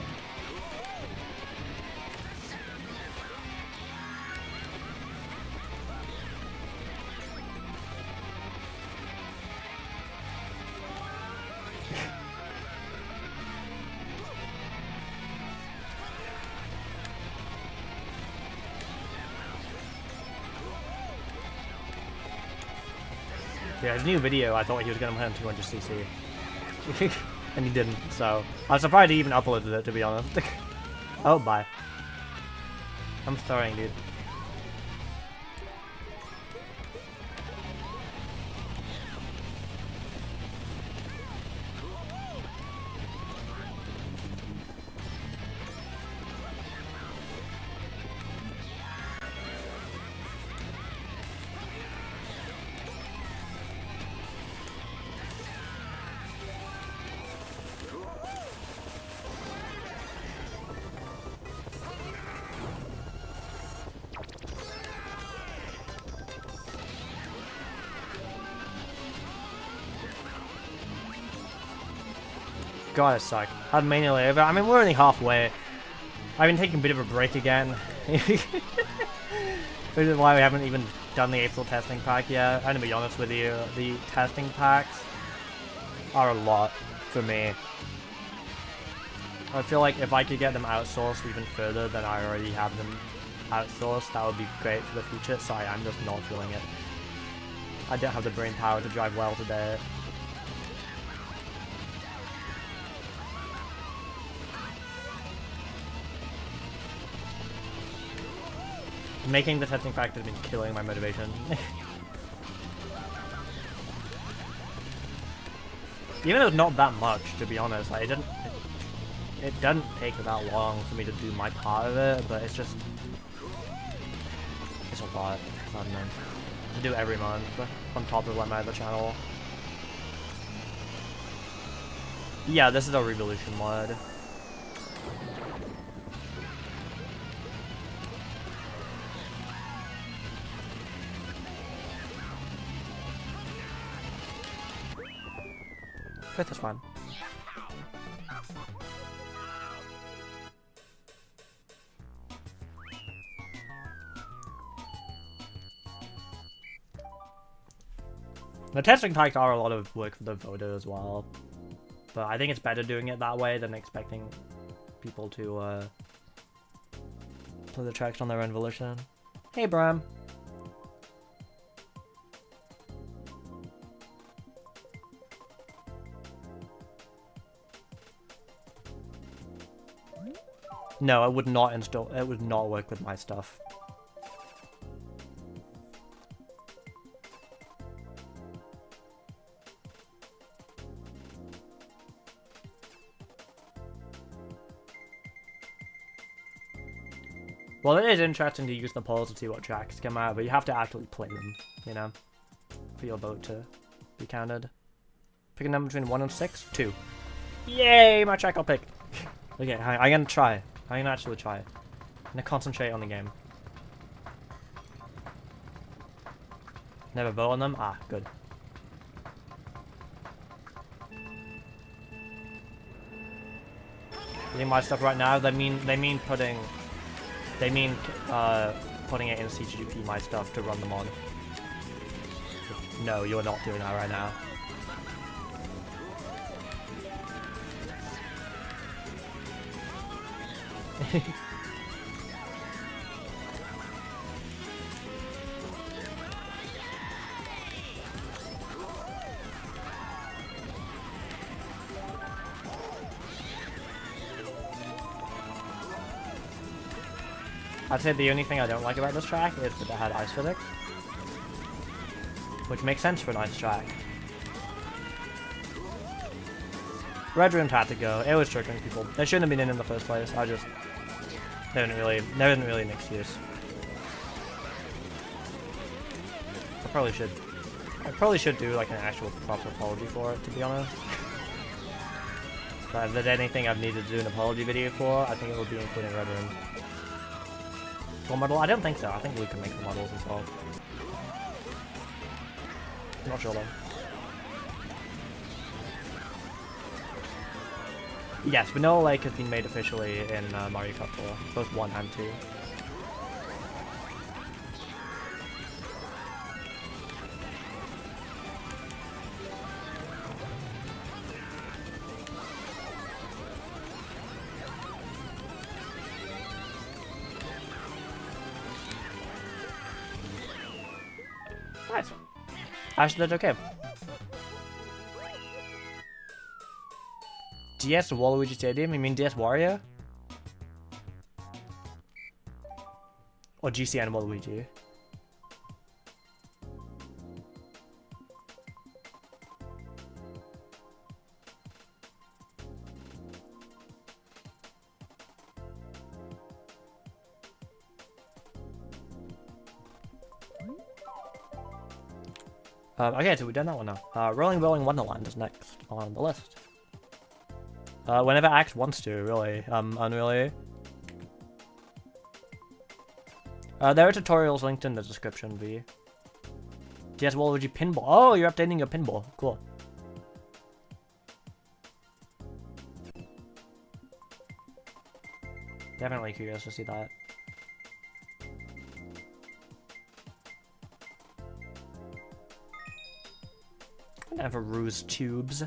Yeah, his new video, I thought he was going to land 200cc. And he didn't, so... I was surprised he even uploaded it, to be honest. Oh, bye. I'm starring, dude. God, it sucked. I'd manually over. I mean, we're only halfway. I've been taking a bit of a break again. Which is why we haven't even done the April testing pack yet. And to be honest with you, the testing packs are a lot for me. I feel like if I could get them outsourced even further than I already have them outsourced, that would be great for the future. Sorry, I'm just not feeling it. I don't have the brain power to drive well today. Making the testing pack has been killing my motivation. Even though it's not that much, to be honest, like, it doesn't take that long for me to do my part of it, but it's just, it's a lot, I don't know, to do every month, on top of like my other channel. Yeah, this is a Revolution mod. Fifth is fine. The testing packs are a lot of work for the voter as well, but I think it's better doing it that way than expecting people to play the tracks on their own volition. Hey, Bram. No, it would not install. It would not work with my stuff. Well, it is interesting to use the polls to see what tracks come out, but you have to actually play them, you know, for your vote to be counted. Pick a number between 1 and 6? 2. Yay! My track I'll pick. Okay, I'm gonna try. I'm gonna actually try. I'm gonna concentrate on the game. Never vote on them? Ah, good. Putting my stuff right now, they mean putting it in CGP my stuff to run them on. No, you're not doing that right now. I'd say the only thing I don't like about this track is that it had ice physics, which makes sense for an ice track. Red Room had to go. It was triggering people. They shouldn't have been in the first place. There isn't really an excuse. I probably should do like an actual proper apology for it, to be honest. But if there's anything I've needed to do an apology video for, I think it would be including Red Room. Full model? I don't think so. I think we can make the models as well. I'm not sure though. Yes, Vanilla Lake has been made officially in Mario Kart 4, both 1 and 2. Nice. Actually, that's okay. DS Waluigi Stadium? You mean DS Wario? Or GCN Waluigi? Okay, so we've done that one now. Rolling Bowling Wonderland is next on the list. Whenever Axe wants to, really. Unreally. There are tutorials linked in the description, V. DS Waluigi Pinball. Oh, you're updating your pinball. Cool. Definitely curious to see that. And for Ruse Tubes.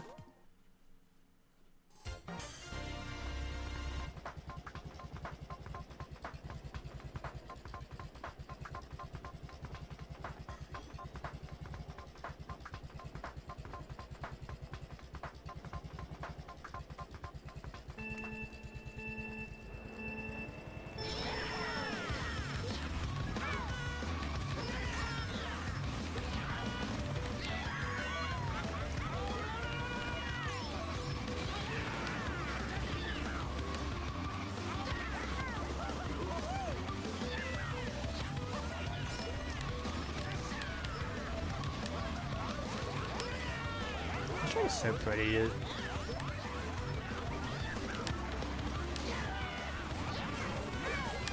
It's so pretty, dude.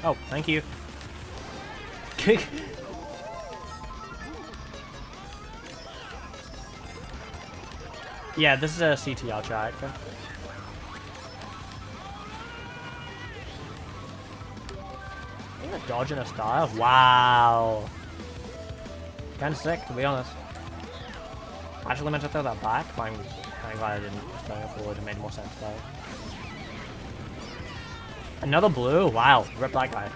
Oh, thank you. Yeah, this is a CTR track. A dodge in a style? Wow. Kinda sick, to be honest. I actually meant to throw that back, but I'm glad I didn't. Throwing it forward, it made more sense though. Another blue? Wow, rip that guy.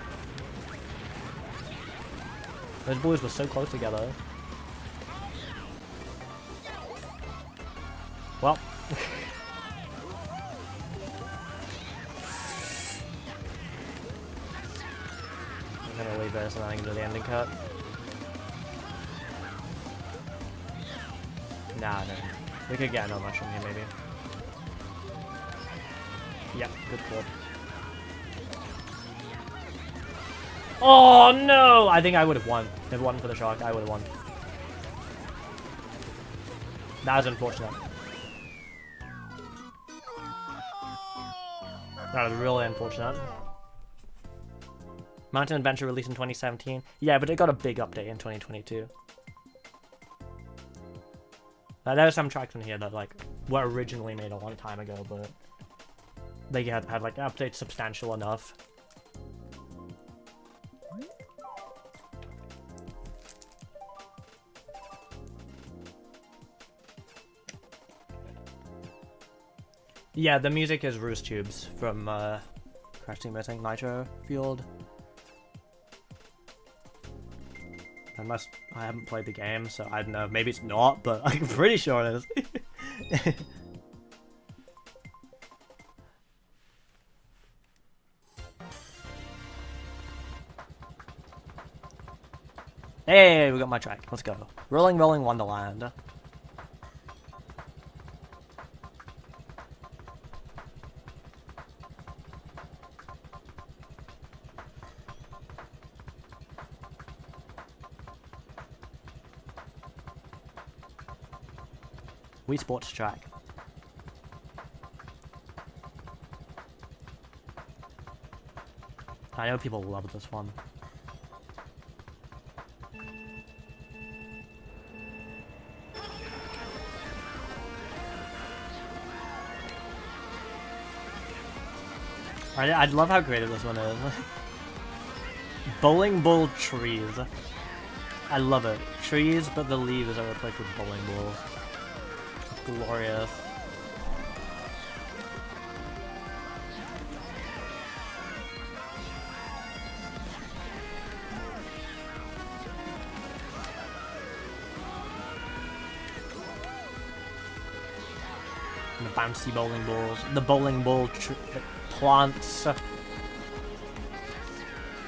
Those blues were so close together. Well. I'm gonna leave this and then I can do the ending cut. Nah, no. We could get another mushroom here, maybe. Yep, good call. Oh no! I think I would have won. If it wasn't for the shark, I would have won. That was unfortunate. That was really unfortunate. Mountain Adventure released in 2017. Yeah, but it got a big update in 2022. There are some tracks in here that like were originally made a long time ago, but they had like updates substantial enough. Yeah, the music is Roost Tubes from Crash Team Racing Nitro Fueled. I haven't played the game, so I don't know. Maybe it's not, but I'm pretty sure it is. Hey, we got my track. Let's go. Rolling, Rolling Wonderland. Wii Sports track. I know people love this one. I love how creative this one is. Bowling ball trees. I love it. Trees, but the leaves are replaced with bowling balls. Glorious. And the bouncy bowling balls. The bowling ball plants.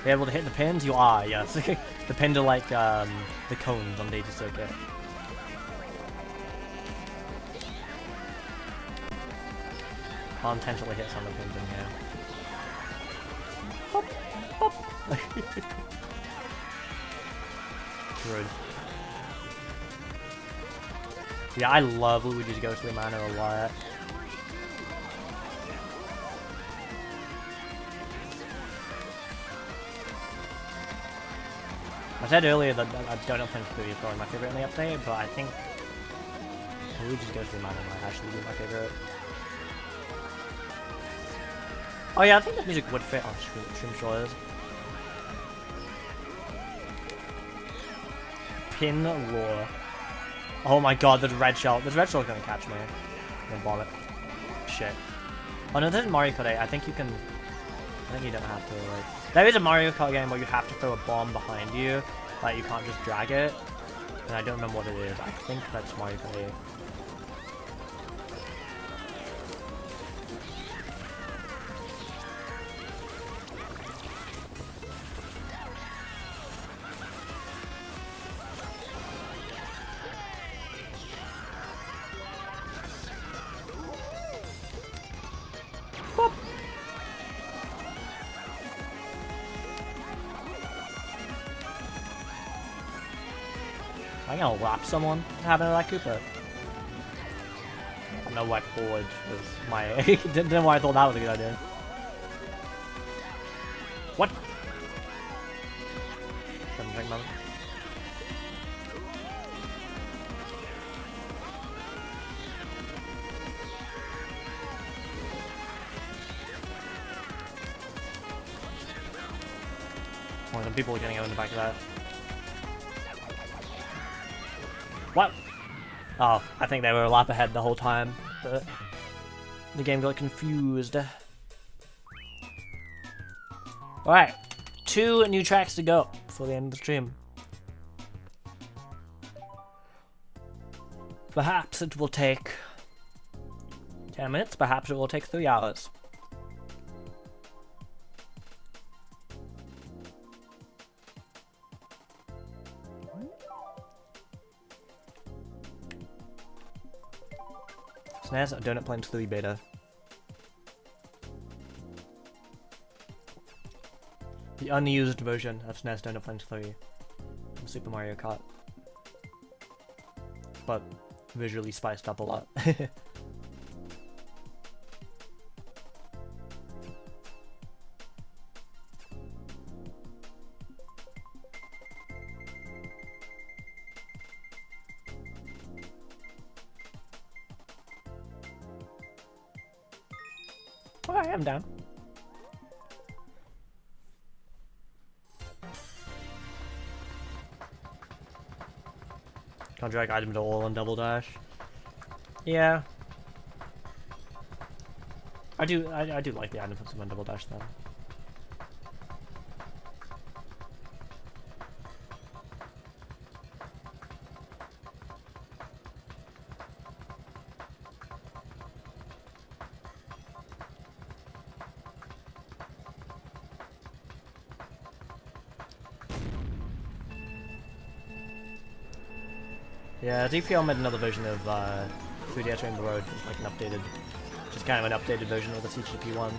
Be able to hit the pins? You are, yes. The pins are like the cones on Daisy Circuit. I'll intentionally hit some of the pins in here. Pop, pop. Rude. Yeah, I love Luigi's Ghostly Manor a lot. I said earlier that I don't know Prince 3 is probably my favorite in the update, but I think Luigi's Ghostly Manor might actually be my favorite. Oh yeah, I think the music would fit on Stream Shores. Pin lore. Oh my god, there's red shell. This red shell's gonna catch me. I'm gonna bomb it. Shit. Oh no, this is Mario Kart 8. I think you can... I think you don't have to, like... There is a Mario Kart game where you have to throw a bomb behind you. Like, you can't just drag it. And I don't remember what it is. I think that's Mario Kart 8. I'm gonna lap someone. What happened to that Koopa? don't know why forward was my... didn't know why I thought that was a good idea. What? Drink moment. Oh, some people are getting out in the back of that. What? Oh, I think they were a lap ahead the whole time, but the game got confused. Alright, 2 new tracks to go before the end of the stream. Perhaps it will take 10 minutes, perhaps it will take 3 hours. SNES Donut Plains 3 beta. The unused version of SNES Donut Plains 3 of Super Mario Kart. But visually spiced up a lot. Alright, I'm down. Can't drag items at all on Double Dash. Yeah. I do like the item system on Double Dash though. Yeah, DPL made another version of 3DS Rainbow Road, just like an updated, just kind of an updated version of the CGP one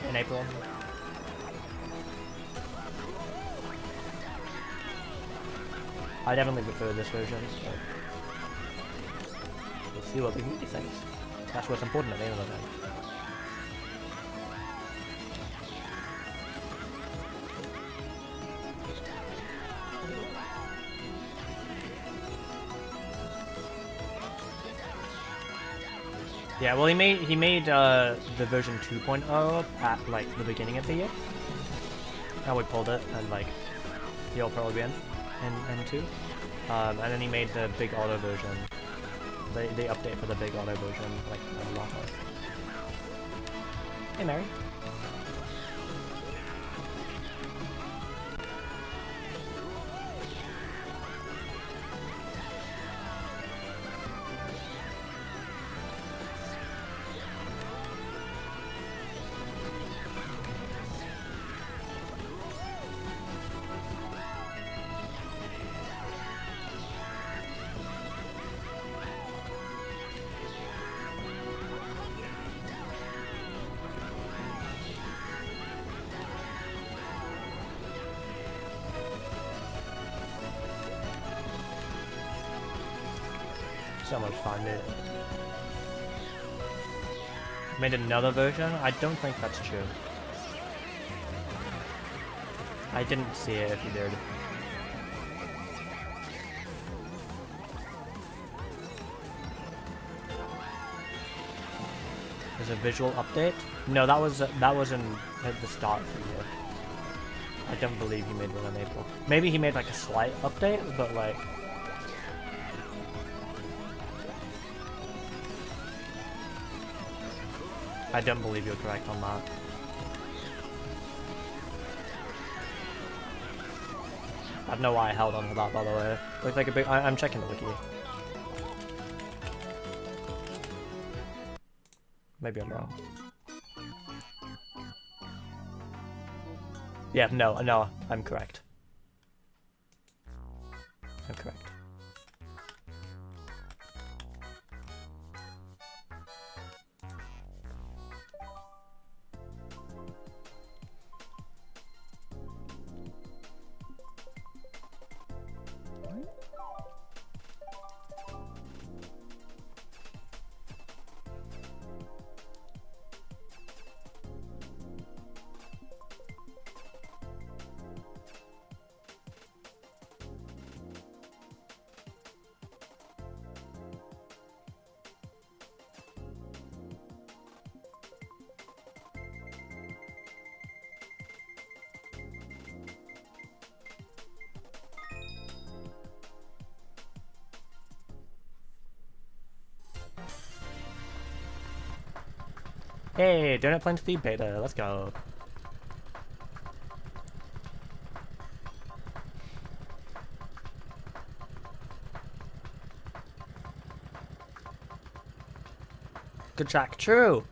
in April. I definitely prefer this version, so we'll see what the community thinks. That's what's important at the end of the day. Yeah, well, he made the version 2.0 at like the beginning of the year. And we pulled it, and like he'll probably be in N2. And then he made the big auto version. The update for the big auto version, like a lot of. Hey, Mary. So much fun, dude. Made another version? I don't think that's true. I didn't see it if you did. There's a visual update? No, that was in at the start of the year. I don't believe he made one in April. Maybe he made like a slight update, but like I don't believe you're correct on that. I don't know why I held on to that, by the way. Looks like a big. I'm checking the wiki. Maybe I'm wrong. Yeah, no, I'm correct. I'm correct. Hey, donut plant speed beta. Let's go. Good track. True.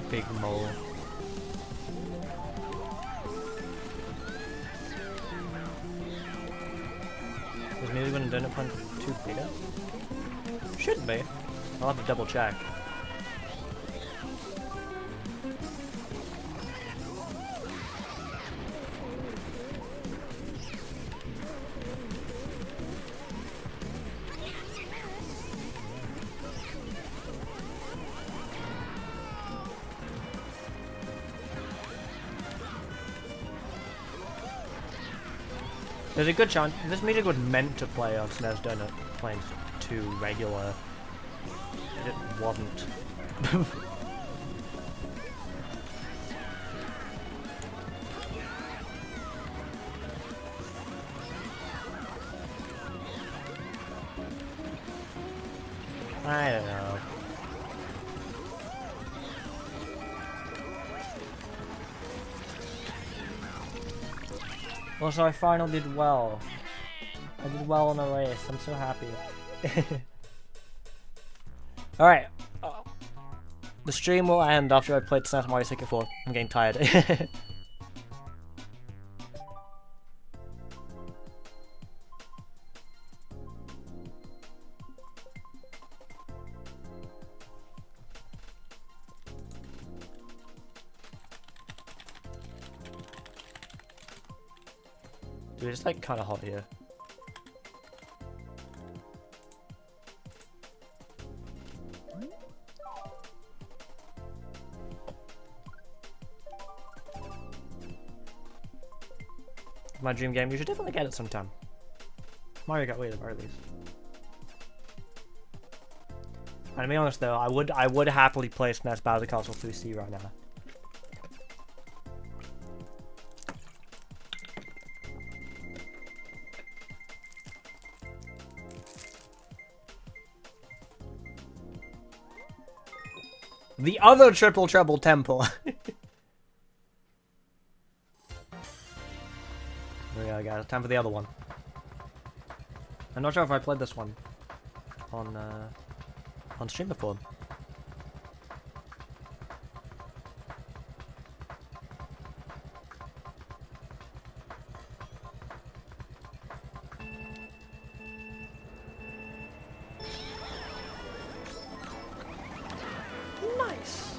Big mole. Is maybe when donut plant 2 beta? Should be. I'll have to double check. There's a good chance this music was meant to play on SNES Donut Plains 2 regular. It wasn't. I don't know. Also, I finally did well. I did well in a race. I'm so happy. Alright. The stream will end after I played SNES Mario 64. I'm getting tired. Dude, it's like kind of hot here. My dream game, you should definitely get it sometime. Mario got away at the very least. And to be honest though, I would happily play SNES Bowser Castle 3C right now. The other Triple Treble Temple. There we go, guys. Time for the other one. I'm not sure if I played this one on stream before. Nice.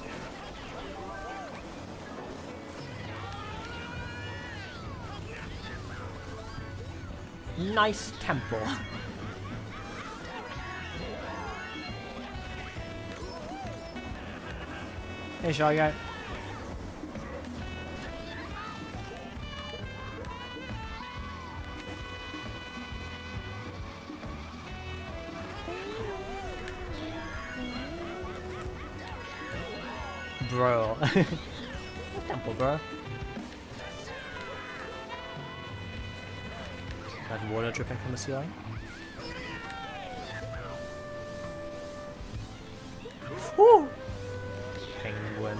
Nice temple. Hey, Shy Guy. Bro. What temple, bro? That water dripping from the ceiling. Woo! Penguin.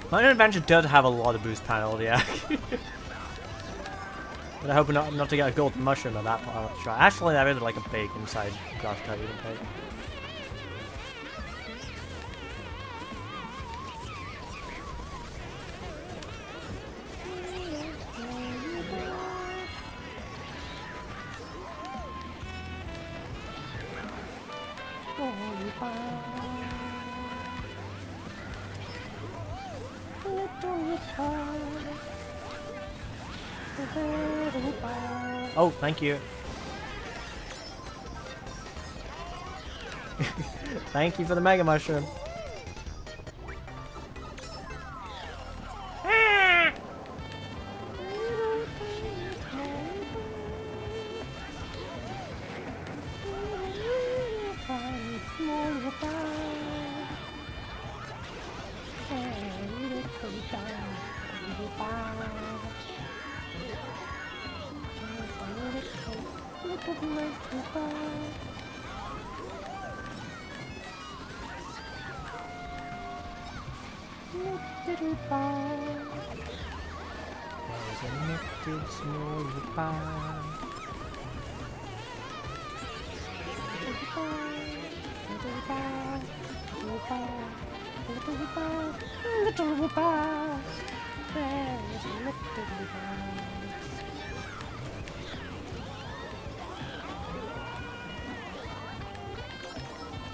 My own adventure does have a lot of boost panels, yeah. But I hope not to get a golden mushroom at that part. Actually, there is like a big inside grass cut you can take. Oh, thank you. Thank you for the Mega Mushroom.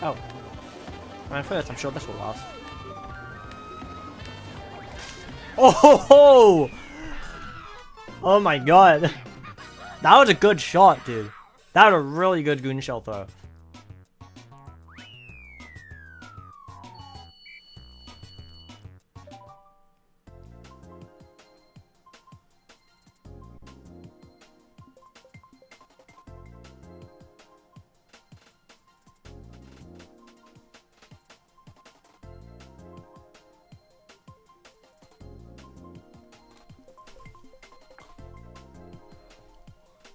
Oh. And first, I'm sure this will last. Oh ho ho! Oh my god. That was a good shot, dude. That was a really good goon shell throw.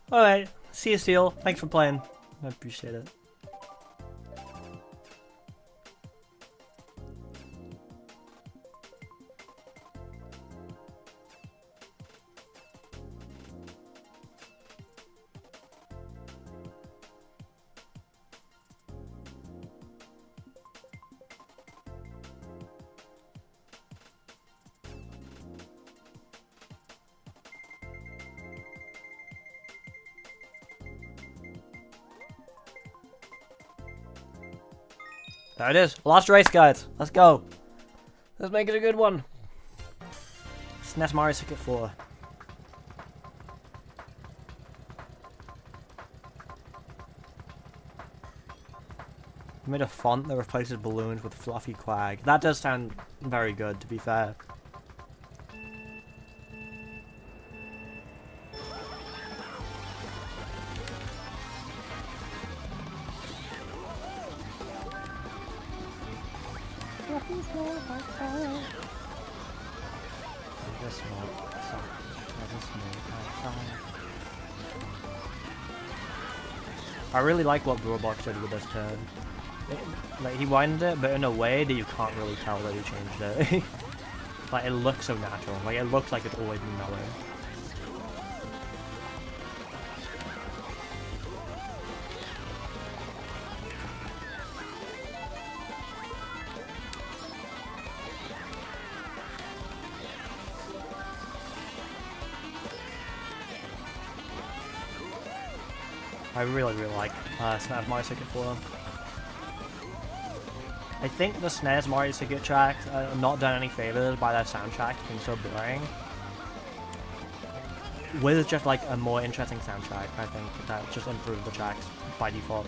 Alright, see you, Steel. Thanks for playing. I appreciate it. There it is. Last race, guys. Let's go. Let's make it a good one. SNES Mario Circuit 4. I made a font that replaces balloons with fluffy quag. That does sound very good, to be fair. I really like what Roblox did with this turn. Like, he winded it, but in a way that you can't really tell that he changed it. Like, it looks so natural. Like, it looks like it's always been that way. I really like SNES Mario Circuit 4. I think the SNES Mario Circuit tracks are not done any favors by their soundtrack being so boring. With just like a more interesting soundtrack, I think that just improved the tracks by default.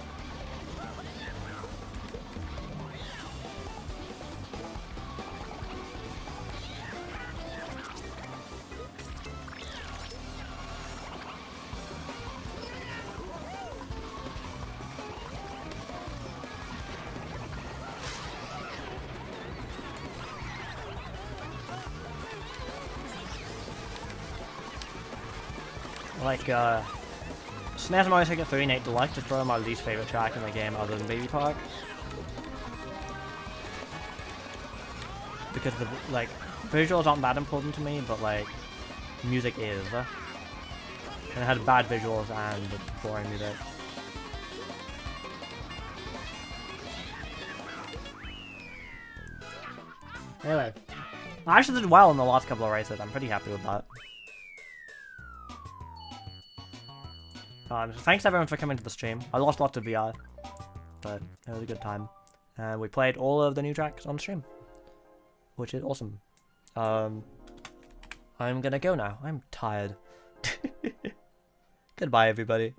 Like, SNES Mario Circuit 3 and 8 Deluxe is probably my least favorite track in the game other than Baby Park. Because the, like, visuals aren't that important to me, but like, music is. And it had bad visuals and boring music. Anyway, I actually did well in the last couple of races, I'm pretty happy with that. Thanks everyone for coming to the stream. I lost lots of VR, but it was a good time. And we played all of the new tracks on stream, which is awesome. I'm gonna go now. I'm tired. Goodbye, everybody.